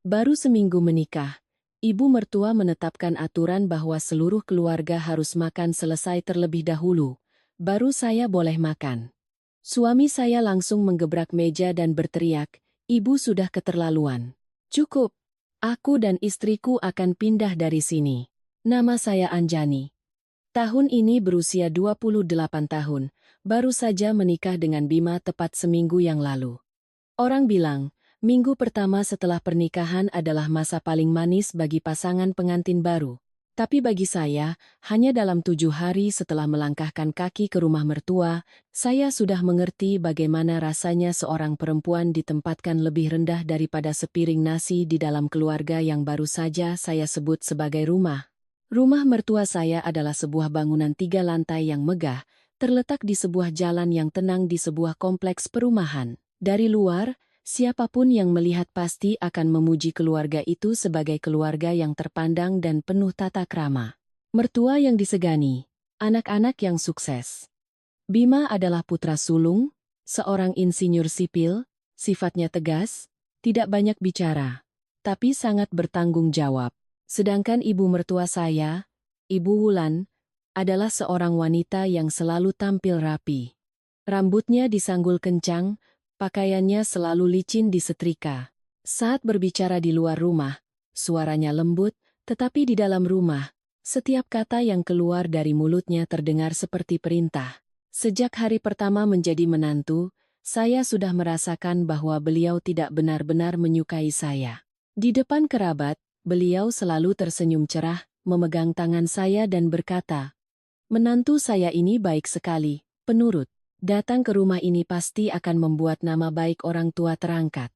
Baru seminggu menikah, ibu mertua menetapkan aturan bahwa seluruh keluarga harus makan selesai terlebih dahulu, baru saya boleh makan. Suami saya langsung menggebrak meja dan berteriak, "Ibu sudah keterlaluan. Cukup. Aku dan istriku akan pindah dari sini. Nama saya Anjani. Tahun ini berusia 28 tahun, baru saja menikah dengan Bima tepat seminggu yang lalu. Orang bilang, minggu pertama setelah pernikahan adalah masa paling manis bagi pasangan pengantin baru. Tapi bagi saya, hanya dalam 7 hari setelah melangkahkan kaki ke rumah mertua, saya sudah mengerti bagaimana rasanya seorang perempuan ditempatkan lebih rendah daripada sepiring nasi di dalam keluarga yang baru saja saya sebut sebagai rumah. Rumah mertua saya adalah sebuah bangunan 3 lantai yang megah, terletak di sebuah jalan yang tenang di sebuah kompleks perumahan. Dari luar, siapapun yang melihat pasti akan memuji keluarga itu sebagai keluarga yang terpandang dan penuh tata krama. Mertua yang disegani, anak-anak yang sukses. Bima adalah putra sulung, seorang insinyur sipil, sifatnya tegas, tidak banyak bicara, tapi sangat bertanggung jawab. Sedangkan ibu mertua saya, Ibu Wulan, adalah seorang wanita yang selalu tampil rapi. Rambutnya disanggul kencang, pakaiannya selalu licin disetrika. Saat berbicara di luar rumah, suaranya lembut, tetapi di dalam rumah, setiap kata yang keluar dari mulutnya terdengar seperti perintah. Sejak hari pertama menjadi menantu, saya sudah merasakan bahwa beliau tidak benar-benar menyukai saya. Di depan kerabat, beliau selalu tersenyum cerah, memegang tangan saya dan berkata, "Menantu saya ini baik sekali, penurut. Datang ke rumah ini pasti akan membuat nama baik orang tua terangkat."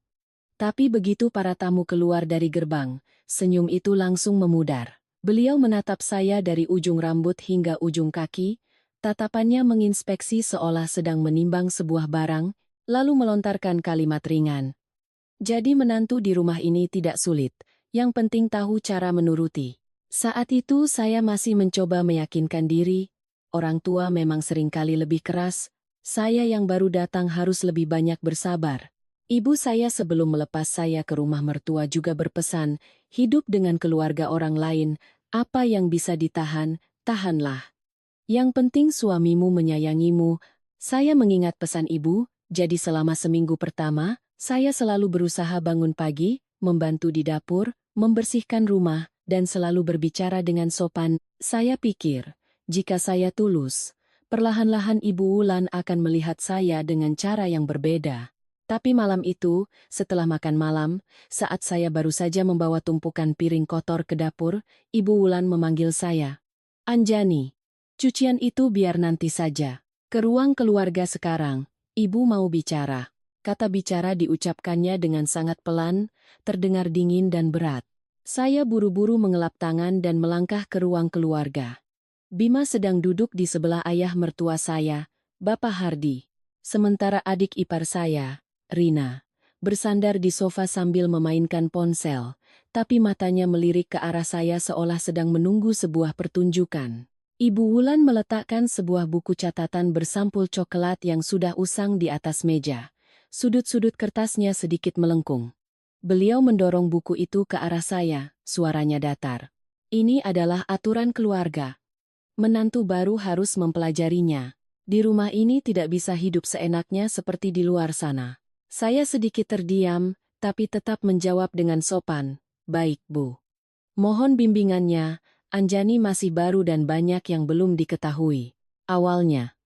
Tapi begitu para tamu keluar dari gerbang, senyum itu langsung memudar. Beliau menatap saya dari ujung rambut hingga ujung kaki, tatapannya menginspeksi seolah sedang menimbang sebuah barang, lalu melontarkan kalimat ringan. "Jadi menantu di rumah ini tidak sulit. Yang penting tahu cara menuruti." Saat itu saya masih mencoba meyakinkan diri, orang tua memang seringkali lebih keras, saya yang baru datang harus lebih banyak bersabar. Ibu saya sebelum melepas saya ke rumah mertua juga berpesan, hidup dengan keluarga orang lain, apa yang bisa ditahan, tahanlah. Yang penting suamimu menyayangimu. Saya mengingat pesan ibu, jadi selama seminggu pertama, saya selalu berusaha bangun pagi, membantu di dapur, membersihkan rumah, dan selalu berbicara dengan sopan. Saya pikir, jika saya tulus, perlahan-lahan Ibu Wulan akan melihat saya dengan cara yang berbeda. Tapi malam itu, setelah makan malam, saat saya baru saja membawa tumpukan piring kotor ke dapur, Ibu Wulan memanggil saya. "Anjani, cucian itu biar nanti saja. Ke ruang keluarga sekarang, ibu mau bicara." Kata bicara diucapkannya dengan sangat pelan, terdengar dingin dan berat. Saya buru-buru mengelap tangan dan melangkah ke ruang keluarga. Bima sedang duduk di sebelah ayah mertua saya, Bapak Hardi. Sementara adik ipar saya, Rina, bersandar di sofa sambil memainkan ponsel, tapi matanya melirik ke arah saya seolah sedang menunggu sebuah pertunjukan. Ibu Wulan meletakkan sebuah buku catatan bersampul coklat yang sudah usang di atas meja. Sudut-sudut kertasnya sedikit melengkung. Beliau mendorong buku itu ke arah saya, suaranya datar. "Ini adalah aturan keluarga. Menantu baru harus mempelajarinya. Di rumah ini tidak bisa hidup seenaknya seperti di luar sana." Saya sedikit terdiam, tapi tetap menjawab dengan sopan, "Baik, Bu. Mohon bimbingannya, Anjani masih baru dan banyak yang belum diketahui." Awalnya,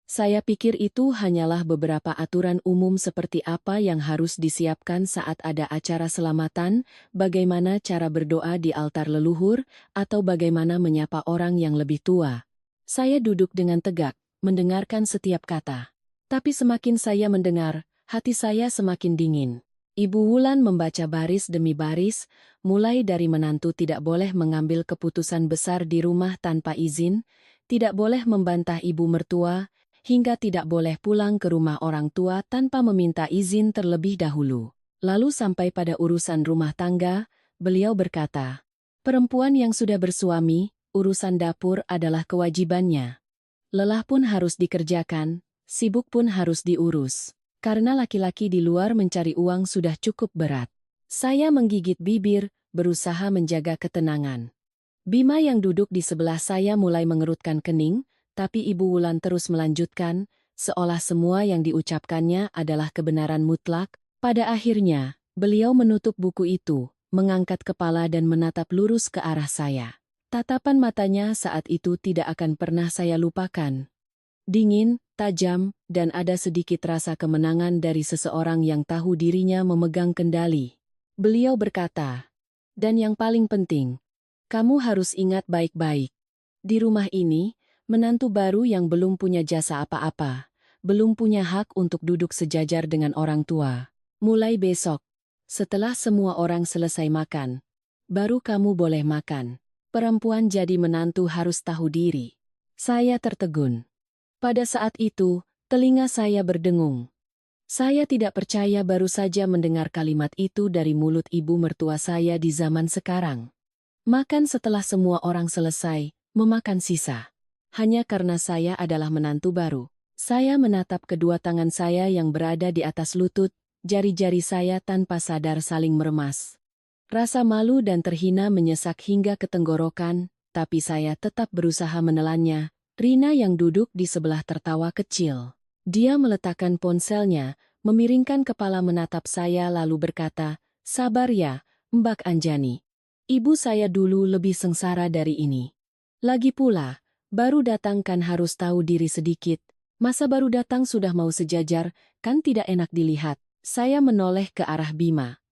saya pikir itu hanyalah beberapa aturan umum seperti apa yang harus disiapkan saat ada acara selamatan, bagaimana cara berdoa di altar leluhur, atau bagaimana menyapa orang yang lebih tua. Saya duduk dengan tegak, mendengarkan setiap kata. Tapi semakin saya mendengar, hati saya semakin dingin. Ibu Wulan membaca baris demi baris, mulai dari menantu tidak boleh mengambil keputusan besar di rumah tanpa izin, tidak boleh membantah ibu mertua, hingga tidak boleh pulang ke rumah orang tua tanpa meminta izin terlebih dahulu. Lalu sampai pada urusan rumah tangga, beliau berkata, "Perempuan yang sudah bersuami, urusan dapur adalah kewajibannya. Lelah pun harus dikerjakan, sibuk pun harus diurus. Karena laki-laki di luar mencari uang sudah cukup berat." Saya menggigit bibir, berusaha menjaga ketenangan. Bima yang duduk di sebelah saya mulai mengerutkan kening, tapi Ibu Wulan terus melanjutkan, seolah semua yang diucapkannya adalah kebenaran mutlak. Pada akhirnya, beliau menutup buku itu, mengangkat kepala dan menatap lurus ke arah saya. Tatapan matanya saat itu tidak akan pernah saya lupakan. Dingin, tajam, dan ada sedikit rasa kemenangan dari seseorang yang tahu dirinya memegang kendali. Beliau berkata, "Dan yang paling penting, kamu harus ingat baik-baik. Di rumah ini, menantu baru yang belum punya jasa apa-apa, belum punya hak untuk duduk sejajar dengan orang tua. Mulai besok, setelah semua orang selesai makan, baru kamu boleh makan. Perempuan jadi menantu harus tahu diri." Saya tertegun. Pada saat itu, telinga saya berdengung. Saya tidak percaya baru saja mendengar kalimat itu dari mulut ibu mertua saya di zaman sekarang. Makan setelah semua orang selesai, memakan sisa. Hanya karena saya adalah menantu baru. Saya menatap kedua tangan saya yang berada di atas lutut, jari-jari saya tanpa sadar saling meremas. Rasa malu dan terhina menyesak hingga ke tenggorokan, tapi saya tetap berusaha menelannya. Rina yang duduk di sebelah tertawa kecil. Dia meletakkan ponselnya, memiringkan kepala menatap saya lalu berkata, "Sabar ya, Mbak Anjani. Ibu saya dulu lebih sengsara dari ini. Lagi pula, baru datang kan harus tahu diri sedikit. Masa baru datang sudah mau sejajar, kan tidak enak dilihat." Saya menoleh ke arah Bima.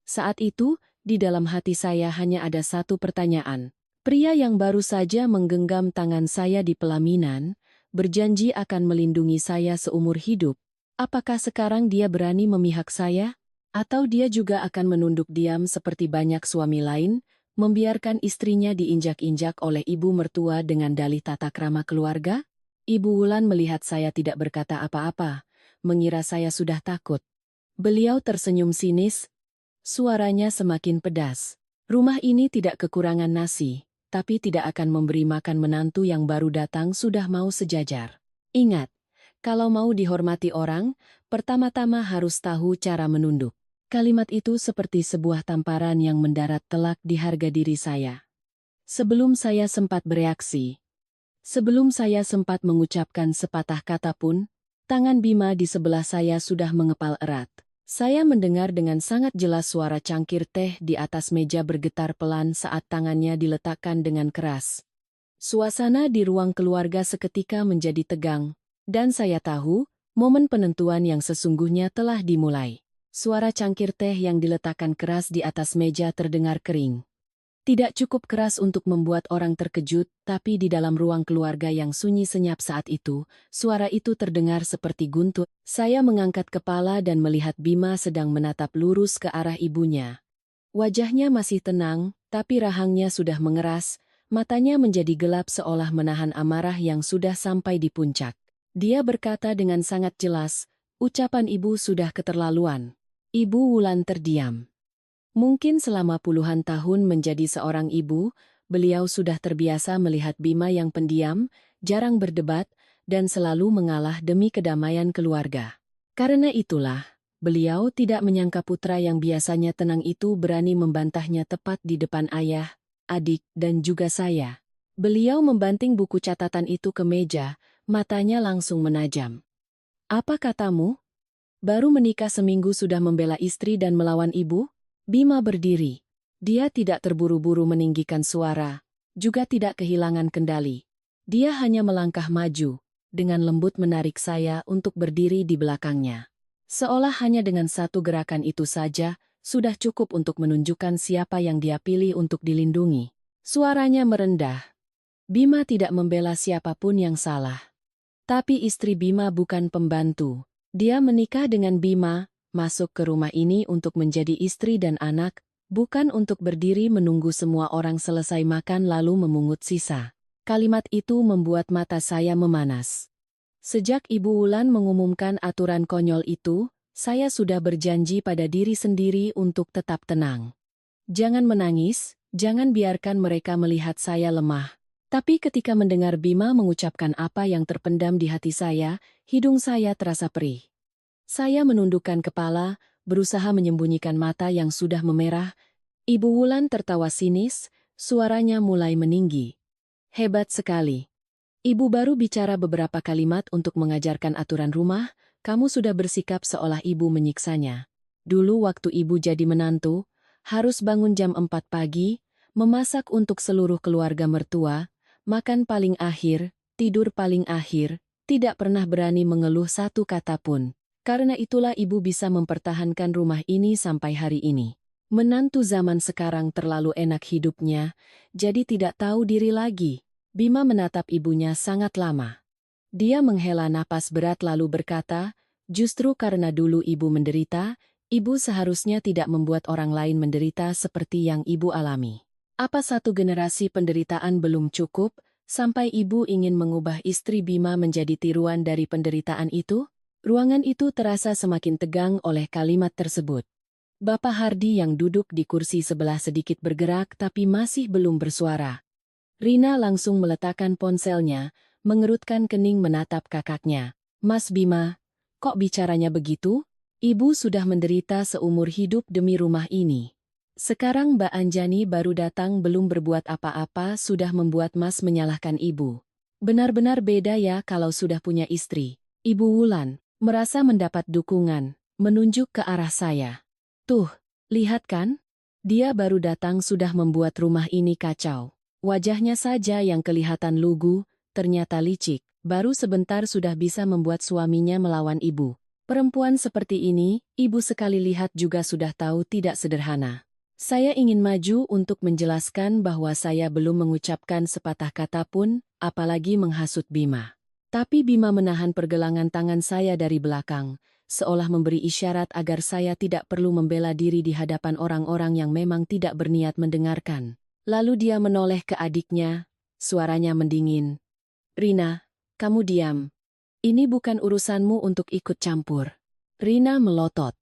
Saat itu, di dalam hati saya hanya ada satu pertanyaan. Pria yang baru saja menggenggam tangan saya di pelaminan, berjanji akan melindungi saya seumur hidup. Apakah sekarang dia berani memihak saya? Atau dia juga akan menunduk diam seperti banyak suami lain, membiarkan istrinya diinjak-injak oleh ibu mertua dengan dalih tata krama keluarga? Ibu Wulan melihat saya tidak berkata apa-apa, mengira saya sudah takut. Beliau tersenyum sinis, suaranya semakin pedas. "Rumah ini tidak kekurangan nasi, tapi tidak akan memberi makan menantu yang baru datang sudah mau sejajar. Ingat, kalau mau dihormati orang, pertama-tama harus tahu cara menunduk." Kalimat itu seperti sebuah tamparan yang mendarat telak di harga diri saya. Sebelum saya sempat bereaksi, sebelum saya sempat mengucapkan sepatah kata pun, tangan Bima di sebelah saya sudah mengepal erat. Saya mendengar dengan sangat jelas suara cangkir teh di atas meja bergetar pelan saat tangannya diletakkan dengan keras. Suasana di ruang keluarga seketika menjadi tegang, dan saya tahu, momen penentuan yang sesungguhnya telah dimulai. Suara cangkir teh yang diletakkan keras di atas meja terdengar kering. Tidak cukup keras untuk membuat orang terkejut, tapi di dalam ruang keluarga yang sunyi senyap saat itu, suara itu terdengar seperti guntur. Saya mengangkat kepala dan melihat Bima sedang menatap lurus ke arah ibunya. Wajahnya masih tenang, tapi rahangnya sudah mengeras, matanya menjadi gelap seolah menahan amarah yang sudah sampai di puncak. Dia berkata dengan sangat jelas, "Ucapan ibu sudah keterlaluan." Ibu Wulan terdiam. Mungkin selama puluhan tahun menjadi seorang ibu, beliau sudah terbiasa melihat Bima yang pendiam, jarang berdebat, dan selalu mengalah demi kedamaian keluarga. Karena itulah, beliau tidak menyangka putra yang biasanya tenang itu berani membantahnya tepat di depan ayah, adik, dan juga saya. Beliau membanting buku catatan itu ke meja, matanya langsung menajam. "Apa katamu? Baru menikah seminggu sudah membela istri dan melawan ibu?" Bima berdiri. Dia tidak terburu-buru meninggikan suara, juga tidak kehilangan kendali. Dia hanya melangkah maju, dengan lembut menarik saya untuk berdiri di belakangnya. Seolah hanya dengan satu gerakan itu saja, sudah cukup untuk menunjukkan siapa yang dia pilih untuk dilindungi. Suaranya merendah. Bima tidak membela siapapun yang salah. Tapi istri Bima bukan pembantu. Dia menikah dengan Bima, masuk ke rumah ini untuk menjadi istri dan anak, bukan untuk berdiri menunggu semua orang selesai makan lalu memungut sisa. Kalimat itu membuat mata saya memanas. Sejak Ibu Wulan mengumumkan aturan konyol itu, saya sudah berjanji pada diri sendiri untuk tetap tenang. Jangan menangis, jangan biarkan mereka melihat saya lemah. Tapi ketika mendengar Bima mengucapkan apa yang terpendam di hati saya, hidung saya terasa perih. Saya menundukkan kepala, berusaha menyembunyikan mata yang sudah memerah. Ibu Wulan tertawa sinis, suaranya mulai meninggi. Hebat sekali. Ibu baru bicara beberapa kalimat untuk mengajarkan aturan rumah, kamu sudah bersikap seolah ibu menyiksanya. Dulu waktu ibu jadi menantu, harus bangun jam 4 pagi, memasak untuk seluruh keluarga mertua, makan paling akhir, tidur paling akhir, tidak pernah berani mengeluh satu kata pun. Karena itulah ibu bisa mempertahankan rumah ini sampai hari ini. Menantu zaman sekarang terlalu enak hidupnya, jadi tidak tahu diri lagi. Bima menatap ibunya sangat lama. Dia menghela napas berat lalu berkata, justru karena dulu ibu menderita, ibu seharusnya tidak membuat orang lain menderita seperti yang ibu alami. Apa satu generasi penderitaan belum cukup, sampai ibu ingin mengubah istri Bima menjadi tiruan dari penderitaan itu? Ruangan itu terasa semakin tegang oleh kalimat tersebut. Bapak Hardi yang duduk di kursi sebelah sedikit bergerak tapi masih belum bersuara. Rina langsung meletakkan ponselnya, mengerutkan kening menatap kakaknya. Mas Bima, kok bicaranya begitu? Ibu sudah menderita seumur hidup demi rumah ini. Sekarang Mbak Anjani baru datang belum berbuat apa-apa sudah membuat Mas menyalahkan ibu. Benar-benar beda ya kalau sudah punya istri. Ibu Wulan merasa mendapat dukungan, menunjuk ke arah saya. Tuh, lihat kan? Dia baru datang sudah membuat rumah ini kacau. Wajahnya saja yang kelihatan lugu, ternyata licik, baru sebentar sudah bisa membuat suaminya melawan ibu. Perempuan seperti ini, ibu sekali lihat juga sudah tahu tidak sederhana. Saya ingin maju untuk menjelaskan bahwa saya belum mengucapkan sepatah kata pun, apalagi menghasut Bima. Tapi Bima menahan pergelangan tangan saya dari belakang, seolah memberi isyarat agar saya tidak perlu membela diri di hadapan orang-orang yang memang tidak berniat mendengarkan. Lalu dia menoleh ke adiknya, suaranya mendingin. Rina, kamu diam. Ini bukan urusanmu untuk ikut campur. Rina melotot.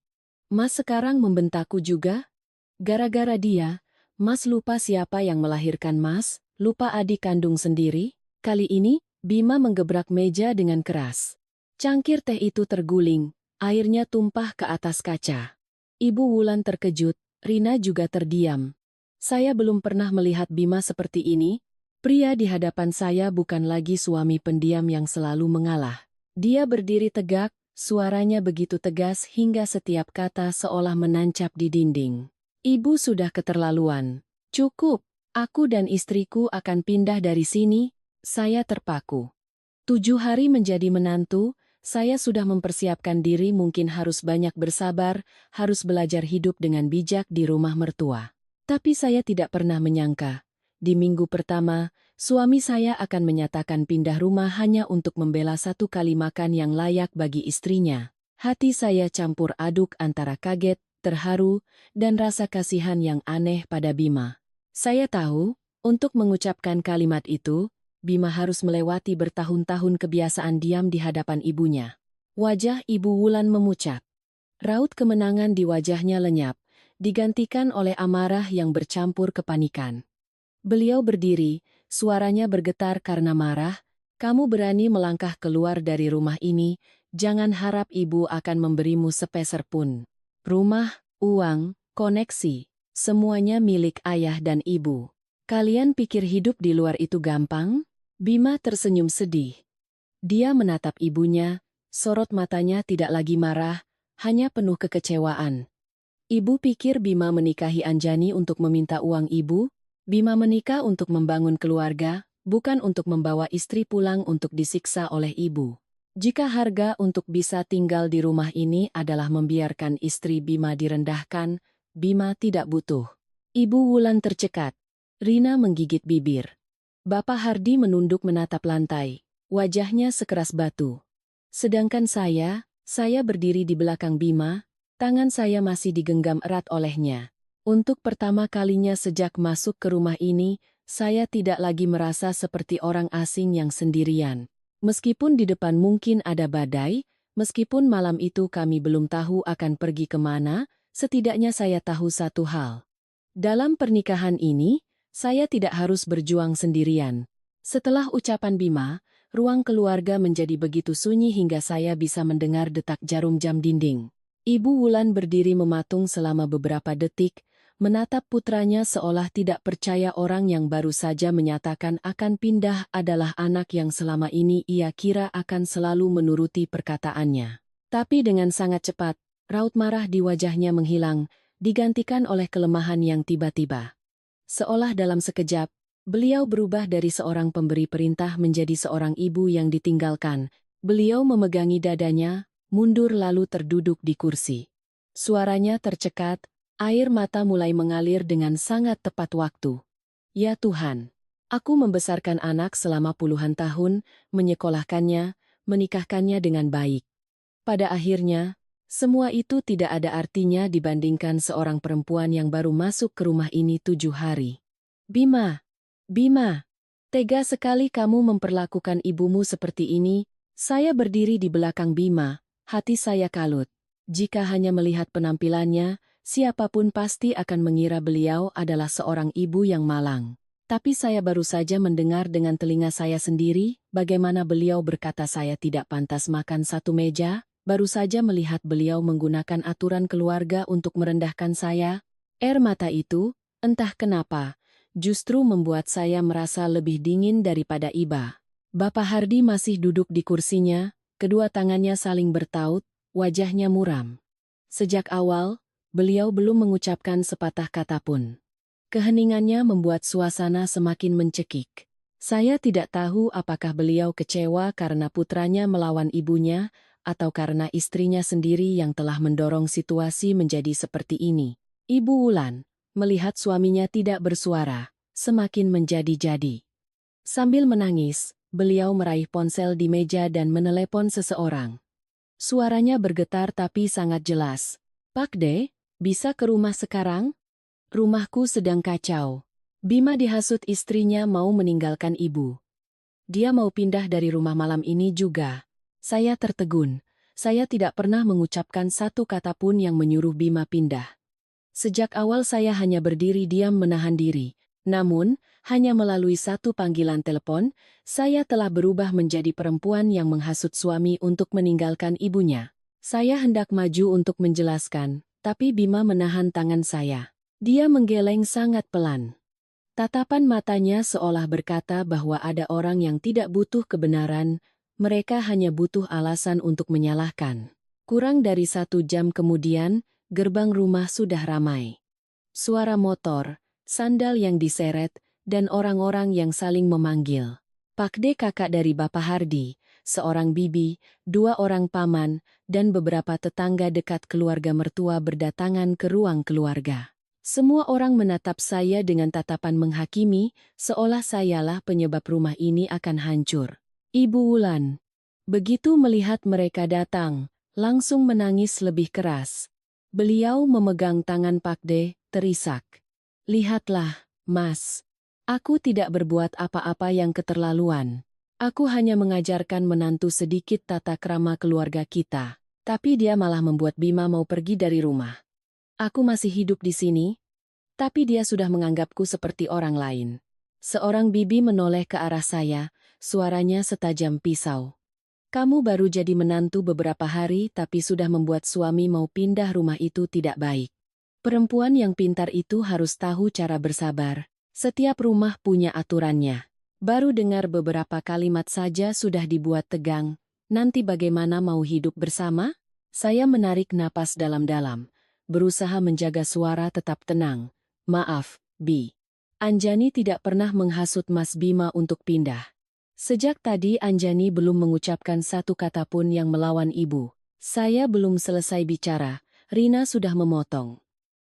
Mas sekarang membentakku juga? Gara-gara dia, Mas lupa siapa yang melahirkan Mas, lupa adik kandung sendiri? Kali ini, Bima menggebrak meja dengan keras. Cangkir teh itu terguling, airnya tumpah ke atas kaca. Ibu Wulan terkejut, Rina juga terdiam. Saya belum pernah melihat Bima seperti ini. Pria di hadapan saya bukan lagi suami pendiam yang selalu mengalah. Dia berdiri tegak, suaranya begitu tegas hingga setiap kata seolah menancap di dinding. Ibu sudah keterlaluan. Cukup, aku dan istriku akan pindah dari sini. Saya terpaku. 7 hari menjadi menantu, saya sudah mempersiapkan diri mungkin harus banyak bersabar, harus belajar hidup dengan bijak di rumah mertua. Tapi saya tidak pernah menyangka, di minggu pertama, suami saya akan menyatakan pindah rumah hanya untuk membela satu kali makan yang layak bagi istrinya. Hati saya campur aduk antara kaget, terharu, dan rasa kasihan yang aneh pada Bima. Saya tahu, untuk mengucapkan kalimat itu, Bima harus melewati bertahun-tahun kebiasaan diam di hadapan ibunya. Wajah Ibu Wulan memucat. Raut kemenangan di wajahnya lenyap, digantikan oleh amarah yang bercampur kepanikan. Beliau berdiri, suaranya bergetar karena marah, kamu berani melangkah keluar dari rumah ini, jangan harap ibu akan memberimu sepeser pun. Rumah, uang, koneksi, semuanya milik ayah dan ibu. Kalian pikir hidup di luar itu gampang? Bima tersenyum sedih. Dia menatap ibunya, sorot matanya tidak lagi marah, hanya penuh kekecewaan. Ibu pikir Bima menikahi Anjani untuk meminta uang ibu? Bima menikah untuk membangun keluarga, bukan untuk membawa istri pulang untuk disiksa oleh ibu. Jika harga untuk bisa tinggal di rumah ini adalah membiarkan istri Bima direndahkan, Bima tidak butuh. Ibu Wulan tercekat. Rina menggigit bibir. Bapak Hardi menunduk menatap lantai. Wajahnya sekeras batu. Sedangkan saya berdiri di belakang Bima, tangan saya masih digenggam erat olehnya. Untuk pertama kalinya sejak masuk ke rumah ini, saya tidak lagi merasa seperti orang asing yang sendirian. Meskipun di depan mungkin ada badai, meskipun malam itu kami belum tahu akan pergi kemana, setidaknya saya tahu satu hal. Dalam pernikahan ini, saya tidak harus berjuang sendirian. Setelah ucapan Bima, ruang keluarga menjadi begitu sunyi hingga saya bisa mendengar detak jarum jam dinding. Ibu Wulan berdiri mematung selama beberapa detik, menatap putranya seolah tidak percaya orang yang baru saja menyatakan akan pindah adalah anak yang selama ini ia kira akan selalu menuruti perkataannya. Tapi dengan sangat cepat, raut marah di wajahnya menghilang, digantikan oleh kelemahan yang tiba-tiba. Seolah dalam sekejap, beliau berubah dari seorang pemberi perintah menjadi seorang ibu yang ditinggalkan. Beliau memegangi dadanya, mundur lalu terduduk di kursi. Suaranya tercekat, air mata mulai mengalir dengan sangat tepat waktu. Ya Tuhan, aku membesarkan anak selama puluhan tahun, menyekolahkannya, menikahkannya dengan baik. Pada akhirnya, semua itu tidak ada artinya dibandingkan seorang perempuan yang baru masuk ke rumah ini 7 hari. Bima, Bima, tega sekali kamu memperlakukan ibumu seperti ini. Saya berdiri di belakang Bima, hati saya kalut. Jika hanya melihat penampilannya, siapapun pasti akan mengira beliau adalah seorang ibu yang malang. Tapi saya baru saja mendengar dengan telinga saya sendiri bagaimana beliau berkata saya tidak pantas makan satu meja, baru saja melihat beliau menggunakan aturan keluarga untuk merendahkan saya. Air mata itu, entah kenapa, justru membuat saya merasa lebih dingin daripada iba. Bapak Hardi masih duduk di kursinya, kedua tangannya saling bertaut, wajahnya muram. Sejak awal, beliau belum mengucapkan sepatah kata pun. Keheningannya membuat suasana semakin mencekik. Saya tidak tahu apakah beliau kecewa karena putranya melawan ibunya, atau karena istrinya sendiri yang telah mendorong situasi menjadi seperti ini. Ibu Wulan, melihat suaminya tidak bersuara, semakin menjadi-jadi. Sambil menangis, beliau meraih ponsel di meja dan menelepon seseorang. Suaranya bergetar tapi sangat jelas. Pak De, bisa ke rumah sekarang? Rumahku sedang kacau. Bima dihasut istrinya mau meninggalkan ibu. Dia mau pindah dari rumah malam ini juga. Saya tertegun. Saya tidak pernah mengucapkan satu kata pun yang menyuruh Bima pindah. Sejak awal saya hanya berdiri diam menahan diri. Namun, hanya melalui satu panggilan telepon, saya telah berubah menjadi perempuan yang menghasut suami untuk meninggalkan ibunya. Saya hendak maju untuk menjelaskan, tapi Bima menahan tangan saya. Dia menggeleng sangat pelan. Tatapan matanya seolah berkata bahwa ada orang yang tidak butuh kebenaran, mereka hanya butuh alasan untuk menyalahkan. Kurang dari 1 jam kemudian, gerbang rumah sudah ramai. Suara motor, sandal yang diseret, dan orang-orang yang saling memanggil. Pak De kakak dari Bapak Hardi, seorang bibi, 2 orang paman, dan beberapa tetangga dekat keluarga mertua berdatangan ke ruang keluarga. Semua orang menatap saya dengan tatapan menghakimi, seolah sayalah penyebab rumah ini akan hancur. Ibu Wulan, begitu melihat mereka datang, langsung menangis lebih keras. Beliau memegang tangan Pak De, terisak. Lihatlah, Mas. Aku tidak berbuat apa-apa yang keterlaluan. Aku hanya mengajarkan menantu sedikit tata krama keluarga kita. Tapi dia malah membuat Bima mau pergi dari rumah. Aku masih hidup di sini, tapi dia sudah menganggapku seperti orang lain. Seorang bibi menoleh ke arah saya, suaranya setajam pisau. Kamu baru jadi menantu beberapa hari tapi sudah membuat suami mau pindah rumah itu tidak baik. Perempuan yang pintar itu harus tahu cara bersabar. Setiap rumah punya aturannya. Baru dengar beberapa kalimat saja sudah dibuat tegang. Nanti bagaimana mau hidup bersama? Saya menarik napas dalam-dalam, berusaha menjaga suara tetap tenang. Maaf, Bi. Anjani tidak pernah menghasut Mas Bima untuk pindah. Sejak tadi Anjani belum mengucapkan satu kata pun yang melawan ibu. Saya belum selesai bicara, Rina sudah memotong.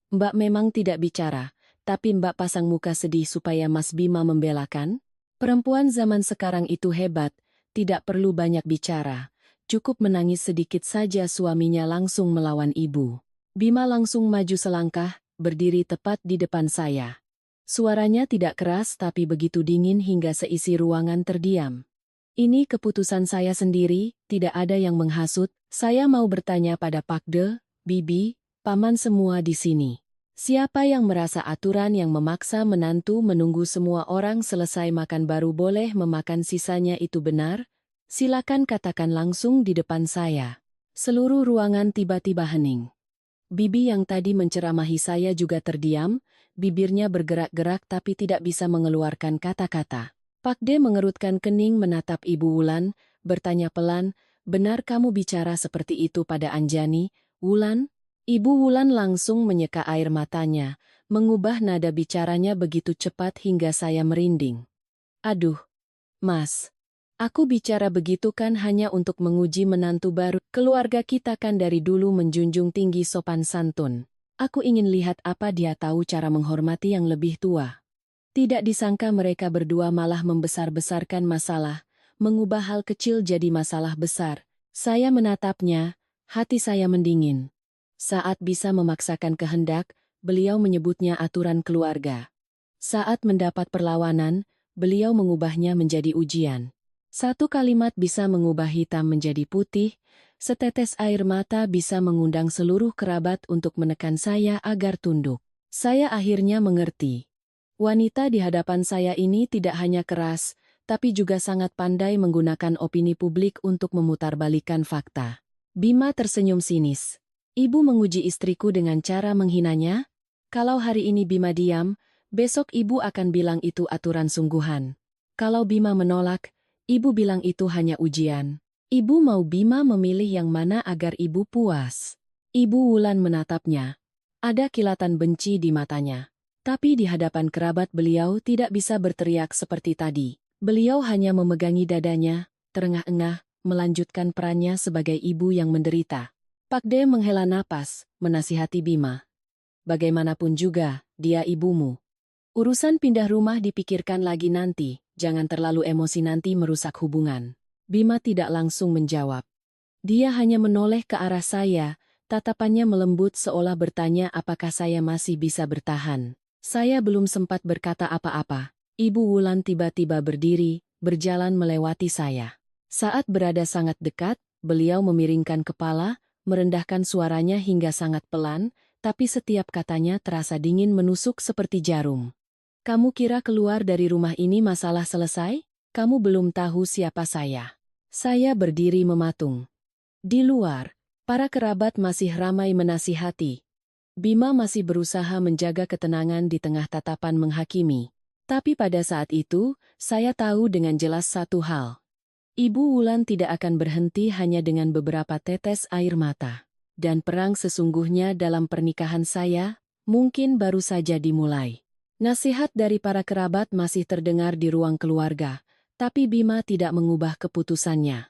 Mbak memang tidak bicara, tapi Mbak pasang muka sedih supaya Mas Bima membelakan? Perempuan zaman sekarang itu hebat, tidak perlu banyak bicara. Cukup menangis sedikit saja suaminya langsung melawan ibu. Bima langsung maju selangkah, berdiri tepat di depan saya. Suaranya tidak keras tapi begitu dingin hingga seisi ruangan terdiam. Ini keputusan saya sendiri, tidak ada yang menghasut. Saya mau bertanya pada Pak De, Bibi, paman semua di sini. Siapa yang merasa aturan yang memaksa menantu menunggu semua orang selesai makan baru boleh memakan sisanya itu benar? Silakan katakan langsung di depan saya. Seluruh ruangan tiba-tiba hening. Bibi yang tadi menceramahi saya juga terdiam, bibirnya bergerak-gerak tapi tidak bisa mengeluarkan kata-kata. Pak D mengerutkan kening menatap Ibu Wulan, bertanya pelan, "Benar kamu bicara seperti itu pada Anjani, Wulan?" Ibu Wulan langsung menyeka air matanya, mengubah nada bicaranya begitu cepat hingga saya merinding. "Aduh, Mas. Aku bicara begitu kan hanya untuk menguji menantu baru. Keluarga kita kan dari dulu menjunjung tinggi sopan santun. Aku ingin lihat apa dia tahu cara menghormati yang lebih tua." Tidak disangka mereka berdua malah membesar-besarkan masalah, mengubah hal kecil jadi masalah besar. Saya menatapnya, hati saya mendingin. Saat bisa memaksakan kehendak, beliau menyebutnya aturan keluarga. Saat mendapat perlawanan, beliau mengubahnya menjadi ujian. Satu kalimat bisa mengubah hitam menjadi putih, setetes air mata bisa mengundang seluruh kerabat untuk menekan saya agar tunduk. Saya akhirnya mengerti. Wanita di hadapan saya ini tidak hanya keras, tapi juga sangat pandai menggunakan opini publik untuk memutarbalikkan fakta. Bima tersenyum sinis. "Ibu menguji istriku dengan cara menghinanya? Kalau hari ini Bima diam, besok ibu akan bilang itu aturan sungguhan. Kalau Bima menolak, ibu bilang itu hanya ujian. Ibu mau Bima memilih yang mana agar ibu puas?" Ibu Wulan menatapnya. Ada kilatan benci di matanya. Tapi di hadapan kerabat beliau tidak bisa berteriak seperti tadi. Beliau hanya memegangi dadanya, terengah-engah, melanjutkan perannya sebagai ibu yang menderita. Pak D menghela napas, menasihati Bima. "Bagaimanapun juga, dia ibumu. Urusan pindah rumah dipikirkan lagi nanti, jangan terlalu emosi nanti merusak hubungan." Bima tidak langsung menjawab. Dia hanya menoleh ke arah saya, tatapannya melembut seolah bertanya apakah saya masih bisa bertahan. Saya belum sempat berkata apa-apa. Ibu Wulan tiba-tiba berdiri, berjalan melewati saya. Saat berada sangat dekat, beliau memiringkan kepala, merendahkan suaranya hingga sangat pelan, tapi setiap katanya terasa dingin menusuk seperti jarum. "Kamu kira keluar dari rumah ini masalah selesai? Kamu belum tahu siapa saya." Saya berdiri mematung. Di luar, para kerabat masih ramai menasihati. Bima masih berusaha menjaga ketenangan di tengah tatapan menghakimi. Tapi pada saat itu, saya tahu dengan jelas satu hal. Ibu Wulan tidak akan berhenti hanya dengan beberapa tetes air mata. Dan perang sesungguhnya dalam pernikahan saya, mungkin baru saja dimulai. Nasihat dari para kerabat masih terdengar di ruang keluarga, tapi Bima tidak mengubah keputusannya.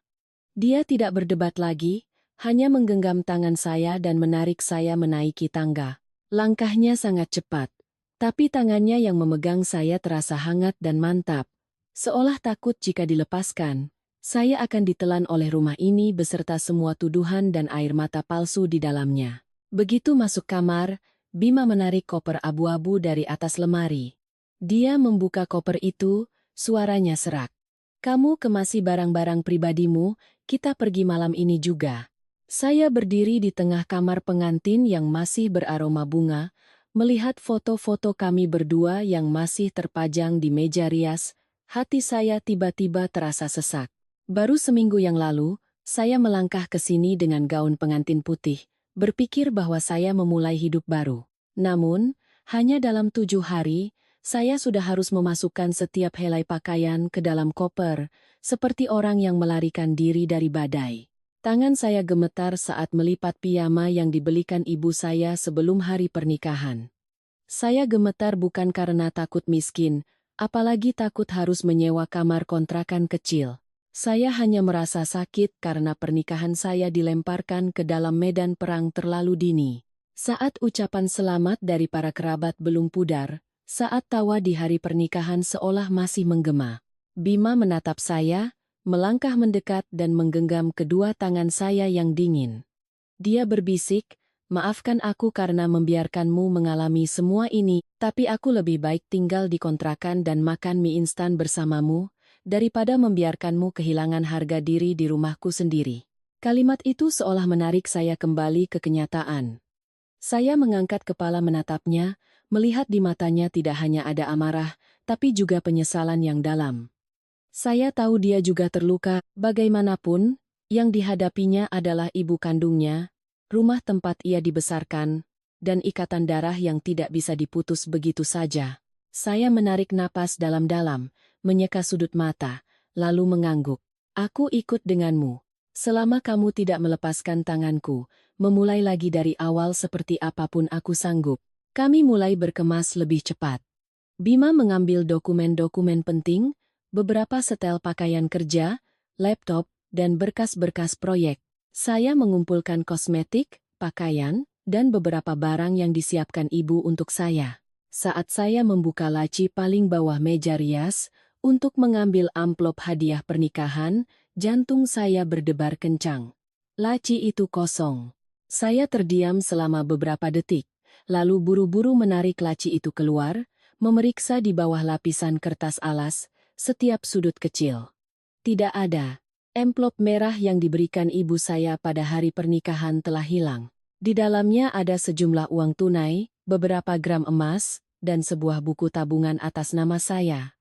Dia tidak berdebat lagi, hanya menggenggam tangan saya dan menarik saya menaiki tangga. Langkahnya sangat cepat, tapi tangannya yang memegang saya terasa hangat dan mantap. Seolah takut jika dilepaskan, saya akan ditelan oleh rumah ini beserta semua tuduhan dan air mata palsu di dalamnya. Begitu masuk kamar, Bima menarik koper abu-abu dari atas lemari. Dia membuka koper itu, suaranya serak. "Kamu kemasi barang-barang pribadimu, kita pergi malam ini juga." Saya berdiri di tengah kamar pengantin yang masih beraroma bunga, melihat foto-foto kami berdua yang masih terpajang di meja rias, hati saya tiba-tiba terasa sesak. Baru seminggu yang lalu, saya melangkah ke sini dengan gaun pengantin putih, berpikir bahwa saya memulai hidup baru. Namun, hanya dalam 7 hari, saya sudah harus memasukkan setiap helai pakaian ke dalam koper, seperti orang yang melarikan diri dari badai. Tangan saya gemetar saat melipat piyama yang dibelikan ibu saya sebelum hari pernikahan. Saya gemetar bukan karena takut miskin, apalagi takut harus menyewa kamar kontrakan kecil. Saya hanya merasa sakit karena pernikahan saya dilemparkan ke dalam medan perang terlalu dini. Saat ucapan selamat dari para kerabat belum pudar, saat tawa di hari pernikahan seolah masih menggema. Bima menatap saya, melangkah mendekat dan menggenggam kedua tangan saya yang dingin. Dia berbisik, "Maafkan aku karena membiarkanmu mengalami semua ini, tapi aku lebih baik tinggal di kontrakan dan makan mie instan bersamamu, daripada membiarkanmu kehilangan harga diri di rumahku sendiri." Kalimat itu seolah menarik saya kembali ke kenyataan. Saya mengangkat kepala menatapnya, melihat di matanya tidak hanya ada amarah, tapi juga penyesalan yang dalam. Saya tahu dia juga terluka, bagaimanapun, Yang dihadapinya adalah ibu kandungnya, rumah tempat ia dibesarkan, dan ikatan darah yang tidak bisa diputus begitu saja. Saya menarik napas dalam-dalam, menyeka sudut mata, lalu mengangguk. Aku ikut denganmu. Selama kamu tidak melepaskan tanganku, memulai lagi dari awal seperti apapun aku sanggup. Kami mulai berkemas lebih cepat. Bima mengambil dokumen-dokumen penting, beberapa setel pakaian kerja, laptop, dan berkas-berkas proyek. Saya mengumpulkan kosmetik, pakaian, dan beberapa barang yang disiapkan ibu untuk saya. Saat saya membuka laci paling bawah meja rias, untuk mengambil amplop hadiah pernikahan, jantung saya berdebar kencang. Laci itu kosong. Saya terdiam selama beberapa detik, lalu buru-buru menarik laci itu keluar, memeriksa di bawah lapisan kertas alas, setiap sudut kecil. Tidak ada. Amplop merah yang diberikan ibu saya pada hari pernikahan telah hilang. Di dalamnya ada sejumlah uang tunai, beberapa gram emas, dan sebuah buku tabungan atas nama saya.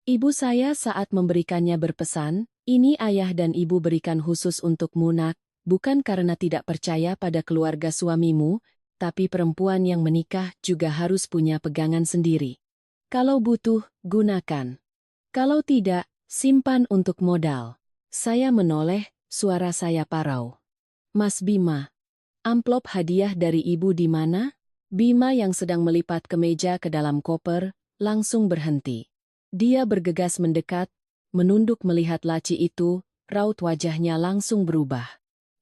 Ibu saya saat memberikannya berpesan, "Ini ayah dan ibu berikan khusus untukmu nak, bukan karena tidak percaya pada keluarga suamimu, tapi perempuan yang menikah juga harus punya pegangan sendiri. Kalau butuh, gunakan. Kalau tidak, simpan untuk modal." Saya menoleh, suara saya parau. "Mas Bima, amplop hadiah dari ibu di mana?" Bima yang sedang melipat kemeja ke dalam koper, langsung berhenti. Dia bergegas mendekat, menunduk melihat laci itu, raut wajahnya langsung berubah.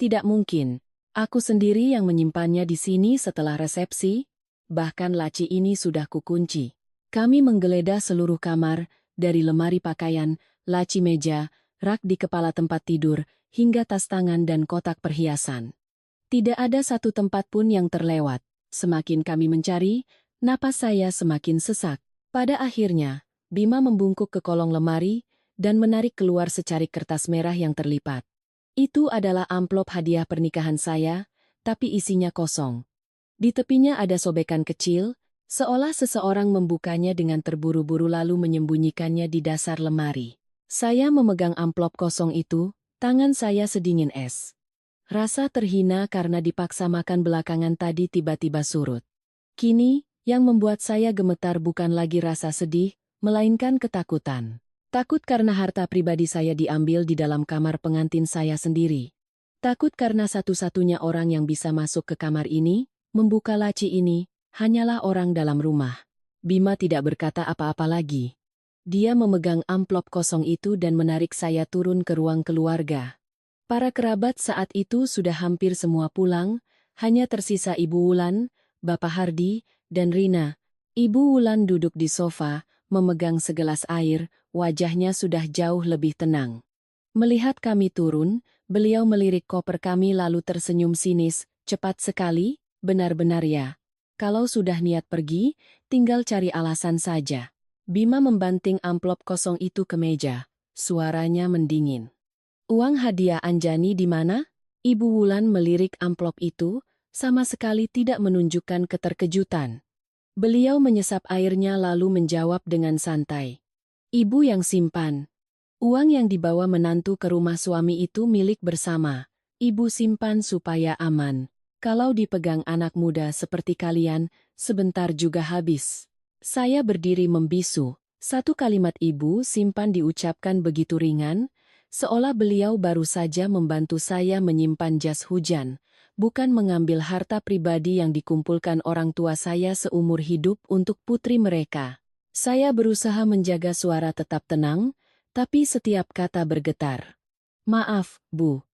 "Tidak mungkin, aku sendiri yang menyimpannya di sini setelah resepsi, bahkan laci ini sudah kukunci." Kami menggeledah seluruh kamar, dari lemari pakaian, laci meja, rak di kepala tempat tidur, hingga tas tangan dan kotak perhiasan. Tidak ada satu tempat pun yang terlewat. Semakin kami mencari, napas saya semakin sesak. Pada akhirnya, Bima membungkuk ke kolong lemari dan menarik keluar secarik kertas merah yang terlipat. Itu adalah amplop hadiah pernikahan saya, tapi isinya kosong. Di tepinya ada sobekan kecil, seolah seseorang membukanya dengan terburu-buru lalu menyembunyikannya di dasar lemari. Saya memegang amplop kosong itu, tangan saya sedingin es. Rasa terhina karena dipaksa makan belakangan tadi tiba-tiba surut. Kini, yang membuat saya gemetar bukan lagi rasa sedih, melainkan ketakutan. Takut karena harta pribadi saya diambil di dalam kamar pengantin saya sendiri. Takut karena satu-satunya orang yang bisa masuk ke kamar ini, membuka laci ini, hanyalah orang dalam rumah. Bima tidak berkata apa-apa lagi. Dia memegang amplop kosong itu dan menarik saya turun ke ruang keluarga. Para kerabat saat itu sudah hampir semua pulang, hanya tersisa Ibu Wulan, Bapak Hardi, dan Rina. Ibu Wulan duduk di sofa, memegang segelas air, wajahnya sudah jauh lebih tenang. Melihat kami turun, beliau melirik koper kami lalu tersenyum sinis, "Cepat sekali, benar-benar ya. Kalau sudah niat pergi, tinggal cari alasan saja." Bima membanting amplop kosong itu ke meja. Suaranya mendingin. "Uang hadiah Anjani di mana?" Ibu Wulan melirik amplop itu, sama sekali tidak menunjukkan keterkejutan. Beliau menyesap airnya lalu menjawab dengan santai. "Ibu yang simpan. Uang yang dibawa menantu ke rumah suami itu milik bersama. Ibu simpan supaya aman. Kalau dipegang anak muda seperti kalian, sebentar juga habis." Saya berdiri membisu. Satu kalimat ibu simpan diucapkan begitu ringan, seolah beliau baru saja membantu saya menyimpan jas hujan, bukan mengambil harta pribadi yang dikumpulkan orang tua saya seumur hidup untuk putri mereka. Saya berusaha menjaga suara tetap tenang, tapi setiap kata bergetar. "Maaf, Bu.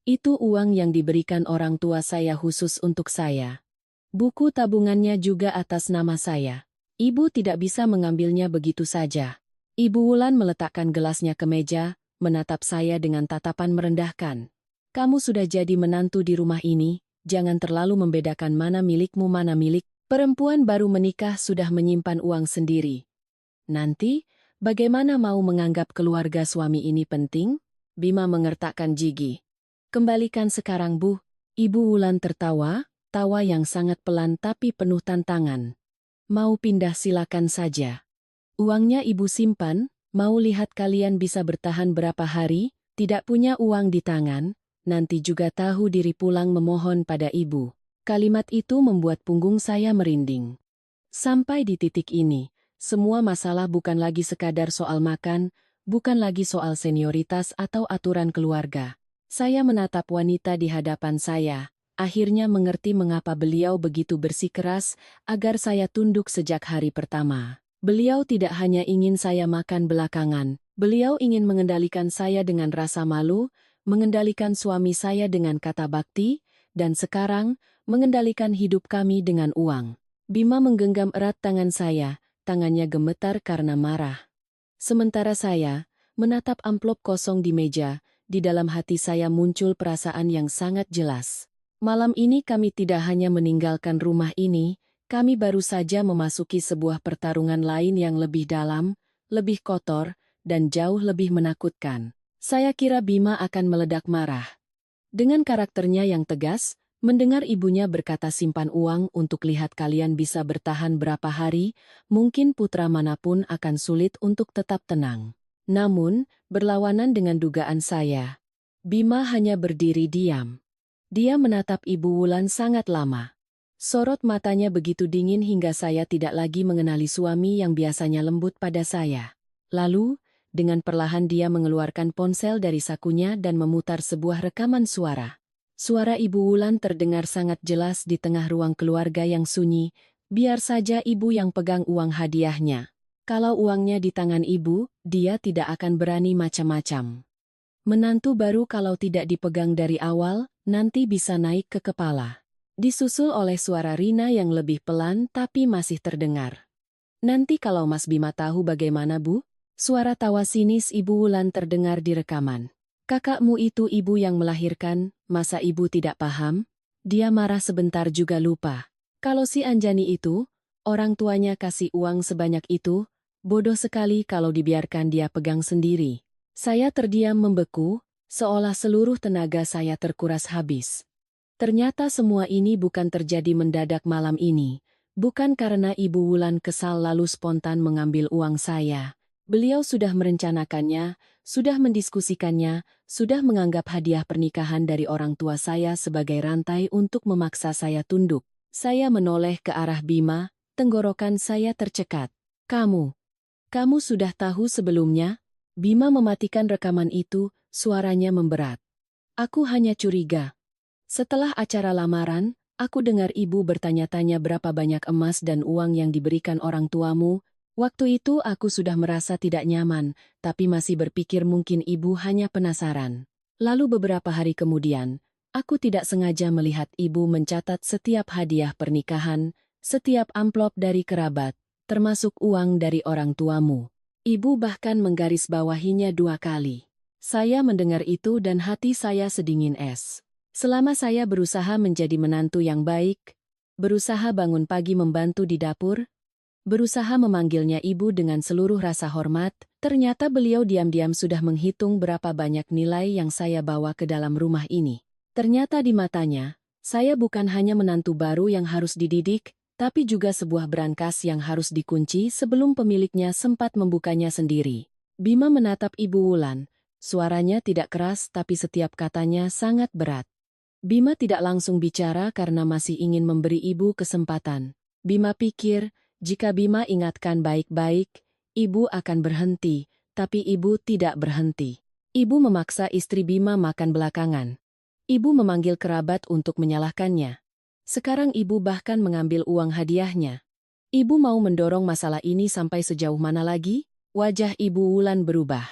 Itu uang yang diberikan orang tua saya khusus untuk saya. Buku tabungannya juga atas nama saya. Ibu tidak bisa mengambilnya begitu saja." Ibu Wulan meletakkan gelasnya ke meja, menatap saya dengan tatapan merendahkan. "Kamu sudah jadi menantu di rumah ini, jangan terlalu membedakan mana milikmu mana milik. Perempuan baru menikah sudah menyimpan uang sendiri. Nanti, bagaimana mau menganggap keluarga suami ini penting?" Bima mengertakkan gigi. "Kembalikan sekarang, Bu." Ibu Wulan tertawa, tawa yang sangat pelan tapi penuh tantangan. "Mau pindah silakan saja. Uangnya ibu simpan, mau lihat kalian bisa bertahan berapa hari, tidak punya uang di tangan, nanti juga tahu diri pulang memohon pada ibu. Kalimat itu membuat punggung saya merinding. Sampai di titik ini, semua masalah bukan lagi sekadar soal makan, bukan lagi soal senioritas atau aturan keluarga. Saya menatap wanita di hadapan saya, akhirnya mengerti mengapa beliau begitu bersikeras agar saya tunduk sejak hari pertama. Beliau tidak hanya ingin saya makan belakangan, beliau ingin mengendalikan saya dengan rasa malu, mengendalikan suami saya dengan kata bakti, dan sekarang, mengendalikan hidup kami dengan uang. Bima menggenggam erat tangan saya, tangannya gemetar karena marah. Sementara saya, menatap amplop kosong di meja, di dalam hati saya muncul perasaan yang sangat jelas. Malam ini kami tidak hanya meninggalkan rumah ini, kami baru saja memasuki sebuah pertarungan lain yang lebih dalam, lebih kotor, dan jauh lebih menakutkan. Saya kira Bima akan meledak marah. Dengan karakternya yang tegas, mendengar ibunya berkata simpan uang untuk lihat kalian bisa bertahan berapa hari, mungkin putra manapun akan sulit untuk tetap tenang. Namun, berlawanan dengan dugaan saya, Bima hanya berdiri diam. Dia menatap Ibu Wulan sangat lama. Sorot matanya begitu dingin hingga saya tidak lagi mengenali suami yang biasanya lembut pada saya. Lalu, dengan perlahan dia mengeluarkan ponsel dari sakunya dan memutar sebuah rekaman suara. Suara Ibu Wulan terdengar sangat jelas di tengah ruang keluarga yang sunyi, biar saja ibu yang pegang uang hadiahnya. Kalau uangnya di tangan ibu, dia tidak akan berani macam-macam. Menantu baru kalau tidak dipegang dari awal, nanti bisa naik ke kepala. Disusul oleh suara Rina yang lebih pelan tapi masih terdengar. Nanti kalau Mas Bima tahu bagaimana Bu? Suara tawa sinis Ibu Wulan terdengar di rekaman. Kakakmu itu ibu yang melahirkan, masa ibu tidak paham? Dia marah sebentar juga lupa. Kalau si Anjani itu, orang tuanya kasih uang sebanyak itu, bodoh sekali kalau dibiarkan dia pegang sendiri. Saya terdiam membeku, seolah seluruh tenaga saya terkuras habis. Ternyata semua ini bukan terjadi mendadak malam ini. Bukan karena Ibu Wulan kesal lalu spontan mengambil uang saya. Beliau sudah merencanakannya, sudah mendiskusikannya, sudah menganggap hadiah pernikahan dari orang tua saya sebagai rantai untuk memaksa saya tunduk. Saya menoleh ke arah Bima, tenggorokan saya tercekat. Kamu sudah tahu sebelumnya? Bima mematikan rekaman itu, suaranya memberat. Aku hanya curiga. Setelah acara lamaran, aku dengar ibu bertanya-tanya berapa banyak emas dan uang yang diberikan orang tuamu. Waktu itu aku sudah merasa tidak nyaman, tapi masih berpikir mungkin ibu hanya penasaran. Lalu beberapa hari kemudian, aku tidak sengaja melihat ibu mencatat setiap hadiah pernikahan, setiap amplop dari kerabat, termasuk uang dari orang tuamu. Ibu bahkan menggarisbawahinya 2 kali. Saya mendengar itu dan hati saya sedingin es. Selama saya berusaha menjadi menantu yang baik, berusaha bangun pagi membantu di dapur, berusaha memanggilnya ibu dengan seluruh rasa hormat, ternyata beliau diam-diam sudah menghitung berapa banyak nilai yang saya bawa ke dalam rumah ini. Ternyata di matanya, saya bukan hanya menantu baru yang harus dididik, tapi juga sebuah brankas yang harus dikunci sebelum pemiliknya sempat membukanya sendiri. Bima menatap Ibu Wulan, suaranya tidak keras tapi setiap katanya sangat berat. Bima tidak langsung bicara karena masih ingin memberi ibu kesempatan. Bima pikir, jika Bima ingatkan baik-baik, ibu akan berhenti, tapi ibu tidak berhenti. Ibu memaksa istri Bima makan belakangan. Ibu memanggil kerabat untuk menyalahkannya. Sekarang ibu bahkan mengambil uang hadiahnya. Ibu mau mendorong masalah ini sampai sejauh mana lagi? Wajah Ibu Wulan berubah.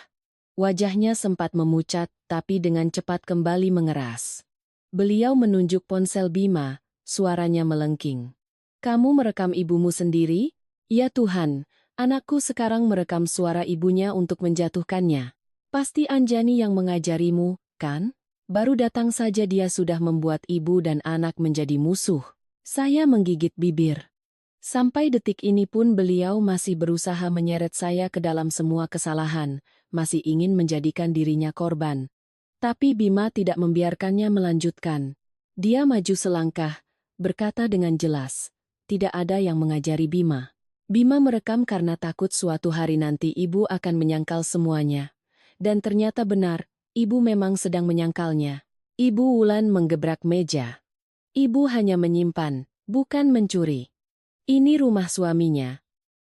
Wajahnya sempat memucat, tapi dengan cepat kembali mengeras. Beliau menunjuk ponsel Bima, suaranya melengking. Kamu merekam ibumu sendiri? Ya Tuhan, anakku sekarang merekam suara ibunya untuk menjatuhkannya. Pasti Anjani yang mengajarimu, kan? Baru datang saja dia sudah membuat ibu dan anak menjadi musuh. Saya menggigit bibir. Sampai detik ini pun beliau masih berusaha menyeret saya ke dalam semua kesalahan, masih ingin menjadikan dirinya korban. Tapi Bima tidak membiarkannya melanjutkan. Dia maju selangkah, berkata dengan jelas, tidak ada yang mengajari Bima. Bima merekam karena takut suatu hari nanti ibu akan menyangkal semuanya. Dan ternyata benar, ibu memang sedang menyangkalnya. Ibu Wulan menggebrak meja. Ibu hanya menyimpan, bukan mencuri. Ini rumah suaminya.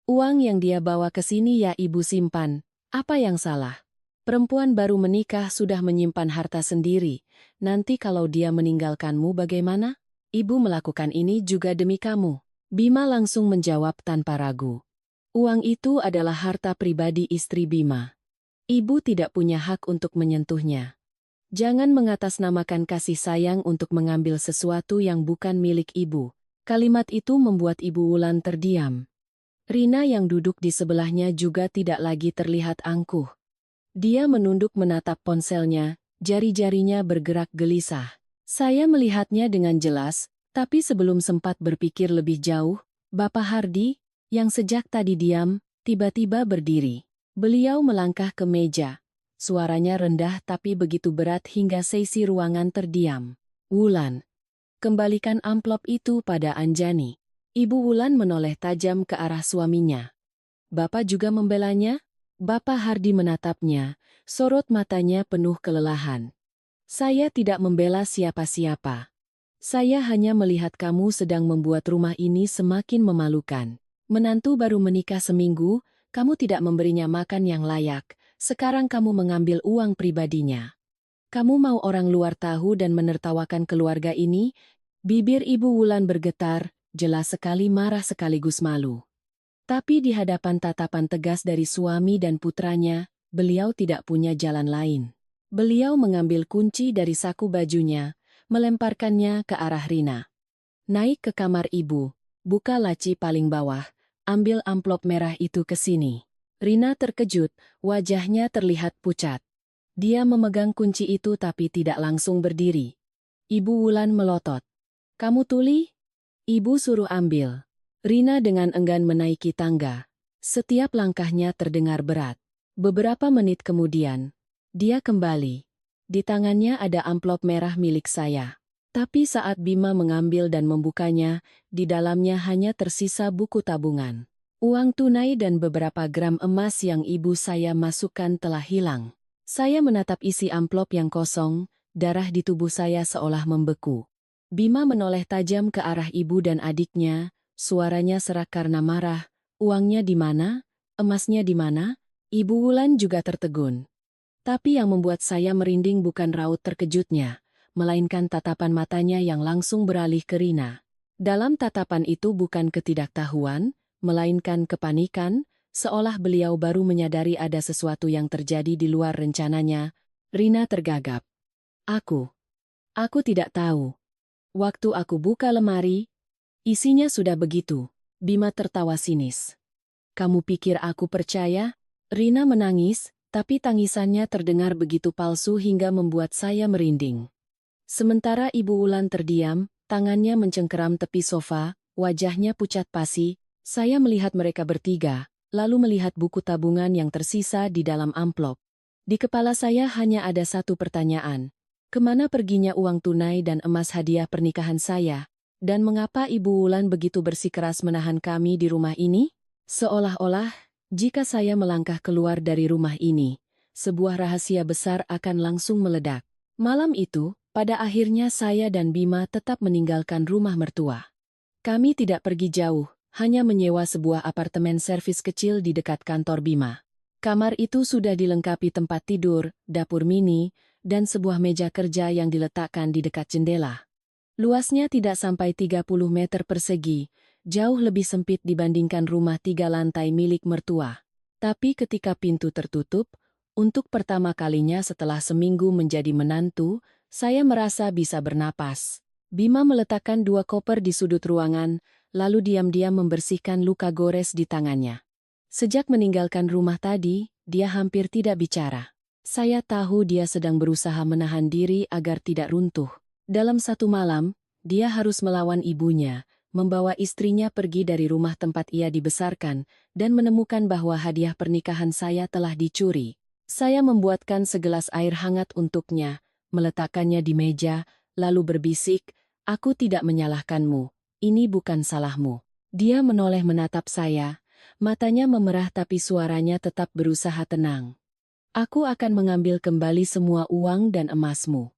Uang yang dia bawa ke sini ya ibu simpan. Apa yang salah? Perempuan baru menikah sudah menyimpan harta sendiri. Nanti kalau dia meninggalkanmu bagaimana? Ibu melakukan ini juga demi kamu. Bima langsung menjawab tanpa ragu. Uang itu adalah harta pribadi istri Bima. Ibu tidak punya hak untuk menyentuhnya. Jangan mengatasnamakan kasih sayang untuk mengambil sesuatu yang bukan milik ibu. Kalimat itu membuat Ibu Wulan terdiam. Rina yang duduk di sebelahnya juga tidak lagi terlihat angkuh. Dia menunduk menatap ponselnya, jari-jarinya bergerak gelisah. Saya melihatnya dengan jelas, tapi sebelum sempat berpikir lebih jauh, Bapak Hardi, yang sejak tadi diam, tiba-tiba berdiri. Beliau melangkah ke meja. Suaranya rendah tapi begitu berat hingga seisi ruangan terdiam. Wulan, kembalikan amplop itu pada Anjani. Ibu Wulan menoleh tajam ke arah suaminya. Bapak juga membelanya? Bapak Hardi menatapnya, sorot matanya penuh kelelahan. Saya tidak membela siapa-siapa. Saya hanya melihat kamu sedang membuat rumah ini semakin memalukan. Menantu baru menikah seminggu, kamu tidak memberinya makan yang layak. Sekarang kamu mengambil uang pribadinya. Kamu mau orang luar tahu dan menertawakan keluarga ini? Bibir Ibu Wulan bergetar, jelas sekali marah sekaligus malu. Tapi di hadapan tatapan tegas dari suami dan putranya, beliau tidak punya jalan lain. Beliau mengambil kunci dari saku bajunya, melemparkannya ke arah Rina. Naik ke kamar ibu, buka laci paling bawah, ambil amplop merah itu ke sini. Rina terkejut, wajahnya terlihat pucat. Dia memegang kunci itu tapi tidak langsung berdiri. Ibu Wulan melotot. Kamu tuli? Ibu suruh ambil. Rina dengan enggan menaiki tangga. Setiap langkahnya terdengar berat. Beberapa menit kemudian, dia kembali. Di tangannya ada amplop merah milik saya. Tapi saat Bima mengambil dan membukanya, di dalamnya hanya tersisa buku tabungan. Uang tunai dan beberapa gram emas yang ibu saya masukkan telah hilang. Saya menatap isi amplop yang kosong, darah di tubuh saya seolah membeku. Bima menoleh tajam ke arah ibu dan adiknya, suaranya serak karena marah. Uangnya di mana? Emasnya di mana? Ibu Wulan juga tertegun. Tapi yang membuat saya merinding bukan raut terkejutnya, melainkan tatapan matanya yang langsung beralih ke Rina. Dalam tatapan itu bukan ketidaktahuan, melainkan kepanikan, seolah beliau baru menyadari ada sesuatu yang terjadi di luar rencananya. Rina tergagap. Aku tidak tahu. Waktu aku buka lemari, isinya sudah begitu. Bima tertawa sinis. Kamu pikir aku percaya? Rina menangis, tapi tangisannya terdengar begitu palsu hingga membuat saya merinding. Sementara Ibu Wulan terdiam, tangannya mencengkeram tepi sofa, wajahnya pucat pasi. Saya melihat mereka bertiga, lalu melihat buku tabungan yang tersisa di dalam amplop. Di kepala saya hanya ada satu pertanyaan. Kemana perginya uang tunai dan emas hadiah pernikahan saya? Dan mengapa Ibu Wulan begitu bersikeras menahan kami di rumah ini? Seolah-olah, jika saya melangkah keluar dari rumah ini, sebuah rahasia besar akan langsung meledak. Malam itu, pada akhirnya saya dan Bima tetap meninggalkan rumah mertua. Kami tidak pergi jauh, hanya menyewa sebuah apartemen servis kecil di dekat kantor Bima. Kamar itu sudah dilengkapi tempat tidur, dapur mini, dan sebuah meja kerja yang diletakkan di dekat jendela. Luasnya tidak sampai 30 meter persegi, jauh lebih sempit dibandingkan rumah 3 lantai milik mertua. Tapi ketika pintu tertutup, untuk pertama kalinya setelah seminggu menjadi menantu, saya merasa bisa bernapas. Bima meletakkan 2 koper di sudut ruangan, lalu diam-diam membersihkan luka gores di tangannya. Sejak meninggalkan rumah tadi, dia hampir tidak bicara. Saya tahu dia sedang berusaha menahan diri agar tidak runtuh. Dalam satu malam, dia harus melawan ibunya, membawa istrinya pergi dari rumah tempat ia dibesarkan, dan menemukan bahwa hadiah pernikahan saya telah dicuri. Saya membuatkan segelas air hangat untuknya, meletakkannya di meja, lalu berbisik, "Aku tidak menyalahkanmu. Ini bukan salahmu." Dia menoleh menatap saya, matanya memerah tapi suaranya tetap berusaha tenang. "Aku akan mengambil kembali semua uang dan emasmu.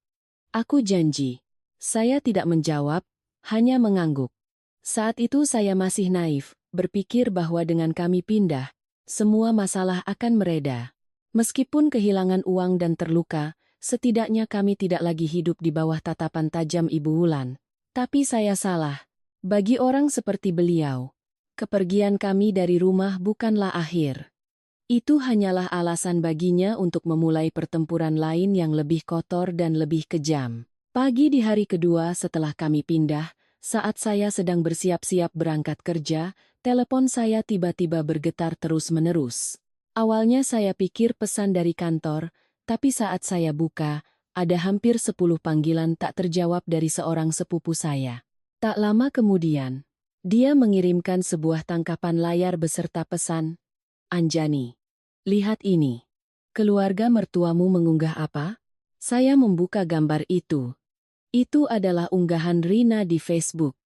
Aku janji. Saya tidak menjawab, hanya mengangguk. Saat itu saya masih naif, berpikir bahwa dengan kami pindah, semua masalah akan mereda. Meskipun kehilangan uang dan terluka, setidaknya kami tidak lagi hidup di bawah tatapan tajam Ibu Wulan. Tapi saya salah. Bagi orang seperti beliau, kepergian kami dari rumah bukanlah akhir. Itu hanyalah alasan baginya untuk memulai pertempuran lain yang lebih kotor dan lebih kejam. Pagi di hari kedua setelah kami pindah, saat saya sedang bersiap-siap berangkat kerja, telepon saya tiba-tiba bergetar terus-menerus. Awalnya saya pikir pesan dari kantor, tapi saat saya buka, ada hampir 10 panggilan tak terjawab dari seorang sepupu saya. Tak lama kemudian, dia mengirimkan sebuah tangkapan layar beserta pesan, "Anjani, lihat ini. Keluarga mertuamu mengunggah apa?" Saya membuka gambar itu. Itu adalah unggahan Rina di Facebook.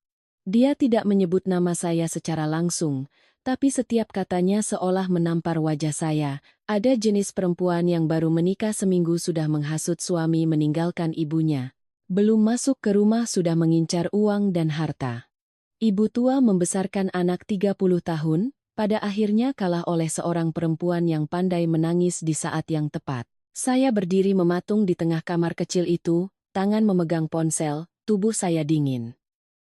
Dia tidak menyebut nama saya secara langsung, tapi setiap katanya seolah menampar wajah saya. Ada jenis perempuan yang baru menikah seminggu sudah menghasut suami meninggalkan ibunya. Belum masuk ke rumah sudah mengincar uang dan harta. Ibu tua membesarkan anak 30 tahun, pada akhirnya kalah oleh seorang perempuan yang pandai menangis di saat yang tepat. Saya berdiri mematung di tengah kamar kecil itu, tangan memegang ponsel, tubuh saya dingin.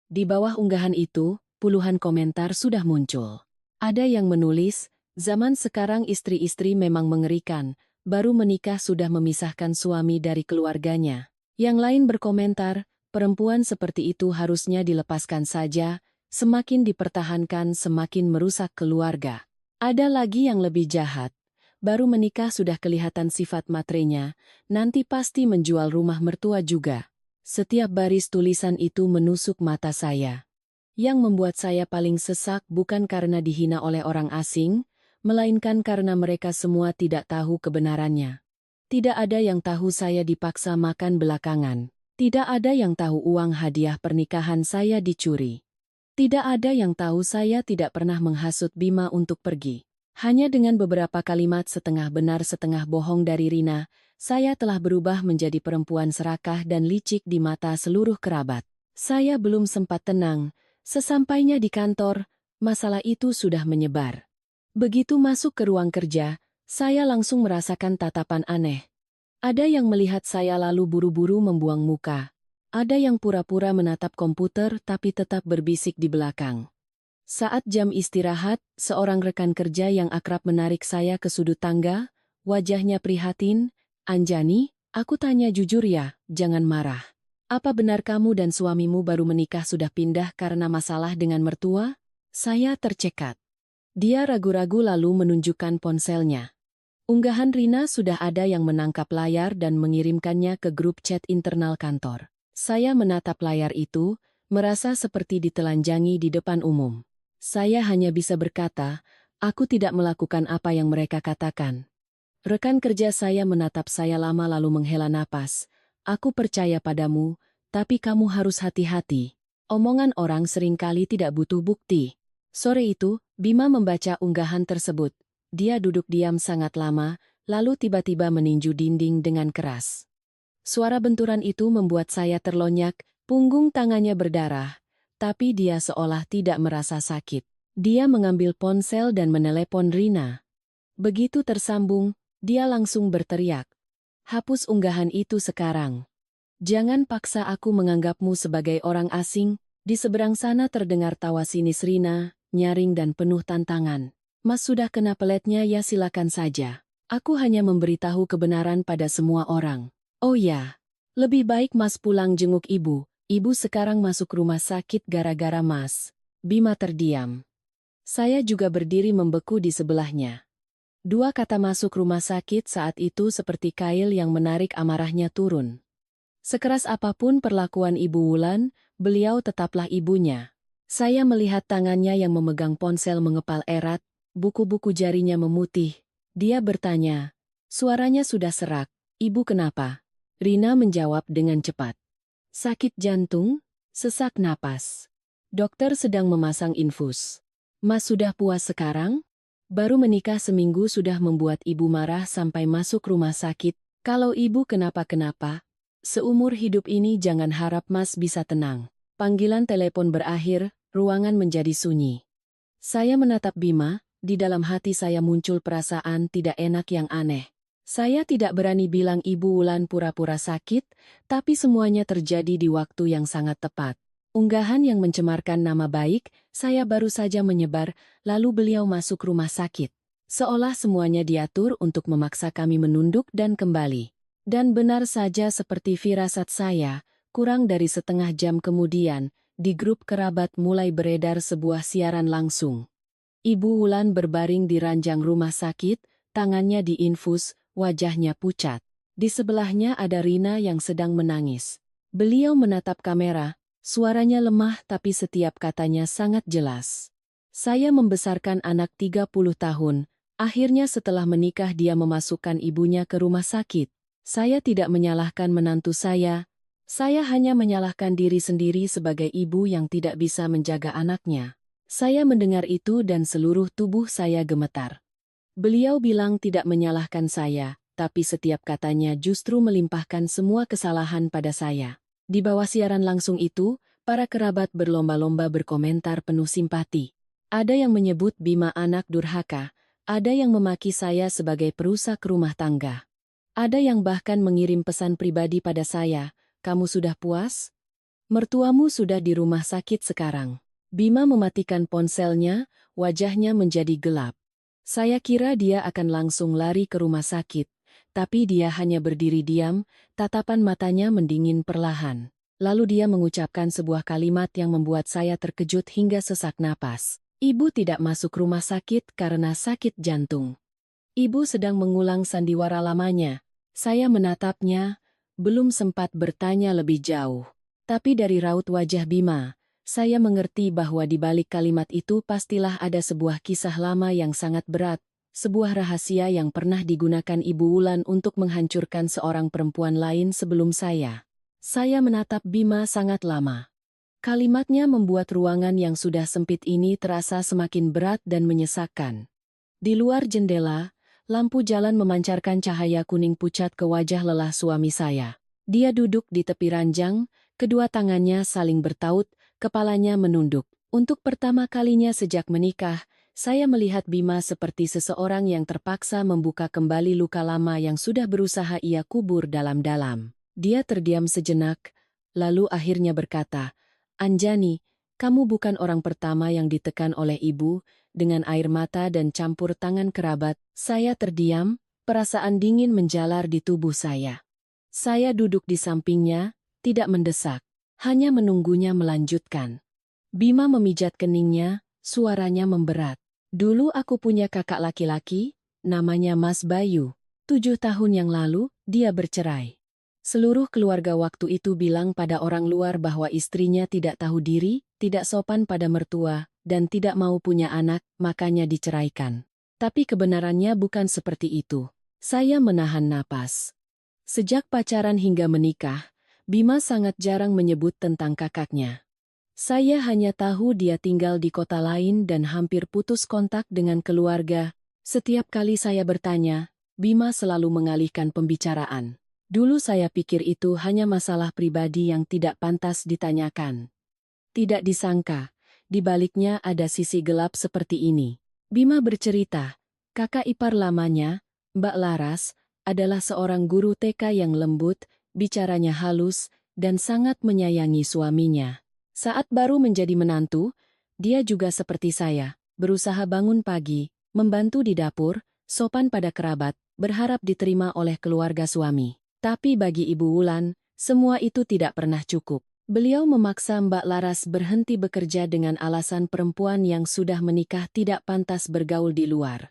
Di bawah unggahan itu, puluhan komentar sudah muncul. Ada yang menulis, "Zaman sekarang istri-istri memang mengerikan, baru menikah sudah memisahkan suami dari keluarganya." Yang lain berkomentar, "Perempuan seperti itu harusnya dilepaskan saja, semakin dipertahankan semakin merusak keluarga." Ada lagi yang lebih jahat. Baru menikah sudah kelihatan sifat matrenya, nanti pasti menjual rumah mertua juga. Setiap baris tulisan itu menusuk mata saya. Yang membuat saya paling sesak bukan karena dihina oleh orang asing, melainkan karena mereka semua tidak tahu kebenarannya. Tidak ada yang tahu saya dipaksa makan belakangan. Tidak ada yang tahu uang hadiah pernikahan saya dicuri. Tidak ada yang tahu saya tidak pernah menghasut Bima untuk pergi. Hanya dengan beberapa kalimat setengah benar setengah bohong dari Rina, saya telah berubah menjadi perempuan serakah dan licik di mata seluruh kerabat. Saya belum sempat tenang, sesampainya di kantor, masalah itu sudah menyebar. Begitu masuk ke ruang kerja, saya langsung merasakan tatapan aneh. Ada yang melihat saya lalu buru-buru membuang muka. Ada yang pura-pura menatap komputer tapi tetap berbisik di belakang. Saat jam istirahat, seorang rekan kerja yang akrab menarik saya ke sudut tangga, wajahnya prihatin. "Anjani, aku tanya jujur ya, jangan marah. Apa benar kamu dan suamimu baru menikah sudah pindah karena masalah dengan mertua?" Saya tercekat. Dia ragu-ragu lalu menunjukkan ponselnya. Unggahan Rina sudah ada yang menangkap layar dan mengirimkannya ke grup chat internal kantor. Saya menatap layar itu, merasa seperti ditelanjangi di depan umum. Saya hanya bisa berkata, aku tidak melakukan apa yang mereka katakan. Rekan kerja saya menatap saya lama lalu menghela napas. "Aku percaya padamu, tapi kamu harus hati-hati. Omongan orang seringkali tidak butuh bukti." Sore itu, Bima membaca unggahan tersebut. Dia duduk diam sangat lama, lalu tiba-tiba meninju dinding dengan keras. Suara benturan itu membuat saya terlonyak, punggung tangannya berdarah. Tapi dia seolah tidak merasa sakit. Dia mengambil ponsel dan menelepon Rina. Begitu tersambung, dia langsung berteriak, "Hapus unggahan itu sekarang. Jangan paksa aku menganggapmu sebagai orang asing." Di seberang sana terdengar tawa sinis Rina, nyaring dan penuh tantangan. "Mas sudah kena peletnya ya, silakan saja. Aku hanya memberitahu kebenaran pada semua orang. Oh ya, lebih baik Mas pulang jenguk ibu. Ibu sekarang masuk rumah sakit gara-gara Mas." Bima terdiam. Saya juga berdiri membeku di sebelahnya. Dua kata "masuk rumah sakit" saat itu seperti kail yang menarik amarahnya turun. Sekeras apapun perlakuan Ibu Wulan, beliau tetaplah ibunya. Saya melihat tangannya yang memegang ponsel mengepal erat, buku-buku jarinya memutih. Dia bertanya, suaranya sudah serak, "Ibu kenapa?" Rina menjawab dengan cepat, "Sakit jantung, sesak napas. Dokter sedang memasang infus." "Mas sudah puas sekarang? Baru menikah seminggu sudah membuat ibu marah sampai masuk rumah sakit. Kalau ibu kenapa-kenapa, Seumur hidup ini jangan harap Mas bisa tenang. Panggilan telepon berakhir, ruangan menjadi sunyi. Saya menatap Bima, di dalam hati saya muncul perasaan tidak enak yang aneh. Saya tidak berani bilang Ibu Wulan pura-pura sakit, tapi semuanya terjadi di waktu yang sangat tepat. Unggahan yang mencemarkan nama baik, saya baru saja menyebar, lalu beliau masuk rumah sakit. Seolah semuanya diatur untuk memaksa kami menunduk dan kembali. Dan benar saja seperti firasat saya, kurang dari setengah jam kemudian, di grup kerabat mulai beredar sebuah siaran langsung. Ibu Wulan berbaring di ranjang rumah sakit, tangannya diinfus, wajahnya pucat. Di sebelahnya ada Rina yang sedang menangis. Beliau menatap kamera, suaranya lemah tapi setiap katanya sangat jelas. Saya membesarkan anak 30 tahun, akhirnya setelah menikah dia memasukkan ibunya ke rumah sakit. Saya tidak menyalahkan menantu saya hanya menyalahkan diri sendiri sebagai ibu yang tidak bisa menjaga anaknya. Saya mendengar itu dan seluruh tubuh saya gemetar. Beliau bilang tidak menyalahkan saya, tapi setiap katanya justru melimpahkan semua kesalahan pada saya. Di bawah siaran langsung itu, para kerabat berlomba-lomba berkomentar penuh simpati. Ada yang menyebut Bima anak durhaka, ada yang memaki saya sebagai perusak rumah tangga. Ada yang bahkan mengirim pesan pribadi pada saya, "Kamu sudah puas? Mertuamu sudah di rumah sakit sekarang." Bima mematikan ponselnya, wajahnya menjadi gelap. Saya kira dia akan langsung lari ke rumah sakit, tapi dia hanya berdiri diam, tatapan matanya mendingin perlahan. Lalu dia mengucapkan sebuah kalimat yang membuat saya terkejut hingga sesak napas. Ibu tidak masuk rumah sakit karena sakit jantung. Ibu sedang mengulang sandiwara lamanya. Saya menatapnya, belum sempat bertanya lebih jauh. Tapi dari raut wajah Bima, saya mengerti bahwa di balik kalimat itu pastilah ada sebuah kisah lama yang sangat berat, sebuah rahasia yang pernah digunakan Ibu Wulan untuk menghancurkan seorang perempuan lain sebelum saya. Saya menatap Bima sangat lama. Kalimatnya membuat ruangan yang sudah sempit ini terasa semakin berat dan menyesakkan. Di luar jendela, lampu jalan memancarkan cahaya kuning pucat ke wajah lelah suami saya. Dia duduk di tepi ranjang, kedua tangannya saling bertaut, kepalanya menunduk. Untuk pertama kalinya sejak menikah, saya melihat Bima seperti seseorang yang terpaksa membuka kembali luka lama yang sudah berusaha ia kubur dalam-dalam. Dia terdiam sejenak, lalu akhirnya berkata, "Anjani, kamu bukan orang pertama yang ditekan oleh ibu." Dengan air mata dan campur tangan kerabat, saya terdiam, perasaan dingin menjalar di tubuh saya. Saya duduk di sampingnya, tidak mendesak, hanya menunggunya melanjutkan. Bima memijat keningnya, suaranya memberat. Dulu aku punya kakak laki-laki, namanya Mas Bayu. 7 tahun yang lalu, dia bercerai. Seluruh keluarga waktu itu bilang pada orang luar bahwa istrinya tidak tahu diri, tidak sopan pada mertua, dan tidak mau punya anak, makanya diceraikan. Tapi kebenarannya bukan seperti itu. Saya menahan napas. Sejak pacaran hingga menikah, Bima sangat jarang menyebut tentang kakaknya. Saya hanya tahu dia tinggal di kota lain dan hampir putus kontak dengan keluarga. Setiap kali saya bertanya, Bima selalu mengalihkan pembicaraan. Dulu saya pikir itu hanya masalah pribadi yang tidak pantas ditanyakan. Tidak disangka, di baliknya ada sisi gelap seperti ini. Bima bercerita, kakak ipar lamanya, Mbak Laras, adalah seorang guru TK yang lembut, bicaranya halus, dan sangat menyayangi suaminya. Saat baru menjadi menantu, dia juga seperti saya, berusaha bangun pagi, membantu di dapur, sopan pada kerabat, berharap diterima oleh keluarga suami. Tapi bagi Ibu Wulan, semua itu tidak pernah cukup. Beliau memaksa Mbak Laras berhenti bekerja dengan alasan perempuan yang sudah menikah tidak pantas bergaul di luar.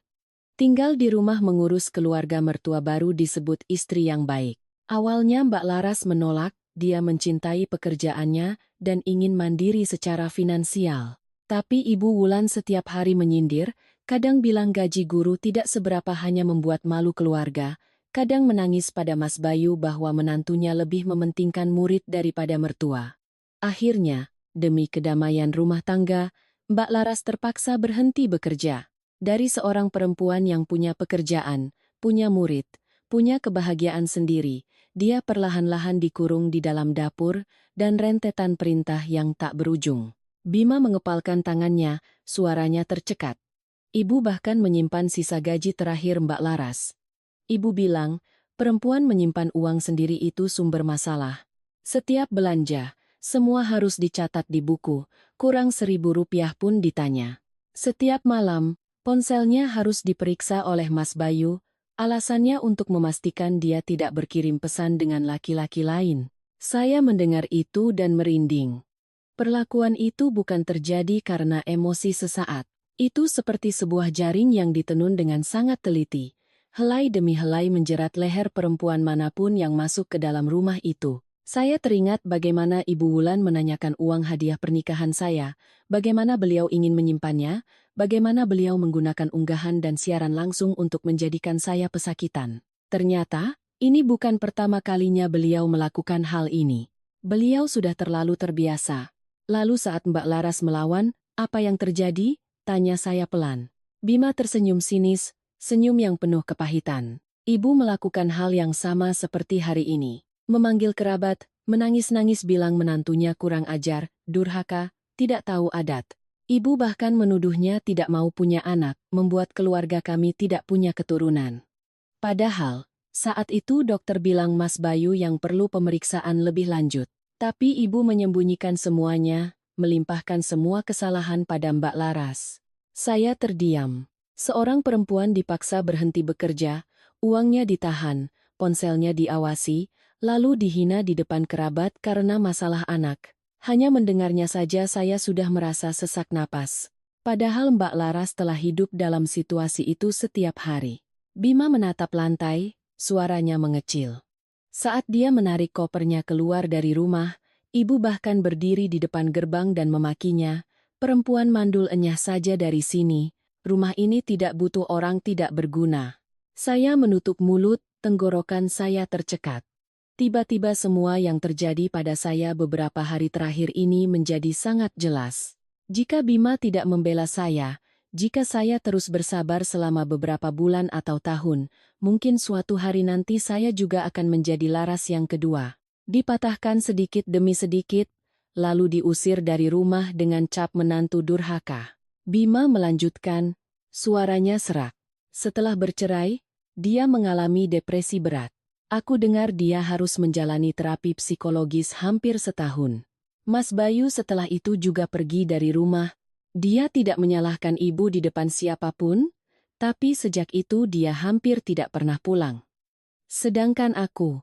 Tinggal di rumah mengurus keluarga mertua baru disebut istri yang baik. Awalnya Mbak Laras menolak, dia mencintai pekerjaannya dan ingin mandiri secara finansial. Tapi Ibu Wulan setiap hari menyindir, kadang bilang gaji guru tidak seberapa hanya membuat malu keluarga, kadang menangis pada Mas Bayu bahwa menantunya lebih mementingkan murid daripada mertua. Akhirnya, demi kedamaian rumah tangga, Mbak Laras terpaksa berhenti bekerja. Dari seorang perempuan yang punya pekerjaan, punya murid, punya kebahagiaan sendiri, Dia perlahan-lahan dikurung di dalam dapur, dan rentetan perintah yang tak berujung. Bima mengepalkan tangannya, suaranya tercekat. Ibu bahkan menyimpan sisa gaji terakhir Mbak Laras. Ibu bilang, perempuan menyimpan uang sendiri itu sumber masalah. Setiap belanja, semua harus dicatat di buku, kurang Rp1.000 pun ditanya. Setiap malam, ponselnya harus diperiksa oleh Mas Bayu, alasannya untuk memastikan dia tidak berkirim pesan dengan laki-laki lain. Saya mendengar itu dan merinding. Perlakuan itu bukan terjadi karena emosi sesaat. Itu seperti sebuah jaring yang ditenun dengan sangat teliti. Helai demi helai menjerat leher perempuan manapun yang masuk ke dalam rumah itu. Saya teringat bagaimana Ibu Wulan menanyakan uang hadiah pernikahan saya, bagaimana beliau ingin menyimpannya, bagaimana beliau menggunakan unggahan dan siaran langsung untuk menjadikan saya pesakitan. Ternyata, ini bukan pertama kalinya beliau melakukan hal ini. Beliau sudah terlalu terbiasa. Lalu saat Mbak Laras melawan, apa yang terjadi? Tanya saya pelan. Bima tersenyum sinis, senyum yang penuh kepahitan. Ibu melakukan hal yang sama seperti hari ini. Memanggil kerabat, menangis-nangis bilang menantunya kurang ajar, durhaka, tidak tahu adat. Ibu bahkan menuduhnya tidak mau punya anak, membuat keluarga kami tidak punya keturunan. Padahal, saat itu dokter bilang Mas Bayu yang perlu pemeriksaan lebih lanjut. Tapi ibu menyembunyikan semuanya, melimpahkan semua kesalahan pada Mbak Laras. Saya terdiam. Seorang perempuan dipaksa berhenti bekerja, uangnya ditahan, ponselnya diawasi, lalu dihina di depan kerabat karena masalah anak. Hanya mendengarnya saja saya sudah merasa sesak napas. Padahal Mbak Laras telah hidup dalam situasi itu setiap hari. Bima menatap lantai, suaranya mengecil. Saat dia menarik kopernya keluar dari rumah, ibu bahkan berdiri di depan gerbang dan memakinya, perempuan mandul enyah saja dari sini, rumah ini tidak butuh orang tidak berguna. Saya menutup mulut, tenggorokan saya tercekat. Tiba-tiba semua yang terjadi pada saya beberapa hari terakhir ini menjadi sangat jelas. Jika Bima tidak membela saya, jika saya terus bersabar selama beberapa bulan atau tahun, mungkin suatu hari nanti saya juga akan menjadi Laras yang kedua. Dipatahkan sedikit demi sedikit, lalu diusir dari rumah dengan cap menantu durhaka. Bima melanjutkan, suaranya serak. Setelah bercerai, dia mengalami depresi berat. Aku dengar dia harus menjalani terapi psikologis hampir setahun. Mas Bayu setelah itu juga pergi dari rumah. Dia tidak menyalahkan ibu di depan siapapun, tapi sejak itu dia hampir tidak pernah pulang. Sedangkan aku,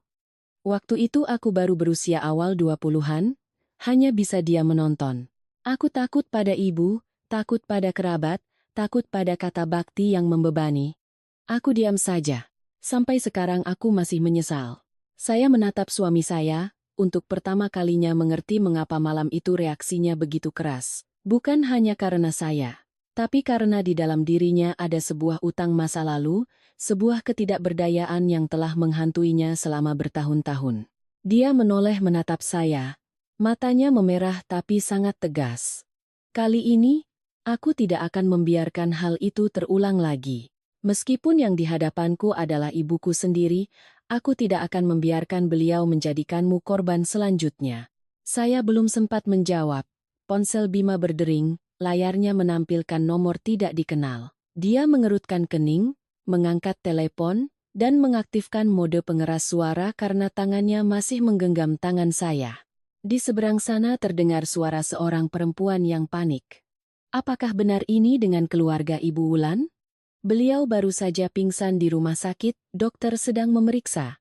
waktu itu aku baru berusia awal 20-an, hanya bisa dia menonton. Aku takut pada ibu, takut pada kerabat, takut pada kata bakti yang membebani. Aku diam saja. Sampai sekarang aku masih menyesal. Saya menatap suami saya, untuk pertama kalinya mengerti mengapa malam itu reaksinya begitu keras. Bukan hanya karena saya, tapi karena di dalam dirinya ada sebuah utang masa lalu, sebuah ketidakberdayaan yang telah menghantuinya selama bertahun-tahun. Dia menoleh menatap saya, matanya memerah tapi sangat tegas. Kali ini, aku tidak akan membiarkan hal itu terulang lagi. Meskipun yang di hadapanku adalah ibuku sendiri, aku tidak akan membiarkan beliau menjadikanmu korban selanjutnya. Saya belum sempat menjawab. Ponsel Bima berdering, layarnya menampilkan nomor tidak dikenal. Dia mengerutkan kening, mengangkat telepon, dan mengaktifkan mode pengeras suara karena tangannya masih menggenggam tangan saya. Di seberang sana terdengar suara seorang perempuan yang panik. Apakah benar ini dengan keluarga Ibu Wulan? Beliau baru saja pingsan di rumah sakit, dokter sedang memeriksa.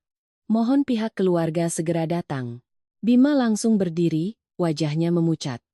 Mohon pihak keluarga segera datang. Bima langsung berdiri, wajahnya memucat.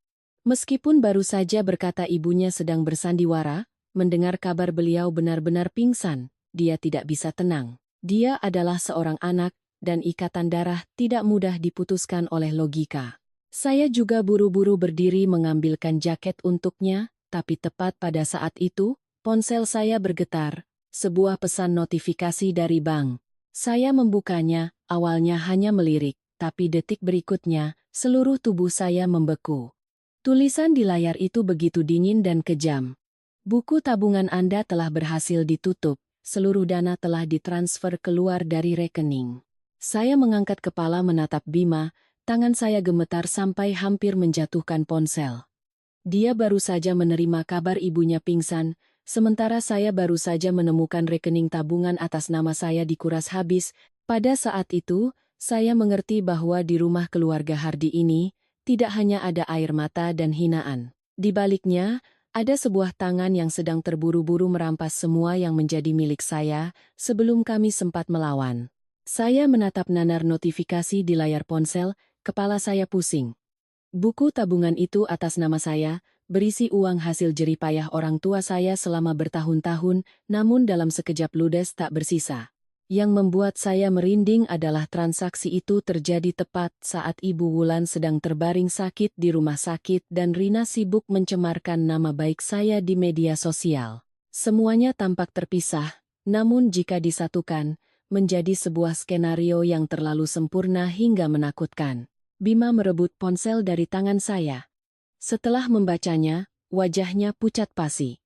Meskipun baru saja berkata ibunya sedang bersandiwara, mendengar kabar beliau benar-benar pingsan, dia tidak bisa tenang. Dia adalah seorang anak, dan ikatan darah tidak mudah diputuskan oleh logika. Saya juga buru-buru berdiri mengambilkan jaket untuknya, tapi tepat pada saat itu, ponsel saya bergetar, sebuah pesan notifikasi dari bank. Saya membukanya, awalnya hanya melirik, tapi detik berikutnya, seluruh tubuh saya membeku. Tulisan di layar itu begitu dingin dan kejam. Buku tabungan Anda telah berhasil ditutup, seluruh dana telah ditransfer keluar dari rekening. Saya mengangkat kepala menatap Bima, tangan saya gemetar sampai hampir menjatuhkan ponsel. Dia baru saja menerima kabar ibunya pingsan, sementara saya baru saja menemukan rekening tabungan atas nama saya dikuras habis. Pada saat itu, saya mengerti bahwa di rumah keluarga Hardi ini, tidak hanya ada air mata dan hinaan. Di baliknya, ada sebuah tangan yang sedang terburu-buru merampas semua yang menjadi milik saya, sebelum kami sempat melawan. Saya menatap nanar notifikasi di layar ponsel, kepala saya pusing. Buku tabungan itu atas nama saya, berisi uang hasil jerih payah orang tua saya selama bertahun-tahun, namun dalam sekejap ludes tak bersisa. Yang membuat saya merinding adalah transaksi itu terjadi tepat saat Ibu Wulan sedang terbaring sakit di rumah sakit dan Rina sibuk mencemarkan nama baik saya di media sosial. Semuanya tampak terpisah, namun jika disatukan, menjadi sebuah skenario yang terlalu sempurna hingga menakutkan. Bima merebut ponsel dari tangan saya. Setelah membacanya, wajahnya pucat pasi.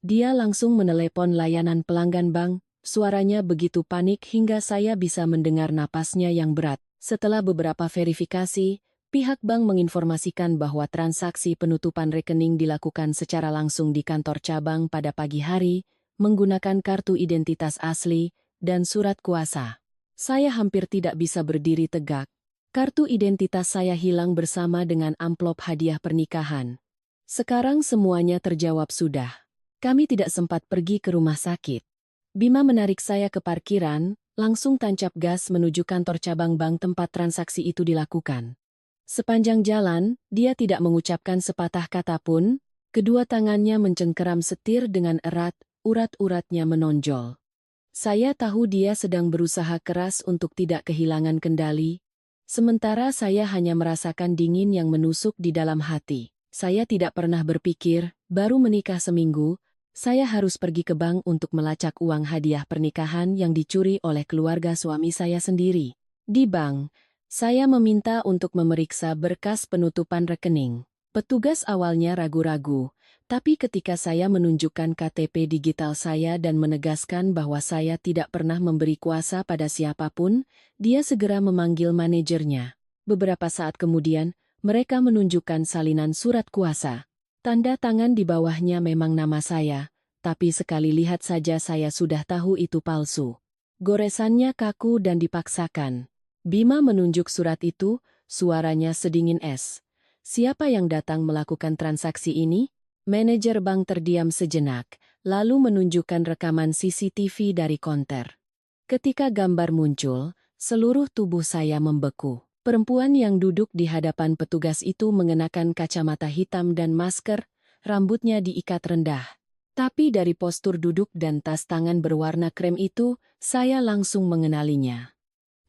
Dia langsung menelepon layanan pelanggan bank, suaranya begitu panik hingga saya bisa mendengar napasnya yang berat. Setelah beberapa verifikasi, pihak bank menginformasikan bahwa transaksi penutupan rekening dilakukan secara langsung di kantor cabang pada pagi hari, menggunakan kartu identitas asli dan surat kuasa. Saya hampir tidak bisa berdiri tegak. Kartu identitas saya hilang bersama dengan amplop hadiah pernikahan. Sekarang semuanya terjawab sudah. Kami tidak sempat pergi ke rumah sakit. Bima menarik saya ke parkiran, langsung tancap gas menuju kantor cabang bank tempat transaksi itu dilakukan. Sepanjang jalan, dia tidak mengucapkan sepatah kata pun, kedua tangannya mencengkeram setir dengan erat, urat-uratnya menonjol. Saya tahu dia sedang berusaha keras untuk tidak kehilangan kendali, sementara saya hanya merasakan dingin yang menusuk di dalam hati. Saya tidak pernah berpikir, baru menikah seminggu, saya harus pergi ke bank untuk melacak uang hadiah pernikahan yang dicuri oleh keluarga suami saya sendiri. Di bank, saya meminta untuk memeriksa berkas penutupan rekening. Petugas awalnya ragu-ragu, tapi ketika saya menunjukkan KTP digital saya dan menegaskan bahwa saya tidak pernah memberi kuasa pada siapapun, dia segera memanggil manajernya. Beberapa saat kemudian, mereka menunjukkan salinan surat kuasa. Tanda tangan di bawahnya memang nama saya, tapi sekali lihat saja saya sudah tahu itu palsu. Goresannya kaku dan dipaksakan. Bima menunjuk surat itu, suaranya sedingin es. Siapa yang datang melakukan transaksi ini? Manajer bank terdiam sejenak, lalu menunjukkan rekaman CCTV dari konter. Ketika gambar muncul, seluruh tubuh saya membeku. Perempuan yang duduk di hadapan petugas itu mengenakan kacamata hitam dan masker, rambutnya diikat rendah. Tapi dari postur duduk dan tas tangan berwarna krem itu, saya langsung mengenalinya.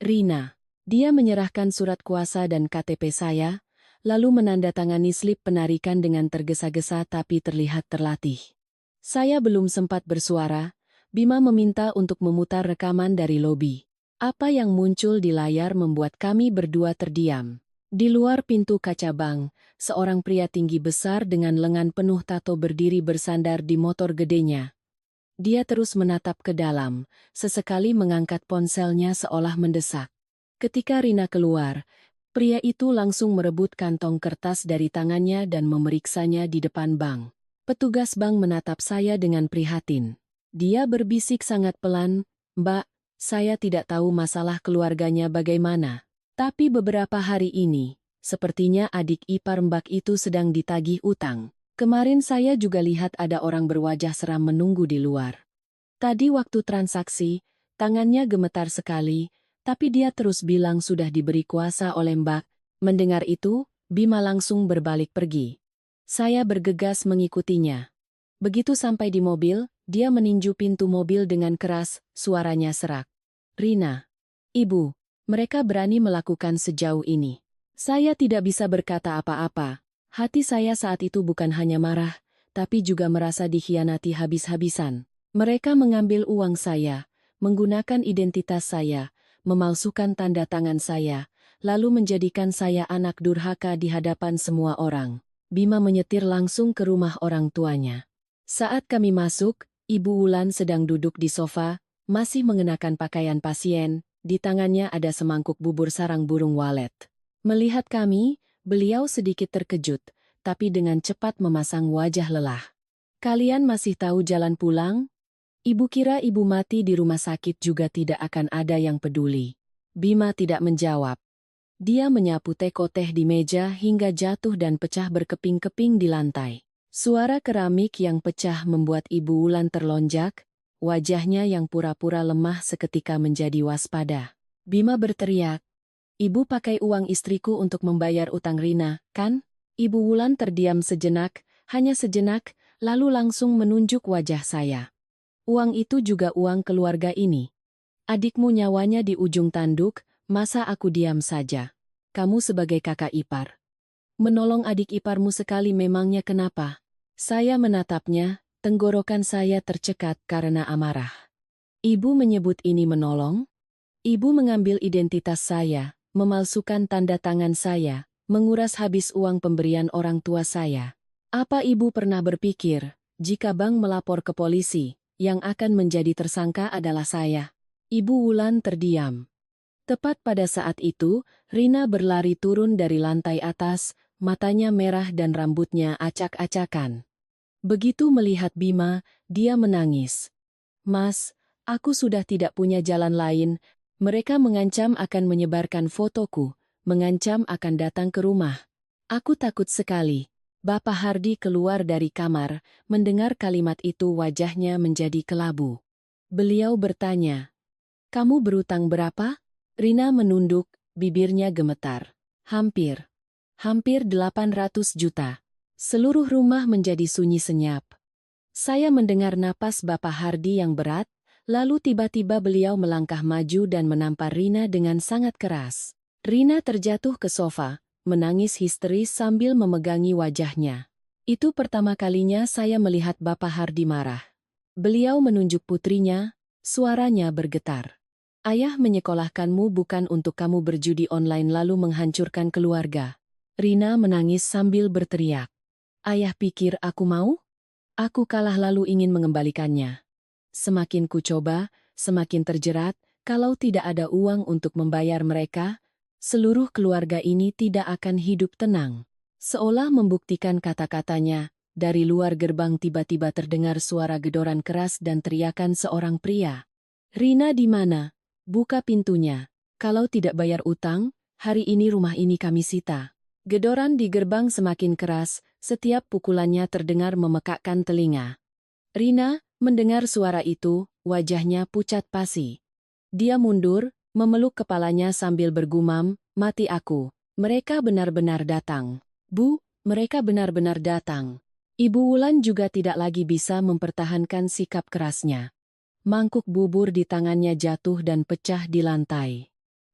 Rina. Dia menyerahkan surat kuasa dan KTP saya, lalu menandatangani slip penarikan dengan tergesa-gesa tapi terlihat terlatih. Saya belum sempat bersuara, Bima meminta untuk memutar rekaman dari lobi. Apa yang muncul di layar membuat kami berdua terdiam. Di luar pintu kaca bank, seorang pria tinggi besar dengan lengan penuh tato berdiri bersandar di motor gedenya. Dia terus menatap ke dalam, sesekali mengangkat ponselnya seolah mendesak. Ketika Rina keluar, pria itu langsung merebut kantong kertas dari tangannya dan memeriksanya di depan bank. Petugas bank menatap saya dengan prihatin. Dia berbisik sangat pelan, "Mbak, saya tidak tahu masalah keluarganya bagaimana. Tapi beberapa hari ini, sepertinya adik ipar Mbak itu sedang ditagih utang. Kemarin saya juga lihat ada orang berwajah seram menunggu di luar. Tadi waktu transaksi, tangannya gemetar sekali, tapi dia terus bilang sudah diberi kuasa oleh Mbak." Mendengar itu, Bima langsung berbalik pergi. Saya bergegas mengikutinya. Begitu sampai di mobil, dia meninju pintu mobil dengan keras, suaranya serak. "Rina. Ibu, mereka berani melakukan sejauh ini." Saya tidak bisa berkata apa-apa. Hati saya saat itu bukan hanya marah, tapi juga merasa dikhianati habis-habisan. Mereka mengambil uang saya, menggunakan identitas saya, memalsukan tanda tangan saya, lalu menjadikan saya anak durhaka di hadapan semua orang. Bima menyetir langsung ke rumah orang tuanya. Saat kami masuk, Ibu Wulan sedang duduk di sofa, masih mengenakan pakaian pasien, Di tangannya ada semangkuk bubur sarang burung walet. Melihat kami, beliau sedikit terkejut, tapi dengan cepat memasang wajah lelah. Kalian masih tahu jalan pulang? Ibu kira ibu mati di rumah sakit juga tidak akan ada yang peduli. Bima tidak menjawab. Dia menyapu teko-teh di meja hingga jatuh dan pecah berkeping-keping di lantai. Suara keramik yang pecah membuat Ibu Wulan terlonjak, wajahnya yang pura-pura lemah seketika menjadi waspada. Bima berteriak, "Ibu pakai uang istriku untuk membayar utang Rina, kan?" Ibu Wulan terdiam sejenak, hanya sejenak, lalu langsung menunjuk wajah saya. "Uang itu juga uang keluarga ini. Adikmu nyawanya di ujung tanduk, masa aku diam saja? Kamu sebagai kakak ipar. Menolong adik iparmu sekali memangnya kenapa?" Saya menatapnya, tenggorokan saya tercekat karena amarah. Ibu menyebut ini menolong? Ibu mengambil identitas saya, memalsukan tanda tangan saya, menguras habis uang pemberian orang tua saya. Apa ibu pernah berpikir, jika bank melapor ke polisi, yang akan menjadi tersangka adalah saya? Ibu Wulan terdiam. Tepat pada saat itu, Rina berlari turun dari lantai atas, matanya merah dan rambutnya acak-acakan. Begitu melihat Bima, dia menangis. "Mas, aku sudah tidak punya jalan lain. Mereka mengancam akan menyebarkan fotoku, mengancam akan datang ke rumah. Aku takut sekali." Bapak Hardi keluar dari kamar, mendengar kalimat itu wajahnya menjadi kelabu. Beliau bertanya, "Kamu berutang berapa?" Rina menunduk, bibirnya gemetar. Hampir 800 juta. Seluruh rumah menjadi sunyi senyap. Saya mendengar napas Bapak Hardi yang berat, lalu tiba-tiba beliau melangkah maju dan menampar Rina dengan sangat keras. Rina terjatuh ke sofa, menangis histeris sambil memegangi wajahnya. Itu pertama kalinya saya melihat Bapak Hardi marah. Beliau menunjuk putrinya, suaranya bergetar. "Ayah menyekolahkanmu bukan untuk kamu berjudi online lalu menghancurkan keluarga." Rina menangis sambil berteriak. "Ayah pikir aku mau? Aku kalah lalu ingin mengembalikannya. Semakin ku coba, semakin terjerat, kalau tidak ada uang untuk membayar mereka, seluruh keluarga ini tidak akan hidup tenang." Seolah membuktikan kata-katanya, dari luar gerbang tiba-tiba terdengar suara gedoran keras dan teriakan seorang pria. "Rina di mana? Buka pintunya. Kalau tidak bayar utang, hari ini rumah ini kami sita." Gedoran di gerbang semakin keras, setiap pukulannya terdengar memekakkan telinga. Rina, mendengar suara itu, wajahnya pucat pasi. Dia mundur, memeluk kepalanya sambil bergumam, "Mati aku. Mereka benar-benar datang. Bu, mereka benar-benar datang." Ibu Wulan juga tidak lagi bisa mempertahankan sikap kerasnya. Mangkuk bubur di tangannya jatuh dan pecah di lantai.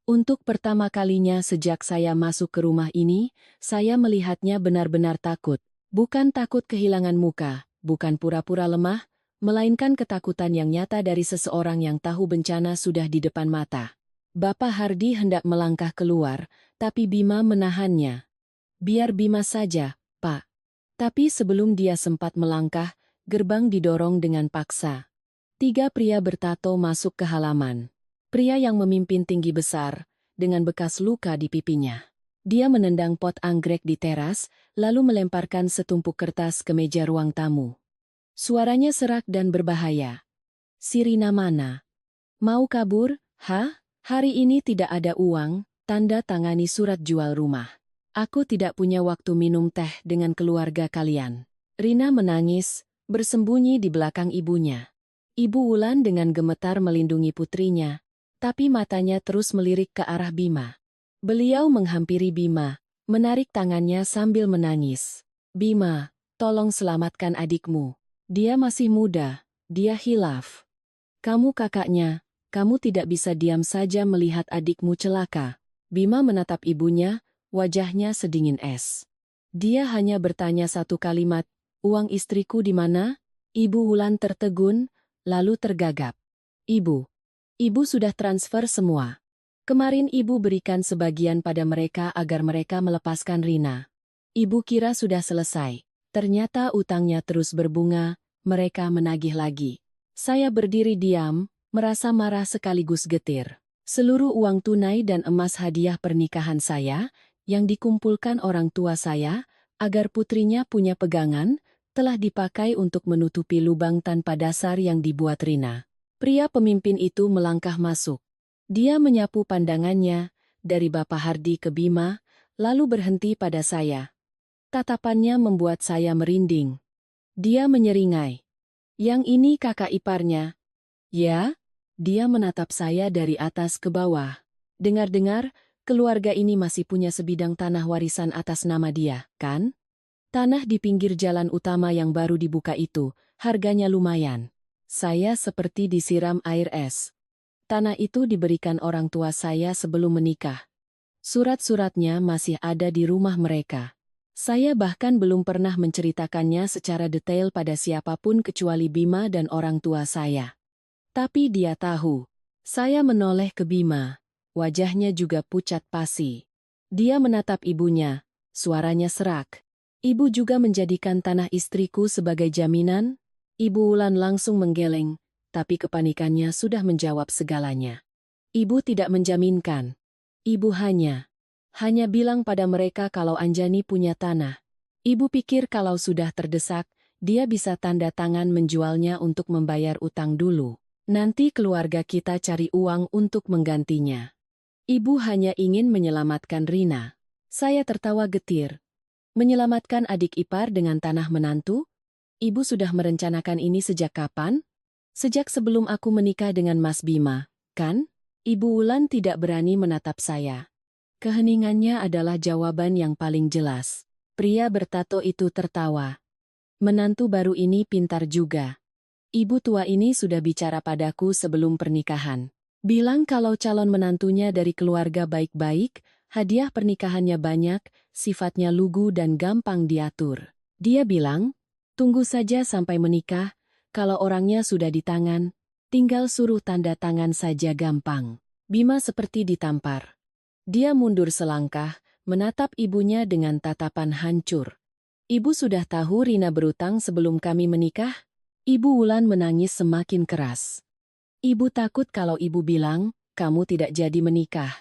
Untuk pertama kalinya sejak saya masuk ke rumah ini, saya melihatnya benar-benar takut. Bukan takut kehilangan muka, bukan pura-pura lemah, melainkan ketakutan yang nyata dari seseorang yang tahu bencana sudah di depan mata. Bapak Hardi hendak melangkah keluar, tapi Bima menahannya. "Biar Bima saja, Pak." Tapi sebelum dia sempat melangkah, gerbang didorong dengan paksa. 3 pria bertato masuk ke halaman. Pria yang memimpin tinggi besar, dengan bekas luka di pipinya. Dia menendang pot anggrek di teras, lalu melemparkan setumpuk kertas ke meja ruang tamu. Suaranya serak dan berbahaya. "Si Rina mana? Mau kabur, ha? Hari ini tidak ada uang, tanda tangani surat jual rumah. Aku tidak punya waktu minum teh dengan keluarga kalian." Rina menangis, bersembunyi di belakang ibunya. Ibu Wulan dengan gemetar melindungi putrinya, tapi matanya terus melirik ke arah Bima. Beliau menghampiri Bima, menarik tangannya sambil menangis. "Bima, tolong selamatkan adikmu. Dia masih muda, dia hilaf. Kamu kakaknya, kamu tidak bisa diam saja melihat adikmu celaka." Bima menatap ibunya, wajahnya sedingin es. Dia hanya bertanya satu kalimat, "Uang istriku di mana?" Ibu Wulan tertegun, lalu tergagap. Ibu sudah transfer semua. Kemarin ibu berikan sebagian pada mereka agar mereka melepaskan Rina. Ibu kira sudah selesai. Ternyata utangnya terus berbunga, mereka menagih lagi." Saya berdiri diam, merasa marah sekaligus getir. Seluruh uang tunai dan emas hadiah pernikahan saya, yang dikumpulkan orang tua saya, agar putrinya punya pegangan, telah dipakai untuk menutupi lubang tanpa dasar yang dibuat Rina. Pria pemimpin itu melangkah masuk. Dia menyapu pandangannya, dari Bapak Hardi ke Bima, lalu berhenti pada saya. Tatapannya membuat saya merinding. Dia menyeringai. Yang ini kakak iparnya. Ya? Dia menatap saya dari atas ke bawah. Dengar-dengar, keluarga ini masih punya sebidang tanah warisan atas nama dia, kan? Tanah di pinggir jalan utama yang baru dibuka itu, harganya lumayan. Saya seperti disiram air es. Tanah itu diberikan orang tua saya sebelum menikah. Surat-suratnya masih ada di rumah mereka. Saya bahkan belum pernah menceritakannya secara detail pada siapapun kecuali Bima dan orang tua saya. Tapi dia tahu. Saya menoleh ke Bima. Wajahnya juga pucat pasi. Dia menatap ibunya. Suaranya serak. Ibu juga menjadikan tanah istriku sebagai jaminan? Ibu Wulan langsung menggeleng, tapi kepanikannya sudah menjawab segalanya. Ibu tidak menjaminkan. Ibu hanya bilang pada mereka kalau Anjani punya tanah. Ibu pikir kalau sudah terdesak, dia bisa tanda tangan menjualnya untuk membayar utang dulu. Nanti keluarga kita cari uang untuk menggantinya. Ibu hanya ingin menyelamatkan Rina. Saya tertawa getir. Menyelamatkan adik ipar dengan tanah menantu? Ibu sudah merencanakan ini sejak kapan? Sejak sebelum aku menikah dengan Mas Bima, kan? Ibu Wulan tidak berani menatap saya. Keheningannya adalah jawaban yang paling jelas. Pria bertato itu tertawa. Menantu baru ini pintar juga. Ibu tua ini sudah bicara padaku sebelum pernikahan. Bilang kalau calon menantunya dari keluarga baik-baik, hadiah pernikahannya banyak, sifatnya lugu dan gampang diatur. Dia bilang, tunggu saja sampai menikah, kalau orangnya sudah di tangan, tinggal suruh tanda tangan saja gampang. Bima seperti ditampar. Dia mundur selangkah, menatap ibunya dengan tatapan hancur. Ibu sudah tahu Rina berutang sebelum kami menikah? Ibu Wulan menangis semakin keras. Ibu takut kalau ibu bilang, kamu tidak jadi menikah.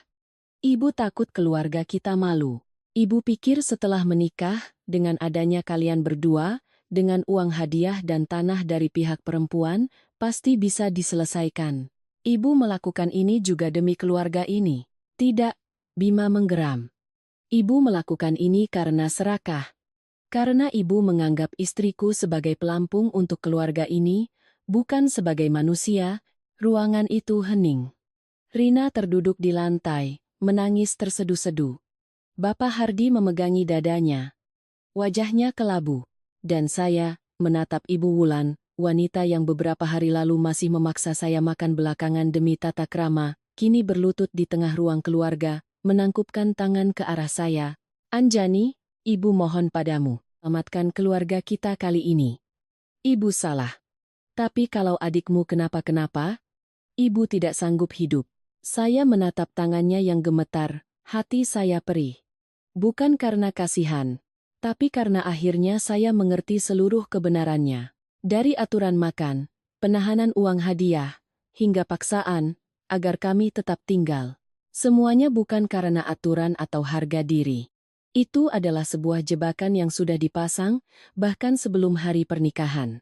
Ibu takut keluarga kita malu. Ibu pikir setelah menikah, dengan adanya kalian berdua, dengan uang hadiah dan tanah dari pihak perempuan, pasti bisa diselesaikan. Ibu melakukan ini juga demi keluarga ini. Tidak, Bima menggeram. Ibu melakukan ini karena serakah. Karena ibu menganggap istriku sebagai pelampung untuk keluarga ini, bukan sebagai manusia. Ruangan itu hening. Rina terduduk di lantai, menangis tersedu-sedu. Bapak Hardi memegangi dadanya. Wajahnya kelabu. Dan saya, menatap Ibu Wulan, wanita yang beberapa hari lalu masih memaksa saya makan belakangan demi tata krama, kini berlutut di tengah ruang keluarga, menangkupkan tangan ke arah saya. Anjani, Ibu mohon padamu, selamatkan keluarga kita kali ini. Ibu salah. Tapi kalau adikmu kenapa-kenapa, Ibu tidak sanggup hidup. Saya menatap tangannya yang gemetar, hati saya perih. Bukan karena kasihan, tapi karena akhirnya saya mengerti seluruh kebenarannya. Dari aturan makan, penahanan uang hadiah, hingga paksaan, agar kami tetap tinggal. Semuanya bukan karena aturan atau harga diri. Itu adalah sebuah jebakan yang sudah dipasang, bahkan sebelum hari pernikahan.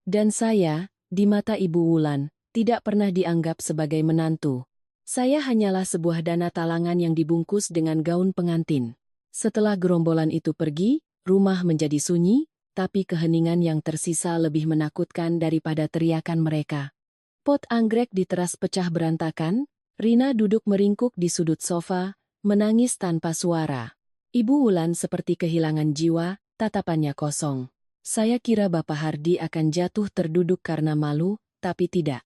Dan saya, di mata Ibu Wulan, tidak pernah dianggap sebagai menantu. Saya hanyalah sebuah dana talangan yang dibungkus dengan gaun pengantin. Setelah gerombolan itu pergi, rumah menjadi sunyi, tapi keheningan yang tersisa lebih menakutkan daripada teriakan mereka. Pot anggrek di teras pecah berantakan, Rina duduk meringkuk di sudut sofa, menangis tanpa suara. Ibu Wulan seperti kehilangan jiwa, tatapannya kosong. Saya kira Bapak Hardi akan jatuh terduduk karena malu, tapi tidak.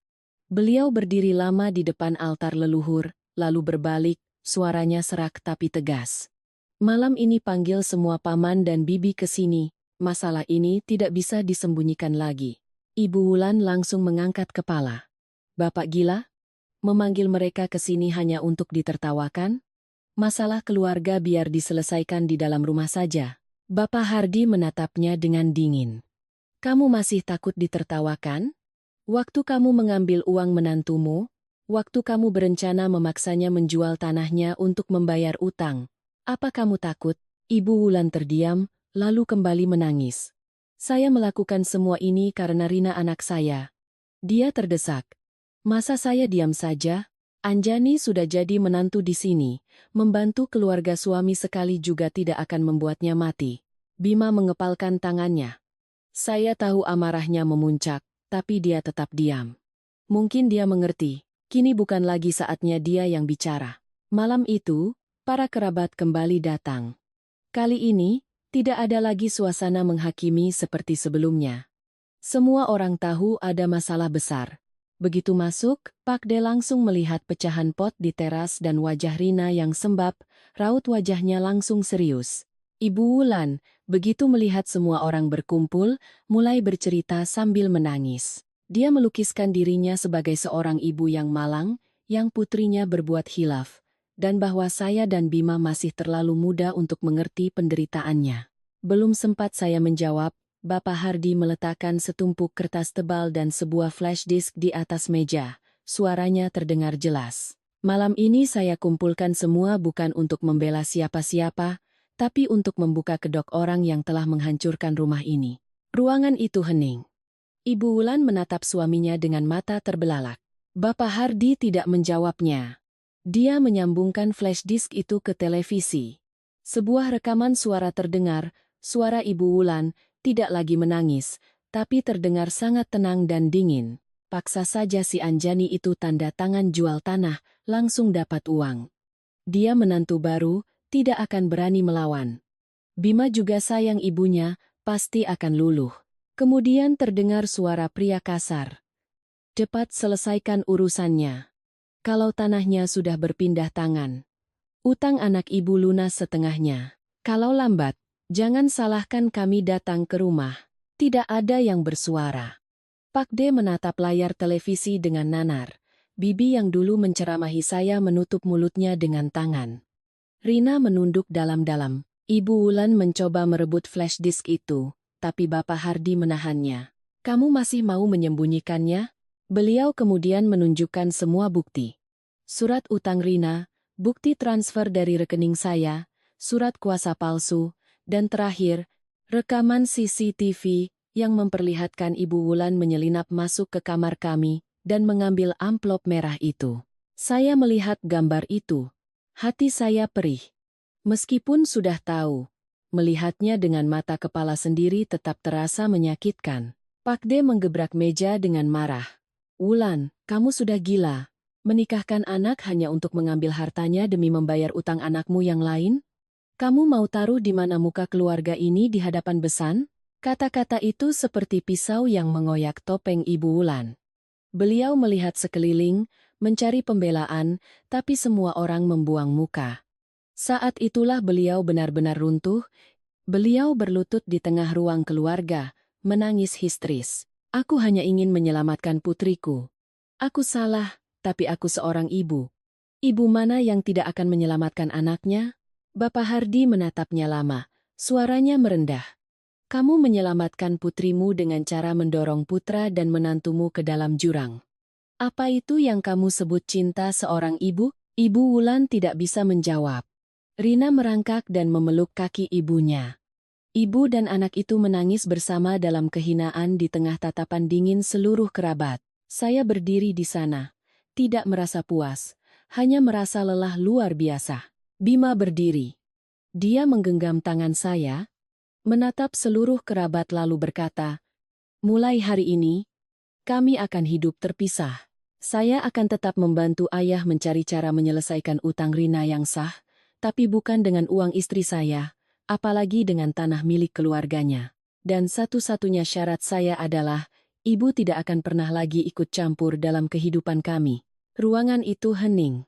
Beliau berdiri lama di depan altar leluhur, lalu berbalik, suaranya serak tapi tegas. Malam ini panggil semua paman dan bibi ke sini, masalah ini tidak bisa disembunyikan lagi. Ibu Wulan langsung mengangkat kepala. Bapak gila? Memanggil mereka ke sini hanya untuk ditertawakan? Masalah keluarga biar diselesaikan di dalam rumah saja. Bapak Hardi menatapnya dengan dingin. Kamu masih takut ditertawakan? Waktu kamu mengambil uang menantumu, Waktu kamu berencana memaksanya menjual tanahnya untuk membayar utang. Apa kamu takut? Ibu Wulan terdiam, lalu kembali menangis. Saya melakukan semua ini karena Rina anak saya. Dia terdesak. Masa saya diam saja? Anjani sudah jadi menantu di sini. Membantu keluarga suami sekali juga tidak akan membuatnya mati. Bima mengepalkan tangannya. Saya tahu amarahnya memuncak, tapi dia tetap diam. Mungkin dia mengerti. Kini bukan lagi saatnya dia yang bicara. Malam itu, para kerabat kembali datang. Kali ini, tidak ada lagi suasana menghakimi seperti sebelumnya. Semua orang tahu ada masalah besar. Begitu masuk, Pak De langsung melihat pecahan pot di teras dan wajah Rina yang sembab, raut wajahnya langsung serius. Ibu Wulan, begitu melihat semua orang berkumpul, mulai bercerita sambil menangis. Dia melukiskan dirinya sebagai seorang ibu yang malang, yang putrinya berbuat hilaf, dan bahwa saya dan Bima masih terlalu muda untuk mengerti penderitaannya. Belum sempat saya menjawab, Bapak Hardi meletakkan setumpuk kertas tebal dan sebuah flash disk di atas meja. Suaranya terdengar jelas. Malam ini saya kumpulkan semua bukan untuk membela siapa-siapa, tapi untuk membuka kedok orang yang telah menghancurkan rumah ini. Ruangan itu hening. Ibu Wulan menatap suaminya dengan mata terbelalak. Bapak Hardi tidak menjawabnya. Dia menyambungkan flash disk itu ke televisi. Sebuah rekaman suara terdengar, suara Ibu Wulan, tidak lagi menangis, tapi terdengar sangat tenang dan dingin. Paksa saja si Anjani itu tanda tangan jual tanah, langsung dapat uang. Dia menantu baru, tidak akan berani melawan. Bima juga sayang ibunya, pasti akan luluh. Kemudian terdengar suara pria kasar. Cepat selesaikan urusannya. Kalau tanahnya sudah berpindah tangan, utang anak ibu lunas setengahnya. Kalau lambat, jangan salahkan kami datang ke rumah. Tidak ada yang bersuara. Pak De menatap layar televisi dengan nanar. Bibi yang dulu menceramahi saya menutup mulutnya dengan tangan. Rina menunduk dalam-dalam. Ibu Wulan mencoba merebut flash disk itu, tapi Bapak Hardi menahannya. Kamu masih mau menyembunyikannya? Beliau kemudian menunjukkan semua bukti. Surat utang Rina, bukti transfer dari rekening saya, surat kuasa palsu, dan terakhir, rekaman CCTV yang memperlihatkan Ibu Wulan menyelinap masuk ke kamar kami dan mengambil amplop merah itu. Saya melihat gambar itu. Hati saya perih. Meskipun sudah tahu, melihatnya dengan mata kepala sendiri tetap terasa menyakitkan. Pak De menggebrak meja dengan marah. Wulan, kamu sudah gila. Menikahkan anak hanya untuk mengambil hartanya demi membayar utang anakmu yang lain? Kamu mau taruh di mana muka keluarga ini di hadapan besan? Kata-kata itu seperti pisau yang mengoyak topeng Ibu Wulan. Beliau melihat sekeliling, mencari pembelaan, tapi semua orang membuang muka. Saat itulah beliau benar-benar runtuh. Beliau berlutut di tengah ruang keluarga, menangis histeris. Aku hanya ingin menyelamatkan putriku. Aku salah, tapi aku seorang ibu. Ibu mana yang tidak akan menyelamatkan anaknya? Bapak Hardi menatapnya lama, suaranya merendah. Kamu menyelamatkan putrimu dengan cara mendorong putra dan menantumu ke dalam jurang. Apa itu yang kamu sebut cinta seorang ibu? Ibu Wulan tidak bisa menjawab. Rina merangkak dan memeluk kaki ibunya. Ibu dan anak itu menangis bersama dalam kehinaan di tengah tatapan dingin seluruh kerabat. Saya berdiri di sana, tidak merasa puas, hanya merasa lelah luar biasa. Bima berdiri. Dia menggenggam tangan saya, menatap seluruh kerabat lalu berkata, mulai hari ini, kami akan hidup terpisah. Saya akan tetap membantu ayah mencari cara menyelesaikan utang Rina yang sah, tapi bukan dengan uang istri saya, apalagi dengan tanah milik keluarganya. Dan satu-satunya syarat saya adalah, ibu tidak akan pernah lagi ikut campur dalam kehidupan kami. Ruangan itu hening.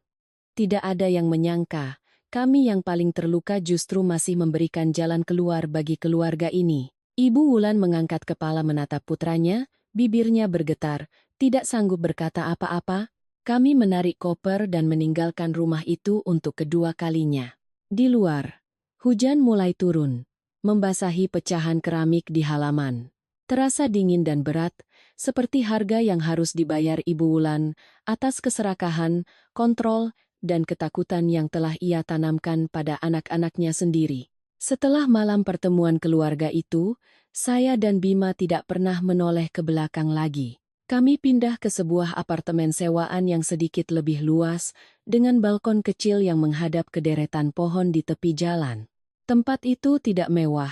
Tidak ada yang menyangka, kami yang paling terluka justru masih memberikan jalan keluar bagi keluarga ini. Ibu Wulan mengangkat kepala menatap putranya, bibirnya bergetar, tidak sanggup berkata apa-apa. Kami menarik koper dan meninggalkan rumah itu untuk kedua kalinya. Di luar, hujan mulai turun, membasahi pecahan keramik di halaman. Terasa dingin dan berat, seperti harga yang harus dibayar Ibu Wulan atas keserakahan, kontrol, dan ketakutan yang telah ia tanamkan pada anak-anaknya sendiri. Setelah malam pertemuan keluarga itu, saya dan Bima tidak pernah menoleh ke belakang lagi. Kami pindah ke sebuah apartemen sewaan yang sedikit lebih luas, dengan balkon kecil yang menghadap ke deretan pohon di tepi jalan. Tempat itu tidak mewah,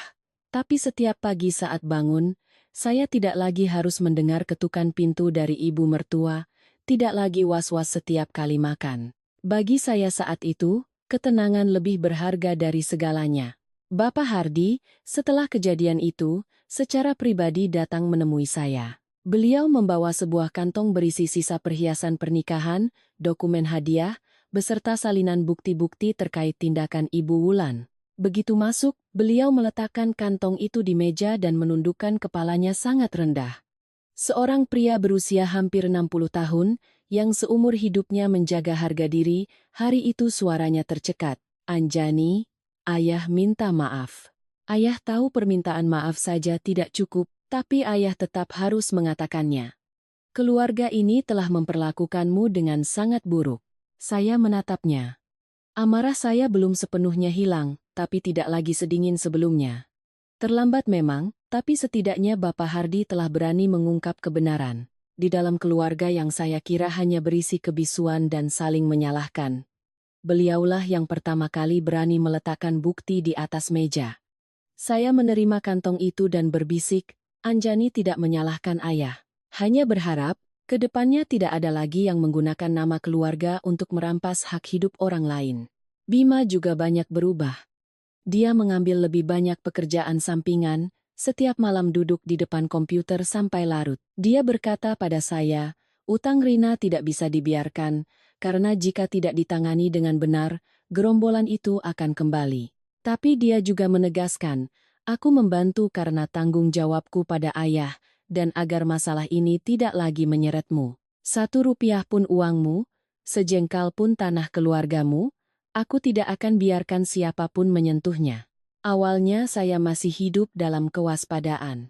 tapi setiap pagi saat bangun, saya tidak lagi harus mendengar ketukan pintu dari ibu mertua, tidak lagi was-was setiap kali makan. Bagi saya saat itu, ketenangan lebih berharga dari segalanya. Bapak Hardi, setelah kejadian itu, secara pribadi datang menemui saya. Beliau membawa sebuah kantong berisi sisa perhiasan pernikahan, dokumen hadiah, beserta salinan bukti-bukti terkait tindakan Ibu Wulan. Begitu masuk, beliau meletakkan kantong itu di meja dan menundukkan kepalanya sangat rendah. Seorang pria berusia hampir 60 tahun, yang seumur hidupnya menjaga harga diri, hari itu suaranya tercekat. "Anjani, ayah minta maaf. Ayah tahu permintaan maaf saja tidak cukup, tapi ayah tetap harus mengatakannya. Keluarga ini telah memperlakukanmu dengan sangat buruk." Saya menatapnya. Amarah saya belum sepenuhnya hilang, tapi tidak lagi sedingin sebelumnya. Terlambat memang, tapi setidaknya Bapak Hardi telah berani mengungkap kebenaran. Di dalam keluarga yang saya kira hanya berisi kebisuan dan saling menyalahkan, beliaulah yang pertama kali berani meletakkan bukti di atas meja. Saya menerima kantong itu dan berbisik, "Anjani tidak menyalahkan ayah. Hanya berharap, ke depannya tidak ada lagi yang menggunakan nama keluarga untuk merampas hak hidup orang lain." Bima juga banyak berubah. Dia mengambil lebih banyak pekerjaan sampingan, setiap malam duduk di depan komputer sampai larut. Dia berkata pada saya, utang Rina tidak bisa dibiarkan, karena jika tidak ditangani dengan benar, gerombolan itu akan kembali. Tapi dia juga menegaskan, aku membantu karena tanggung jawabku pada ayah, dan agar masalah ini tidak lagi menyeretmu. 1 rupiah pun uangmu, sejengkal pun tanah keluargamu, aku tidak akan biarkan siapapun menyentuhnya. Awalnya saya masih hidup dalam kewaspadaan.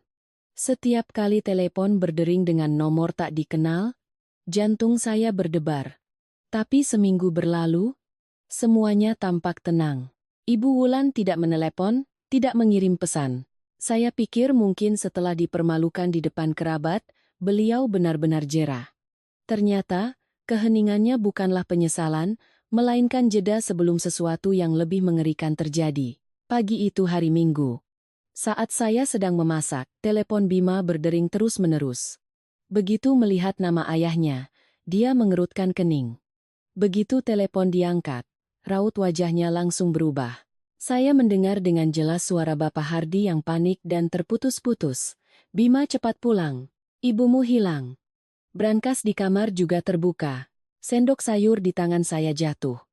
Setiap kali telepon berdering dengan nomor tak dikenal, jantung saya berdebar. Tapi seminggu berlalu, semuanya tampak tenang. Ibu Wulan tidak menelepon, tidak mengirim pesan. Saya pikir mungkin setelah dipermalukan di depan kerabat, beliau benar-benar jera. Ternyata, keheningannya bukanlah penyesalan, melainkan jeda sebelum sesuatu yang lebih mengerikan terjadi. Pagi itu hari Minggu. Saat saya sedang memasak, telepon Bima berdering terus-menerus. Begitu melihat nama ayahnya, dia mengerutkan kening. Begitu telepon diangkat, raut wajahnya langsung berubah. Saya mendengar dengan jelas suara Bapak Hardi yang panik dan terputus-putus. "Bima, cepat pulang. Ibumu hilang." Brankas di kamar juga terbuka. Sendok sayur di tangan saya jatuh.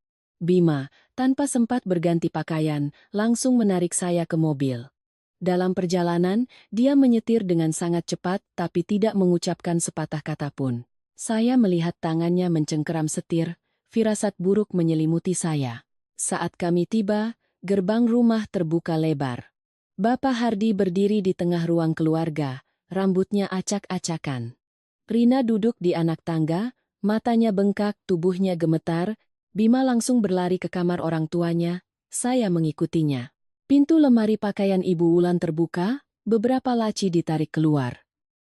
Bima, tanpa sempat berganti pakaian, langsung menarik saya ke mobil. Dalam perjalanan, dia menyetir dengan sangat cepat tapi tidak mengucapkan sepatah kata pun. Saya melihat tangannya mencengkeram setir, firasat buruk menyelimuti saya. Saat kami tiba, gerbang rumah terbuka lebar. Bapak Hardi berdiri di tengah ruang keluarga, rambutnya acak-acakan. Rina duduk di anak tangga, matanya bengkak, tubuhnya gemetar. Bima langsung berlari ke kamar orang tuanya, saya mengikutinya. Pintu lemari pakaian Ibu Wulan terbuka, beberapa laci ditarik keluar.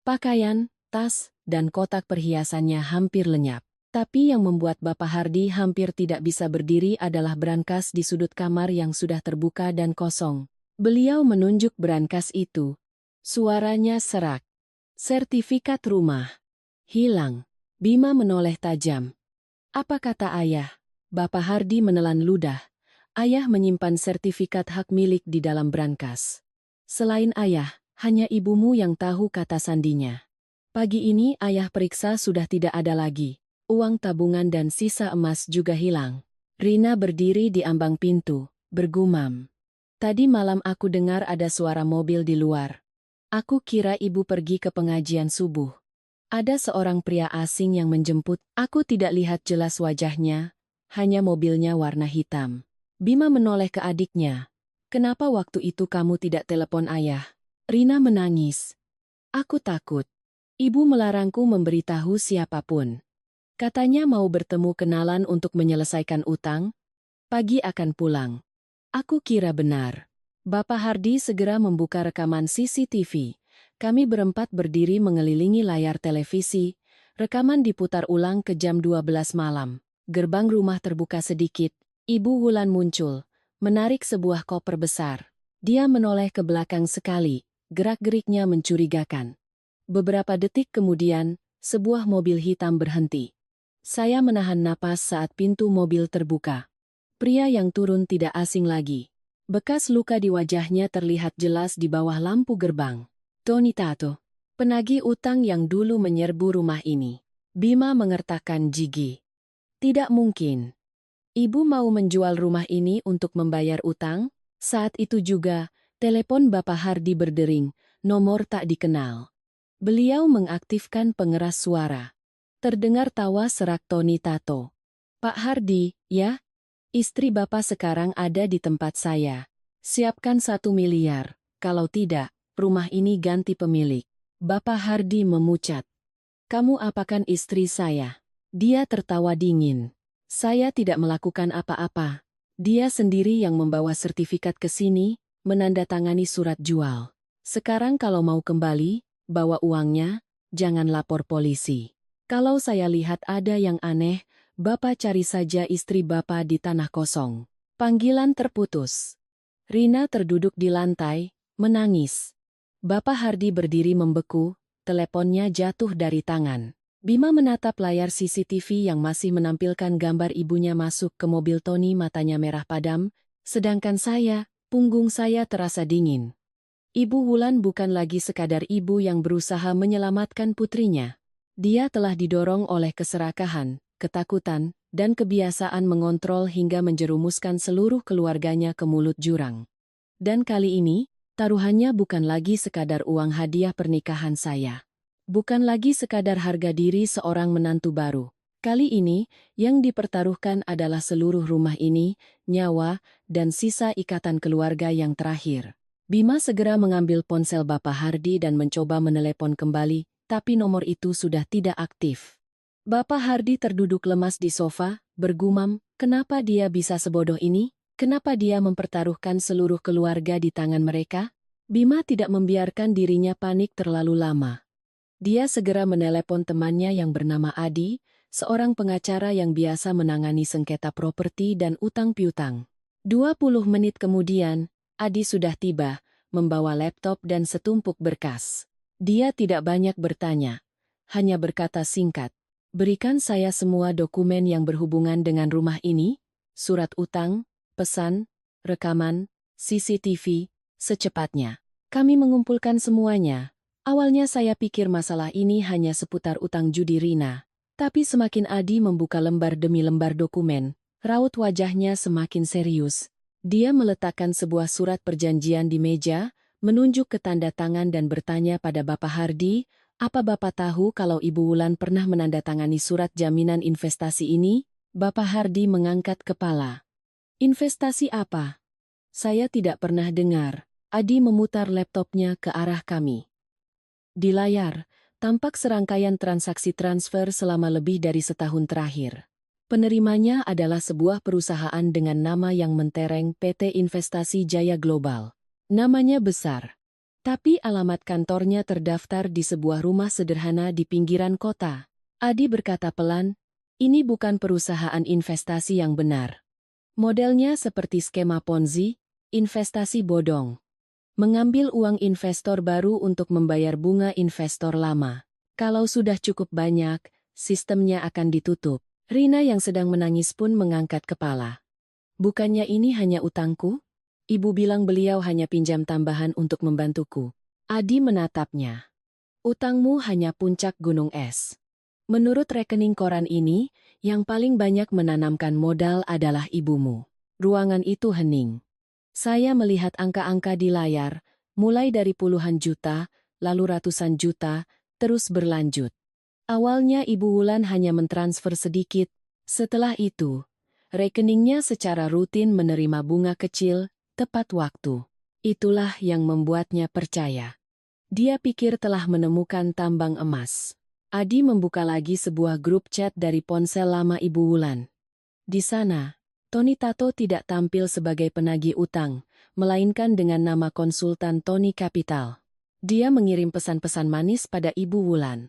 Pakaian, tas, dan kotak perhiasannya hampir lenyap. Tapi yang membuat Bapak Hardi hampir tidak bisa berdiri adalah brankas di sudut kamar yang sudah terbuka dan kosong. Beliau menunjuk brankas itu. Suaranya serak. "Sertifikat rumah. Hilang." Bima menoleh tajam. "Apa kata ayah?" Bapak Hardi menelan ludah. "Ayah menyimpan sertifikat hak milik di dalam brankas. Selain ayah, hanya ibumu yang tahu," kata sandinya. "Pagi ini ayah periksa sudah tidak ada lagi. Uang tabungan dan sisa emas juga hilang." Rina berdiri di ambang pintu, bergumam. "Tadi malam aku dengar ada suara mobil di luar. Aku kira ibu pergi ke pengajian subuh. Ada seorang pria asing yang menjemput, aku tidak lihat jelas wajahnya, hanya mobilnya warna hitam." Bima menoleh ke adiknya. "Kenapa waktu itu kamu tidak telepon ayah?" Rina menangis. "Aku takut. Ibu melarangku memberitahu siapapun. Katanya mau bertemu kenalan untuk menyelesaikan utang, pagi akan pulang. Aku kira benar. Bapak Hardi segera membuka rekaman CCTV. Kami berempat berdiri mengelilingi layar televisi. Rekaman diputar ulang ke jam 12 malam. Gerbang rumah terbuka sedikit. Ibu Wulan muncul, menarik sebuah koper besar. Dia menoleh ke belakang sekali, gerak-geriknya mencurigakan. Beberapa detik kemudian, sebuah mobil hitam berhenti. Saya menahan napas saat pintu mobil terbuka. Pria yang turun tidak asing lagi. Bekas luka di wajahnya terlihat jelas di bawah lampu gerbang. Tony Tato, penagih utang yang dulu menyerbu rumah ini. Bima mengertakkan gigi. Tidak mungkin. Ibu mau menjual rumah ini untuk membayar utang? Saat itu juga, telepon Bapak Hardi berdering, nomor tak dikenal. Beliau mengaktifkan pengeras suara. Terdengar tawa serak Tony Tato. Pak Hardi, ya? Istri Bapak sekarang ada di tempat saya. Siapkan 1 miliar, kalau tidak, rumah ini ganti pemilik. Bapak Hardi memucat. Kamu apakan istri saya? Dia tertawa dingin. Saya tidak melakukan apa-apa. Dia sendiri yang membawa sertifikat ke sini, menandatangani surat jual. Sekarang kalau mau kembali, bawa uangnya, jangan lapor polisi. Kalau saya lihat ada yang aneh, Bapak cari saja istri Bapak di tanah kosong. Panggilan terputus. Rina terduduk di lantai, menangis. Bapak Hardi berdiri membeku, teleponnya jatuh dari tangan. Bima menatap layar CCTV yang masih menampilkan gambar ibunya masuk ke mobil Tony, matanya merah padam, sedangkan saya, punggung saya terasa dingin. Ibu Wulan bukan lagi sekadar ibu yang berusaha menyelamatkan putrinya. Dia telah didorong oleh keserakahan, ketakutan, dan kebiasaan mengontrol hingga menjerumuskan seluruh keluarganya ke mulut jurang. Dan kali ini, taruhannya bukan lagi sekadar uang hadiah pernikahan saya. Bukan lagi sekadar harga diri seorang menantu baru. Kali ini, yang dipertaruhkan adalah seluruh rumah ini, nyawa, dan sisa ikatan keluarga yang terakhir. Bima segera mengambil ponsel Bapak Hardi dan mencoba menelepon kembali, tapi nomor itu sudah tidak aktif. Bapak Hardi terduduk lemas di sofa, bergumam, kenapa dia bisa sebodoh ini? Kenapa dia mempertaruhkan seluruh keluarga di tangan mereka? Bima tidak membiarkan dirinya panik terlalu lama. Dia segera menelepon temannya yang bernama Adi, seorang pengacara yang biasa menangani sengketa properti dan utang piutang. 20 menit kemudian, Adi sudah tiba, membawa laptop dan setumpuk berkas. Dia tidak banyak bertanya, hanya berkata singkat, berikan saya semua dokumen yang berhubungan dengan rumah ini, surat utang, pesan, rekaman, CCTV, secepatnya. Kami mengumpulkan semuanya. Awalnya saya pikir masalah ini hanya seputar utang judi Rina. Tapi semakin Adi membuka lembar demi lembar dokumen, raut wajahnya semakin serius. Dia meletakkan sebuah surat perjanjian di meja, menunjuk ke tanda tangan dan bertanya pada Bapak Hardi, apa Bapak tahu kalau Ibu Wulan pernah menandatangani surat jaminan investasi ini? Bapak Hardi mengangkat kepala. Investasi apa? Saya tidak pernah dengar. Adi memutar laptopnya ke arah kami. Di layar, tampak serangkaian transaksi transfer selama lebih dari setahun terakhir. Penerimanya adalah sebuah perusahaan dengan nama yang mentereng, PT Investasi Jaya Global. Namanya besar. Tapi alamat kantornya terdaftar di sebuah rumah sederhana di pinggiran kota. Adi berkata pelan, ini bukan perusahaan investasi yang benar. Modelnya seperti skema Ponzi, investasi bodong. Mengambil uang investor baru untuk membayar bunga investor lama. Kalau sudah cukup banyak, sistemnya akan ditutup. Rina yang sedang menangis pun mengangkat kepala. Bukannya ini hanya utangku? Ibu bilang beliau hanya pinjam tambahan untuk membantuku. Adi menatapnya. Utangmu hanya puncak gunung es. Menurut rekening koran ini, yang paling banyak menanamkan modal adalah ibumu. Ruangan itu hening. Saya melihat angka-angka di layar, mulai dari puluhan juta, lalu ratusan juta, terus berlanjut. Awalnya Ibu Wulan hanya mentransfer sedikit, setelah itu, rekeningnya secara rutin menerima bunga kecil, tepat waktu. Itulah yang membuatnya percaya. Dia pikir telah menemukan tambang emas. Adi membuka lagi sebuah grup chat dari ponsel lama Ibu Wulan. Di sana, Tony Tato tidak tampil sebagai penagih utang, melainkan dengan nama konsultan Tony Capital. Dia mengirim pesan-pesan manis pada Ibu Wulan.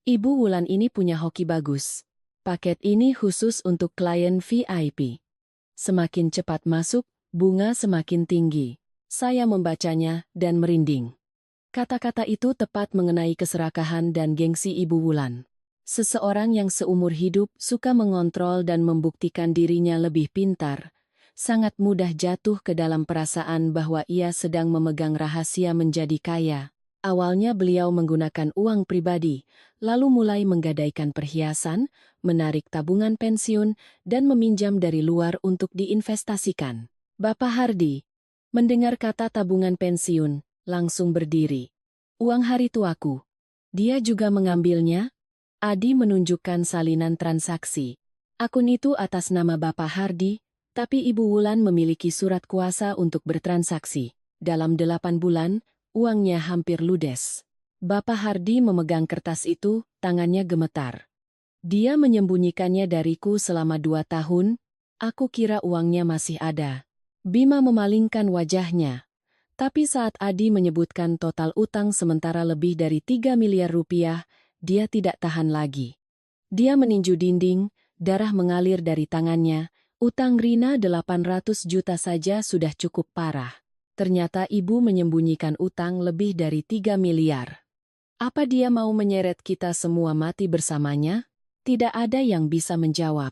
Ibu Wulan ini punya hoki bagus. Paket ini khusus untuk klien VIP. Semakin cepat masuk, bunga semakin tinggi. Saya membacanya dan merinding. Kata-kata itu tepat mengenai keserakahan dan gengsi Ibu Wulan. Seseorang yang seumur hidup suka mengontrol dan membuktikan dirinya lebih pintar, sangat mudah jatuh ke dalam perasaan bahwa ia sedang memegang rahasia menjadi kaya. Awalnya beliau menggunakan uang pribadi, lalu mulai menggadaikan perhiasan, menarik tabungan pensiun, dan meminjam dari luar untuk diinvestasikan. Bapak Hardi, mendengar kata tabungan pensiun, langsung berdiri. Uang hari tuaku. Dia juga mengambilnya? Adi menunjukkan salinan transaksi. Akun itu atas nama Bapak Hardi, tapi Ibu Wulan memiliki surat kuasa untuk bertransaksi. Dalam 8 bulan, uangnya hampir ludes. Bapak Hardi memegang kertas itu, tangannya gemetar. Dia menyembunyikannya dariku selama 2 tahun, aku kira uangnya masih ada. Bima memalingkan wajahnya. Tapi saat Adi menyebutkan total utang sementara lebih dari 3 miliar rupiah, dia tidak tahan lagi. Dia meninju dinding, darah mengalir dari tangannya, utang Rina 800 juta saja sudah cukup parah. Ternyata ibu menyembunyikan utang lebih dari 3 miliar. Apa dia mau menyeret kita semua mati bersamanya? Tidak ada yang bisa menjawab.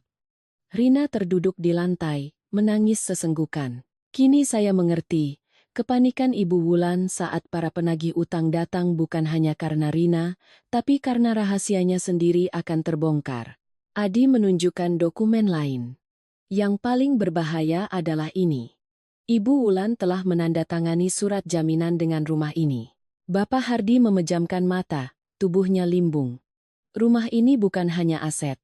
Rina terduduk di lantai, menangis sesenggukan. Kini saya mengerti. Kepanikan Ibu Wulan saat para penagih utang datang bukan hanya karena Rina, tapi karena rahasianya sendiri akan terbongkar. Adi menunjukkan dokumen lain. Yang paling berbahaya adalah ini. Ibu Wulan telah menandatangani surat jaminan dengan rumah ini. Bapak Hardi memejamkan mata, tubuhnya limbung. Rumah ini bukan hanya aset.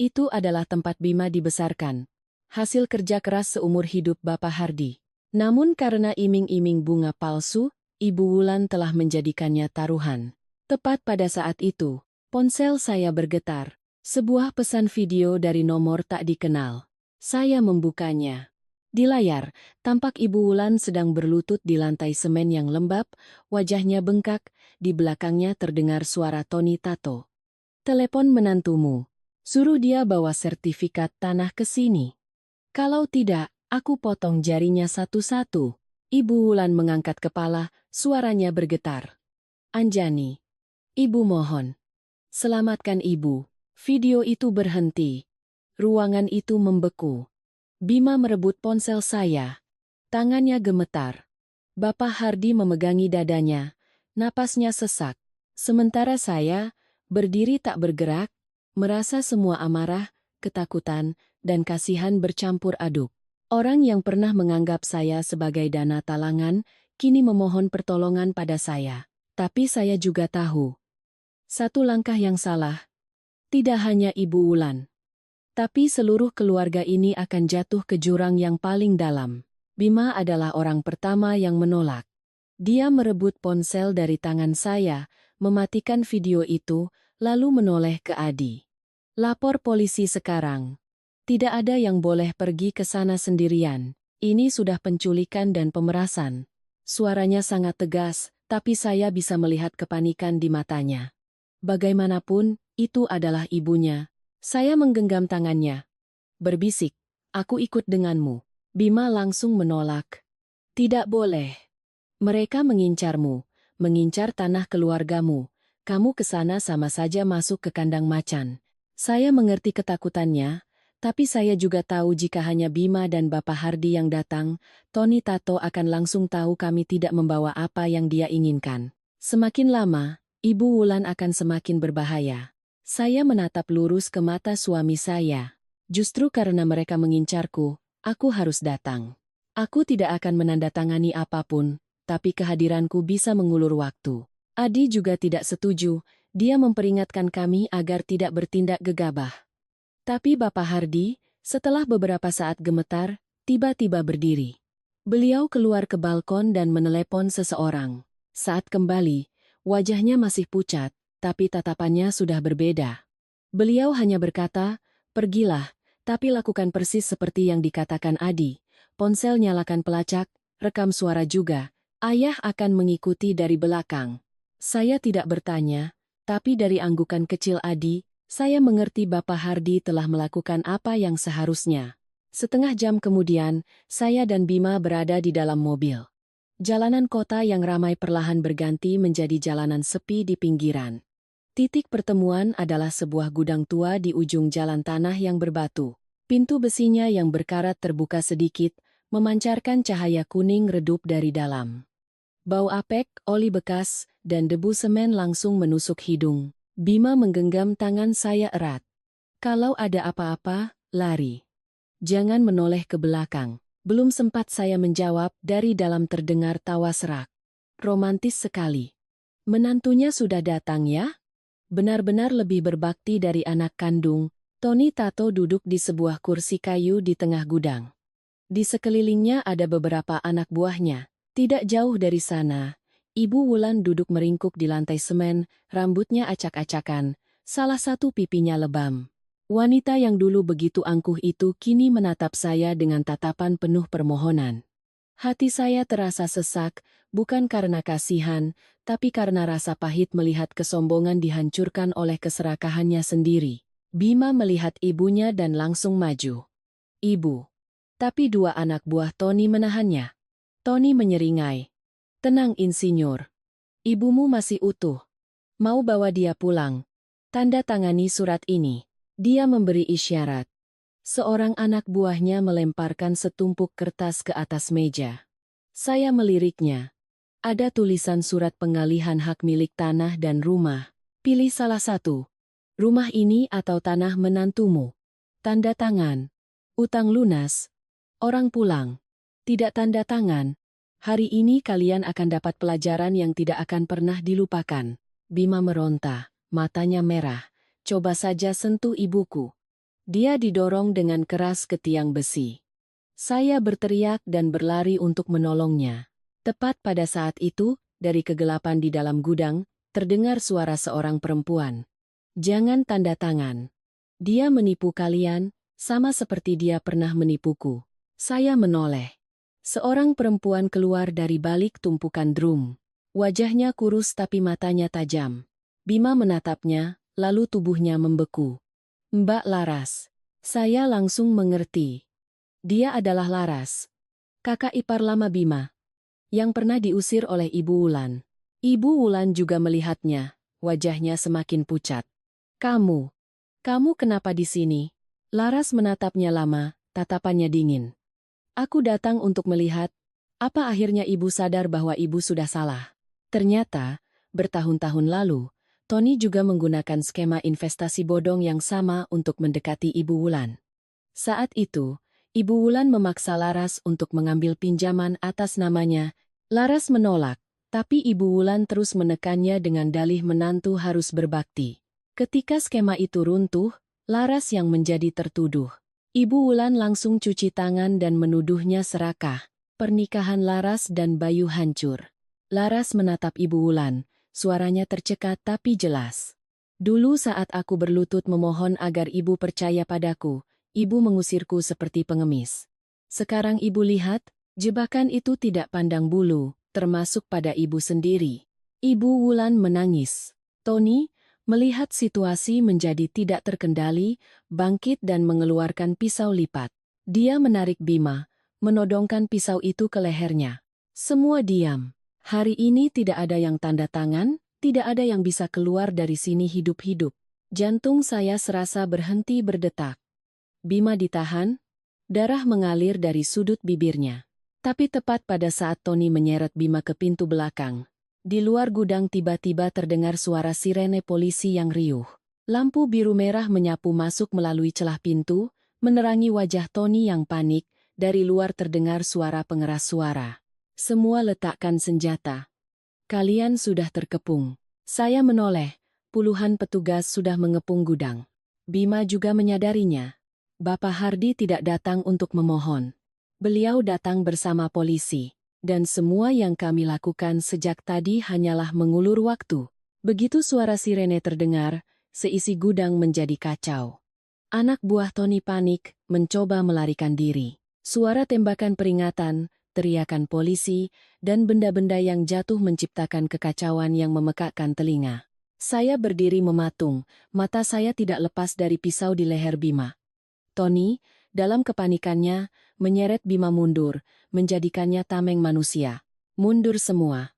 Itu adalah tempat Bima dibesarkan. Hasil kerja keras seumur hidup Bapak Hardi. Namun karena iming-iming bunga palsu, Ibu Wulan telah menjadikannya taruhan. Tepat pada saat itu, ponsel saya bergetar. Sebuah pesan video dari nomor tak dikenal. Saya membukanya. Di layar, tampak Ibu Wulan sedang berlutut di lantai semen yang lembab, wajahnya bengkak, di belakangnya terdengar suara Tony Tato. Telepon menantumu. Suruh dia bawa sertifikat tanah ke sini. Kalau tidak, aku potong jarinya satu-satu. Ibu Wulan mengangkat kepala, suaranya bergetar. Anjani. Ibu mohon. Selamatkan ibu. Video itu berhenti. Ruangan itu membeku. Bima merebut ponsel saya. Tangannya gemetar. Bapak Hardi memegangi dadanya. Napasnya sesak. Sementara saya, berdiri tak bergerak, merasa semua amarah, ketakutan, dan kasihan bercampur aduk. Orang yang pernah menganggap saya sebagai dana talangan, kini memohon pertolongan pada saya. Tapi saya juga tahu. Satu langkah yang salah. Tidak hanya Ibu Wulan. Tapi seluruh keluarga ini akan jatuh ke jurang yang paling dalam. Bima adalah orang pertama yang menolak. Dia merebut ponsel dari tangan saya, mematikan video itu, lalu menoleh ke Adi. Lapor polisi sekarang. Tidak ada yang boleh pergi ke sana sendirian. Ini sudah penculikan dan pemerasan. Suaranya sangat tegas, tapi saya bisa melihat kepanikan di matanya. Bagaimanapun, itu adalah ibunya. Saya menggenggam tangannya. Berbisik, aku ikut denganmu. Bima langsung menolak. Tidak boleh. Mereka mengincarmu, mengincar tanah keluargamu. Kamu ke sana sama saja masuk ke kandang macan. Saya mengerti ketakutannya, tapi saya juga tahu jika hanya Bima dan Bapak Hardi yang datang, Tony Tato akan langsung tahu kami tidak membawa apa yang dia inginkan. Semakin lama, Ibu Wulan akan semakin berbahaya. Saya menatap lurus ke mata suami saya. Justru karena mereka mengincarku, aku harus datang. Aku tidak akan menandatangani apapun, tapi kehadiranku bisa mengulur waktu. Adi juga tidak setuju, dia memperingatkan kami agar tidak bertindak gegabah. Tapi Bapak Hardi, setelah beberapa saat gemetar, tiba-tiba berdiri. Beliau keluar ke balkon dan menelepon seseorang. Saat kembali, Wajahnya masih pucat, tapi tatapannya sudah berbeda. Beliau hanya berkata, "Pergilah, tapi lakukan persis seperti yang dikatakan Adi. Ponsel nyalakan pelacak, rekam suara juga. Ayah akan mengikuti dari belakang." Saya tidak bertanya, tapi dari anggukan kecil Adi, saya mengerti Bapak Hardi telah melakukan apa yang seharusnya. Setengah jam kemudian, saya dan Bima berada di dalam mobil. Jalanan kota yang ramai perlahan berganti menjadi jalanan sepi di pinggiran. Titik pertemuan adalah sebuah gudang tua di ujung jalan tanah yang berbatu. Pintu besinya yang berkarat terbuka sedikit, memancarkan cahaya kuning redup dari dalam. Bau apek, oli bekas, dan debu semen langsung menusuk hidung. Bima menggenggam tangan saya erat. "Kalau ada apa-apa, lari. Jangan menoleh ke belakang." Belum sempat saya menjawab, dari dalam terdengar tawa serak. "Romantis sekali. Menantunya sudah datang ya?" Benar-benar lebih berbakti dari anak kandung, Tony Tato duduk di sebuah kursi kayu di tengah gudang. Di sekelilingnya ada beberapa anak buahnya. Tidak jauh dari sana, Ibu Wulan duduk meringkuk di lantai semen, rambutnya acak-acakan, salah satu pipinya lebam. Wanita yang dulu begitu angkuh itu kini menatap saya dengan tatapan penuh permohonan. Hati saya terasa sesak, bukan karena kasihan, tapi karena rasa pahit melihat kesombongan dihancurkan oleh keserakahannya sendiri. Bima melihat ibunya dan langsung maju. "Ibu." Tapi dua anak buah Tony menahannya. Tony menyeringai. "Tenang insinyur. Ibumu masih utuh. Mau bawa dia pulang. Tanda tangani surat ini." Dia memberi isyarat. Seorang anak buahnya melemparkan setumpuk kertas ke atas meja. Saya meliriknya. Ada tulisan surat pengalihan hak milik tanah dan rumah. Pilih salah satu. Rumah ini atau tanah menantumu. Tanda tangan. Utang lunas. Orang pulang. Tidak tanda tangan. Hari ini kalian akan dapat pelajaran yang tidak akan pernah dilupakan. Bima meronta, matanya merah. "Coba saja sentuh ibuku." Dia didorong dengan keras ke tiang besi. Saya berteriak dan berlari untuk menolongnya. Tepat pada saat itu, dari kegelapan di dalam gudang, terdengar suara seorang perempuan. "Jangan tanda tangan. Dia menipu kalian, sama seperti dia pernah menipuku." Saya menoleh. Seorang perempuan keluar dari balik tumpukan drum. Wajahnya kurus tapi matanya tajam. Bima menatapnya, lalu tubuhnya membeku. "Mbak Laras." Saya langsung mengerti. Dia adalah Laras, kakak ipar lama Bima, yang pernah diusir oleh Ibu Wulan. Ibu Wulan juga melihatnya, wajahnya semakin pucat. Kamu kenapa di sini?" Laras menatapnya lama, tatapannya dingin. "Aku datang untuk melihat, apa akhirnya ibu sadar bahwa ibu sudah salah." Ternyata, bertahun-tahun lalu, Tony juga menggunakan skema investasi bodong yang sama untuk mendekati Ibu Wulan. Saat itu, Ibu Wulan memaksa Laras untuk mengambil pinjaman atas namanya. Laras menolak, tapi Ibu Wulan terus menekannya dengan dalih menantu harus berbakti. Ketika skema itu runtuh, Laras yang menjadi tertuduh. Ibu Wulan langsung cuci tangan dan menuduhnya serakah. Pernikahan Laras dan Bayu hancur. Laras menatap Ibu Wulan. Suaranya tercekat tapi jelas. "Dulu saat aku berlutut memohon agar ibu percaya padaku, ibu mengusirku seperti pengemis. Sekarang ibu lihat, jebakan itu tidak pandang bulu, termasuk pada ibu sendiri." Ibu Wulan menangis. Tony, melihat situasi menjadi tidak terkendali, bangkit dan mengeluarkan pisau lipat. Dia menarik Bima, menodongkan pisau itu ke lehernya. Semua diam. Hari ini tidak ada yang tanda tangan, tidak ada yang bisa keluar dari sini hidup-hidup. Jantung saya serasa berhenti berdetak. Bima ditahan, darah mengalir dari sudut bibirnya. Tapi tepat pada saat Tony menyeret Bima ke pintu belakang, di luar gudang tiba-tiba terdengar suara sirene polisi yang riuh. Lampu biru merah menyapu masuk melalui celah pintu, menerangi wajah Tony yang panik. Dari luar terdengar suara pengeras suara. "Semua letakkan senjata. Kalian sudah terkepung." Saya menoleh, puluhan petugas sudah mengepung gudang. Bima juga menyadarinya. Bapak Hardi tidak datang untuk memohon. Beliau datang bersama polisi. dan semua yang kami lakukan sejak tadi hanyalah mengulur waktu. Begitu suara sirene terdengar, seisi gudang menjadi kacau. Anak buah Tony panik, mencoba melarikan diri. Suara tembakan peringatan, teriakan polisi, dan benda-benda yang jatuh menciptakan kekacauan yang memekakkan telinga. Saya berdiri mematung, mata saya tidak lepas dari pisau di leher Bima. Tony, dalam kepanikannya, menyeret Bima mundur, menjadikannya tameng manusia. Mundur semua.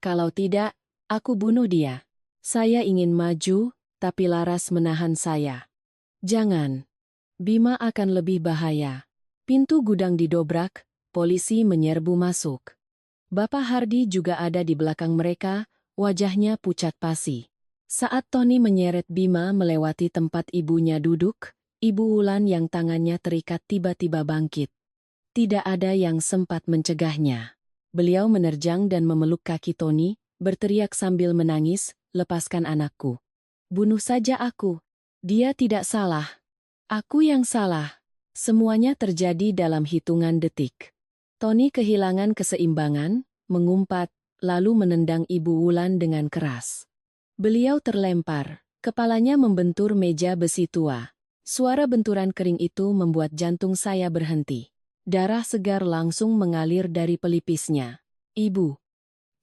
Kalau tidak, aku bunuh dia. Saya ingin maju, tapi Laras menahan saya. Jangan. Bima akan lebih bahaya. Pintu gudang didobrak, polisi menyerbu masuk. Bapak Hardi juga ada di belakang mereka, wajahnya pucat pasi. Saat Tony menyeret Bima melewati tempat ibunya duduk, Ibu Wulan yang tangannya terikat tiba-tiba bangkit. Tidak ada yang sempat mencegahnya. Beliau menerjang dan memeluk kaki Tony, berteriak sambil menangis, "Lepaskan anakku. Bunuh saja aku. Dia tidak salah. Aku yang salah." Semuanya terjadi dalam hitungan detik. Tony kehilangan keseimbangan, mengumpat, lalu menendang Ibu Wulan dengan keras. Beliau terlempar, kepalanya membentur meja besi tua. Suara benturan kering itu membuat jantung saya berhenti. Darah segar langsung mengalir dari pelipisnya. "Ibu!"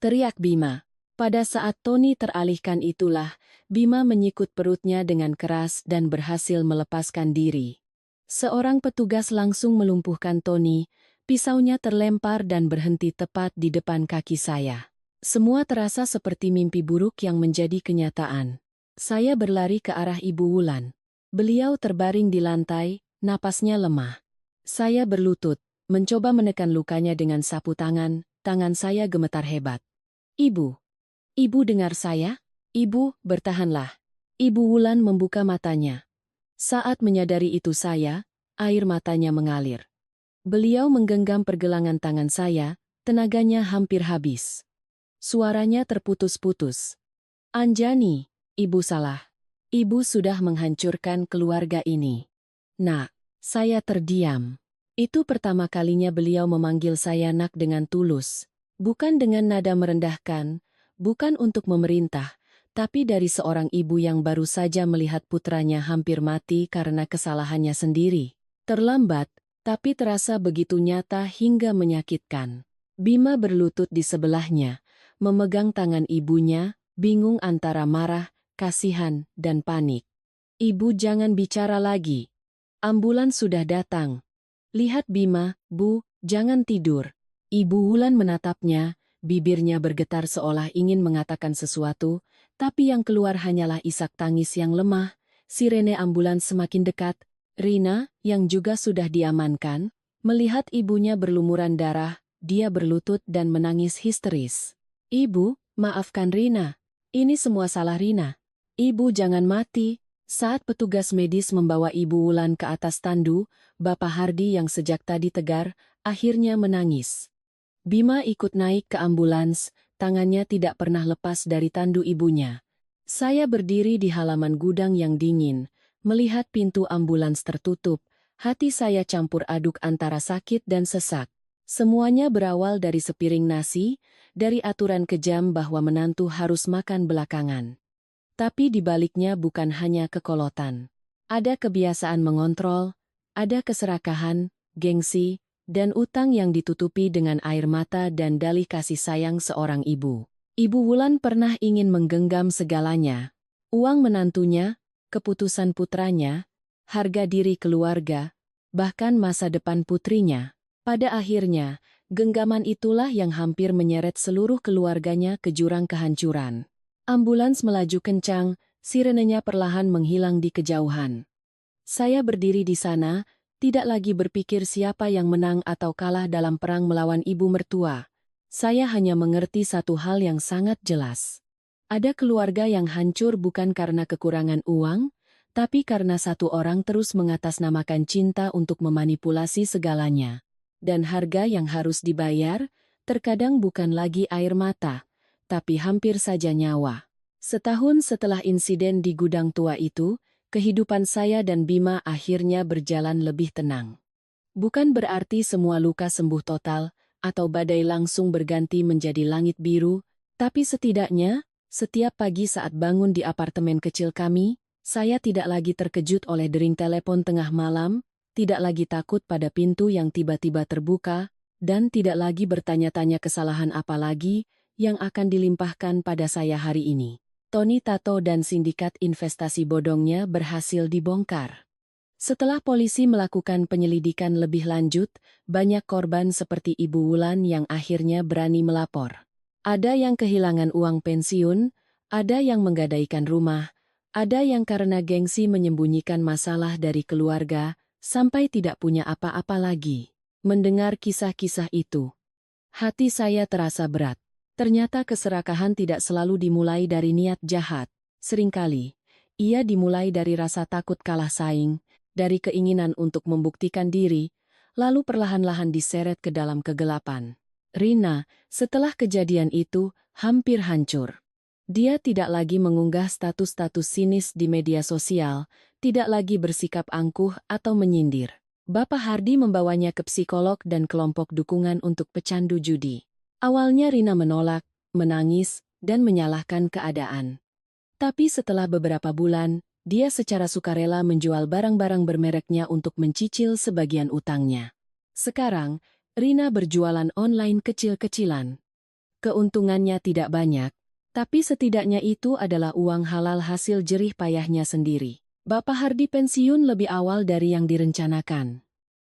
teriak Bima. Pada saat Tony teralihkan itulah, Bima menyikut perutnya dengan keras dan berhasil melepaskan diri. Seorang petugas langsung melumpuhkan Tony, pisaunya terlempar dan berhenti tepat di depan kaki saya. Semua terasa seperti mimpi buruk yang menjadi kenyataan. Saya berlari ke arah Ibu Wulan. Beliau terbaring di lantai, napasnya lemah. Saya berlutut, mencoba menekan lukanya dengan sapu tangan saya gemetar hebat. "Ibu! Ibu dengar saya? Ibu, bertahanlah." Ibu Wulan membuka matanya. Saat menyadari itu air matanya mengalir. Beliau menggenggam pergelangan tangan saya, tenaganya hampir habis. Suaranya terputus-putus. "Anjani, Ibu salah. Ibu sudah menghancurkan keluarga ini." "Nak." Saya terdiam. Itu pertama kalinya beliau memanggil saya nak dengan tulus. Bukan dengan nada merendahkan, bukan untuk memerintah, tapi dari seorang ibu yang baru saja melihat putranya hampir mati karena kesalahannya sendiri. Terlambat, tapi terasa begitu nyata hingga menyakitkan. Bima berlutut di sebelahnya, memegang tangan ibunya, bingung antara marah, kasihan, dan panik. "Ibu jangan bicara lagi. Ambulans sudah datang. Lihat Bima, Bu, jangan tidur." Ibu Wulan menatapnya, bibirnya bergetar seolah ingin mengatakan sesuatu, tapi yang keluar hanyalah isak tangis yang lemah. Sirene ambulans semakin dekat. Rina, yang juga sudah diamankan, melihat ibunya berlumuran darah, dia berlutut dan menangis histeris. "Ibu, maafkan Rina. Ini semua salah Rina. Ibu jangan mati." Saat petugas medis membawa Ibu Wulan ke atas tandu, Bapak Hardi yang sejak tadi tegar, akhirnya menangis. Bima ikut naik ke ambulans, tangannya tidak pernah lepas dari tandu ibunya. Saya berdiri di halaman gudang yang dingin, melihat pintu ambulans tertutup, hati saya campur aduk antara sakit dan sesak. Semuanya berawal dari sepiring nasi, dari aturan kejam bahwa menantu harus makan belakangan. Tapi di baliknya bukan hanya kekolotan. Ada kebiasaan mengontrol, ada keserakahan, gengsi, dan utang yang ditutupi dengan air mata dan dalih kasih sayang seorang ibu. Ibu Wulan pernah ingin menggenggam segalanya. Uang menantunya, keputusan putranya, harga diri keluarga, bahkan masa depan putrinya. Pada akhirnya, genggaman itulah yang hampir menyeret seluruh keluarganya ke jurang kehancuran. Ambulans melaju kencang, sirenenya perlahan menghilang di kejauhan. Saya berdiri di sana, tidak lagi berpikir siapa yang menang atau kalah dalam perang melawan ibu mertua. Saya hanya mengerti satu hal yang sangat jelas. Ada keluarga yang hancur bukan karena kekurangan uang, tapi karena satu orang terus mengatasnamakan cinta untuk memanipulasi segalanya. Dan harga yang harus dibayar, terkadang bukan lagi air mata, tapi hampir saja nyawa. Setahun setelah insiden di gudang tua itu, kehidupan saya dan Bima akhirnya berjalan lebih tenang. Bukan berarti semua luka sembuh total, atau badai langsung berganti menjadi langit biru, tapi setidaknya, setiap pagi saat bangun di apartemen kecil kami, saya tidak lagi terkejut oleh dering telepon tengah malam, tidak lagi takut pada pintu yang tiba-tiba terbuka, dan tidak lagi bertanya-tanya kesalahan apa lagi yang akan dilimpahkan pada saya hari ini. Tony Tato dan sindikat investasi bodongnya berhasil dibongkar. Setelah polisi melakukan penyelidikan lebih lanjut, banyak korban seperti Ibu Wulan yang akhirnya berani melapor. Ada yang kehilangan uang pensiun, ada yang menggadaikan rumah, ada yang karena gengsi menyembunyikan masalah dari keluarga, sampai tidak punya apa-apa lagi. Mendengar kisah-kisah itu, hati saya terasa berat. Ternyata keserakahan tidak selalu dimulai dari niat jahat. Seringkali, ia dimulai dari rasa takut kalah saing, dari keinginan untuk membuktikan diri, lalu perlahan-lahan diseret ke dalam kegelapan. Rina, setelah kejadian itu, hampir hancur. Dia tidak lagi mengunggah status-status sinis di media sosial, tidak lagi bersikap angkuh atau menyindir. Bapak Hardi membawanya ke psikolog dan kelompok dukungan untuk pecandu judi. Awalnya Rina menolak, menangis, dan menyalahkan keadaan. Tapi setelah beberapa bulan, dia secara sukarela menjual barang-barang bermereknya untuk mencicil sebagian utangnya. Sekarang, Rina berjualan online kecil-kecilan. Keuntungannya tidak banyak, tapi setidaknya itu adalah uang halal hasil jerih payahnya sendiri. Bapak Hardi pensiun lebih awal dari yang direncanakan.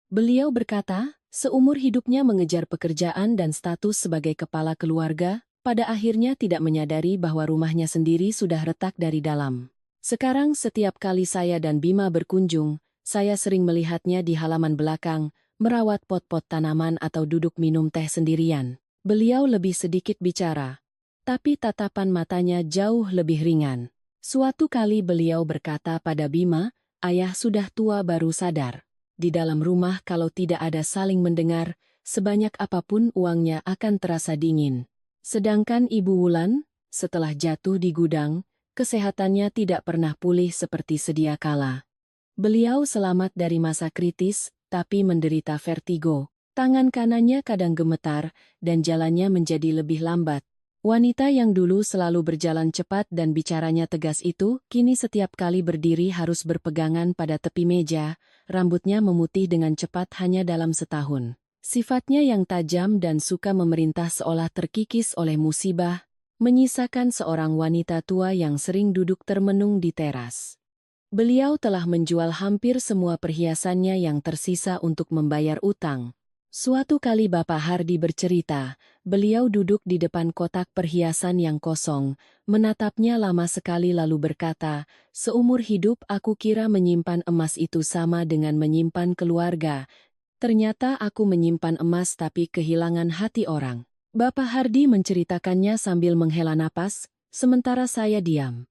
Beliau berkata, seumur hidupnya mengejar pekerjaan dan status sebagai kepala keluarga, pada akhirnya tidak menyadari bahwa rumahnya sendiri sudah retak dari dalam. Sekarang setiap kali saya dan Bima berkunjung, saya sering melihatnya di halaman belakang, merawat pot-pot tanaman atau duduk minum teh sendirian. Beliau lebih sedikit bicara, tapi tatapan matanya jauh lebih ringan. Suatu kali beliau berkata pada Bima, "Ayah sudah tua baru sadar. Di dalam rumah kalau tidak ada saling mendengar, sebanyak apapun uangnya akan terasa dingin." Sedangkan Ibu Wulan, setelah jatuh di gudang, kesehatannya tidak pernah pulih seperti sedia kala. Beliau selamat dari masa kritis, tapi menderita vertigo. Tangan kanannya kadang gemetar, dan jalannya menjadi lebih lambat. Wanita yang dulu selalu berjalan cepat dan bicaranya tegas itu, kini setiap kali berdiri harus berpegangan pada tepi meja, rambutnya memutih dengan cepat hanya dalam setahun. Sifatnya yang tajam dan suka memerintah seolah terkikis oleh musibah, menyisakan seorang wanita tua yang sering duduk termenung di teras. Beliau telah menjual hampir semua perhiasannya yang tersisa untuk membayar utang. Suatu kali Bapak Hardi bercerita, beliau duduk di depan kotak perhiasan yang kosong, menatapnya lama sekali lalu berkata, "Seumur hidup aku kira menyimpan emas itu sama dengan menyimpan keluarga. Ternyata aku menyimpan emas tapi kehilangan hati orang." Bapak Hardi menceritakannya sambil menghela napas, sementara saya diam.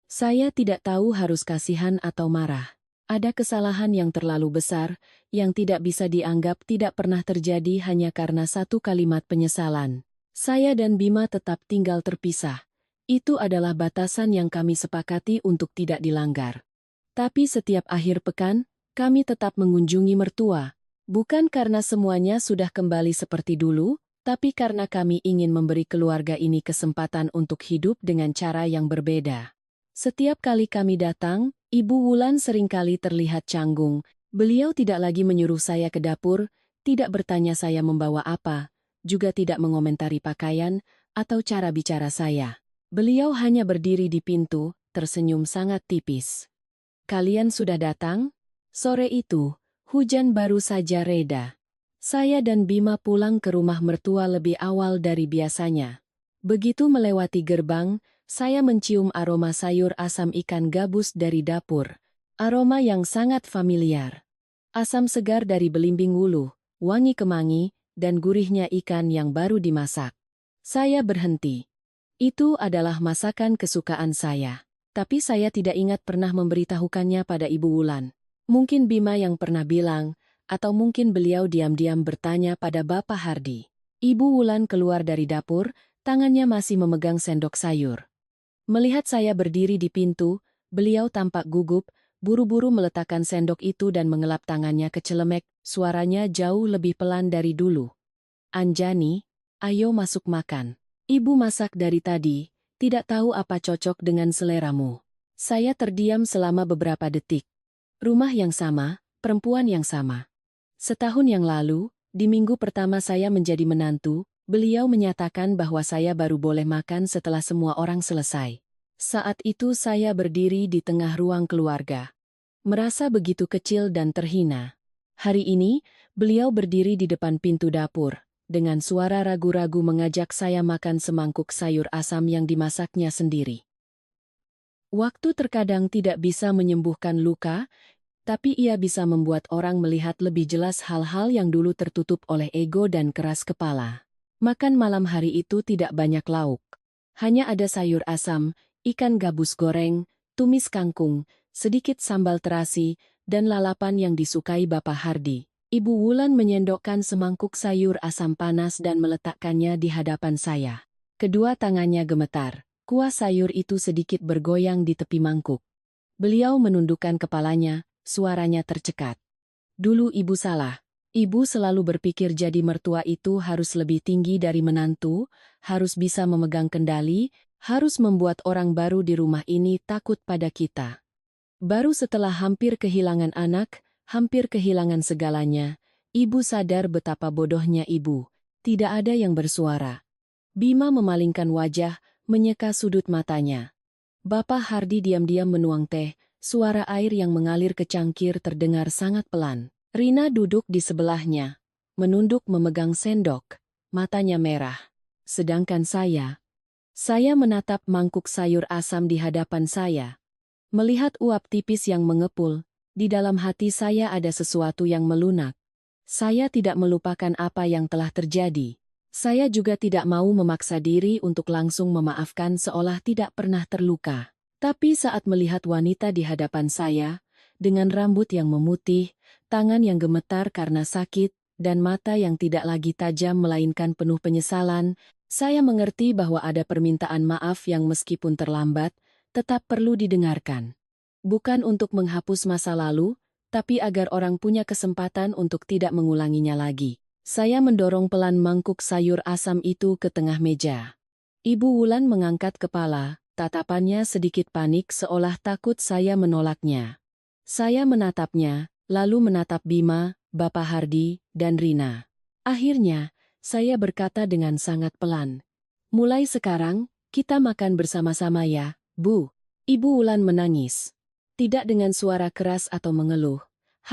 Saya tidak tahu harus kasihan atau marah. Ada kesalahan yang terlalu besar, yang tidak bisa dianggap tidak pernah terjadi hanya karena satu kalimat penyesalan. Saya dan Bima tetap tinggal terpisah. Itu adalah batasan yang kami sepakati untuk tidak dilanggar. Tapi setiap akhir pekan, kami tetap mengunjungi mertua. Bukan karena semuanya sudah kembali seperti dulu, tapi karena kami ingin memberi keluarga ini kesempatan untuk hidup dengan cara yang berbeda. Setiap kali kami datang, Ibu Wulan seringkali terlihat canggung. Beliau tidak lagi menyuruh saya ke dapur, tidak bertanya saya membawa apa, juga tidak mengomentari pakaian atau cara bicara saya. Beliau hanya berdiri di pintu, tersenyum sangat tipis. "Kalian sudah datang?" Sore itu, hujan baru saja reda. Saya dan Bima pulang ke rumah mertua lebih awal dari biasanya. Begitu melewati gerbang, saya mencium aroma sayur asam ikan gabus dari dapur. Aroma yang sangat familiar. Asam segar dari belimbing wuluh, wangi kemangi, dan gurihnya ikan yang baru dimasak. Saya berhenti. Itu adalah masakan kesukaan saya. Tapi saya tidak ingat pernah memberitahukannya pada Ibu Wulan. Mungkin Bima yang pernah bilang, atau mungkin beliau diam-diam bertanya pada Bapak Hardi. Ibu Wulan keluar dari dapur, tangannya masih memegang sendok sayur. Melihat saya berdiri di pintu, beliau tampak gugup, buru-buru meletakkan sendok itu dan mengelap tangannya ke celemek, suaranya jauh lebih pelan dari dulu. Anjani, ayo masuk makan. Ibu masak dari tadi, tidak tahu apa cocok dengan seleramu. Saya terdiam selama beberapa detik. Rumah yang sama, perempuan yang sama. Setahun yang lalu, di minggu pertama saya menjadi menantu, beliau menyatakan bahwa saya baru boleh makan setelah semua orang selesai. Saat itu saya berdiri di tengah ruang keluarga. Merasa begitu kecil dan terhina. Hari ini, beliau berdiri di depan pintu dapur, dengan suara ragu-ragu mengajak saya makan semangkuk sayur asam yang dimasaknya sendiri. Waktu terkadang tidak bisa menyembuhkan luka, tapi ia bisa membuat orang melihat lebih jelas hal-hal yang dulu tertutup oleh ego dan keras kepala. Makan malam hari itu tidak banyak lauk. Hanya ada sayur asam, ikan gabus goreng, tumis kangkung, sedikit sambal terasi, dan lalapan yang disukai Bapak Hardi. Ibu Wulan menyendokkan semangkuk sayur asam panas dan meletakkannya di hadapan saya. Kedua tangannya gemetar. Kuah sayur itu sedikit bergoyang di tepi mangkuk. Beliau menundukkan kepalanya, suaranya tercekat. Dulu ibu salah. Ibu selalu berpikir jadi mertua itu harus lebih tinggi dari menantu, harus bisa memegang kendali, harus membuat orang baru di rumah ini takut pada kita. Baru setelah hampir kehilangan anak, hampir kehilangan segalanya, ibu sadar betapa bodohnya ibu. Tidak ada yang bersuara. Bima memalingkan wajah, menyeka sudut matanya. Bapak Hardi diam-diam menuang teh, suara air yang mengalir ke cangkir terdengar sangat pelan. Rina duduk di sebelahnya, menunduk memegang sendok, matanya merah. Sedangkan saya menatap mangkuk sayur asam di hadapan saya. Melihat uap tipis yang mengepul, di dalam hati saya ada sesuatu yang melunak. Saya tidak melupakan apa yang telah terjadi. Saya juga tidak mau memaksa diri untuk langsung memaafkan seolah tidak pernah terluka. Tapi saat melihat wanita di hadapan saya, dengan rambut yang memutih, tangan yang gemetar karena sakit, dan mata yang tidak lagi tajam melainkan penuh penyesalan, saya mengerti bahwa ada permintaan maaf yang meskipun terlambat, tetap perlu didengarkan. Bukan untuk menghapus masa lalu, tapi agar orang punya kesempatan untuk tidak mengulanginya lagi. Saya mendorong pelan mangkuk sayur asam itu ke tengah meja. Ibu Wulan mengangkat kepala, tatapannya sedikit panik seolah takut saya menolaknya. Saya menatapnya, lalu menatap Bima, Bapak Hardi, dan Rina. Akhirnya, saya berkata dengan sangat pelan. Mulai sekarang, kita makan bersama-sama ya, Bu. Ibu Wulan menangis. Tidak dengan suara keras atau mengeluh,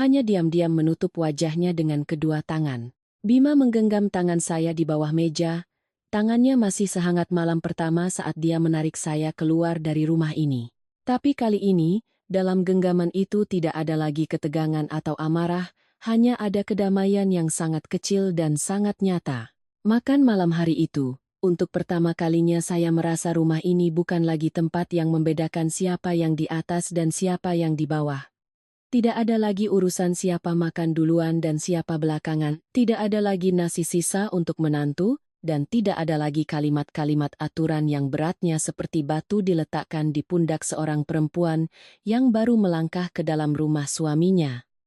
hanya diam-diam menutup wajahnya dengan kedua tangan. Bima menggenggam tangan saya di bawah meja, tangannya masih sehangat malam pertama saat dia menarik saya keluar dari rumah ini. Tapi kali ini, dalam genggaman itu tidak ada lagi ketegangan atau amarah, hanya ada kedamaian yang sangat kecil dan sangat nyata. Makan malam hari itu. Untuk pertama kalinya saya merasa rumah ini bukan lagi tempat yang membedakan siapa yang di atas dan siapa yang di bawah. Tidak ada lagi urusan siapa makan duluan dan siapa belakangan. Tidak ada lagi nasi sisa untuk menantu, dan tidak ada lagi kalimat-kalimat aturan yang beratnya seperti batu diletakkan di pundak seorang perempuan yang baru melangkah ke dalam rumah suaminya.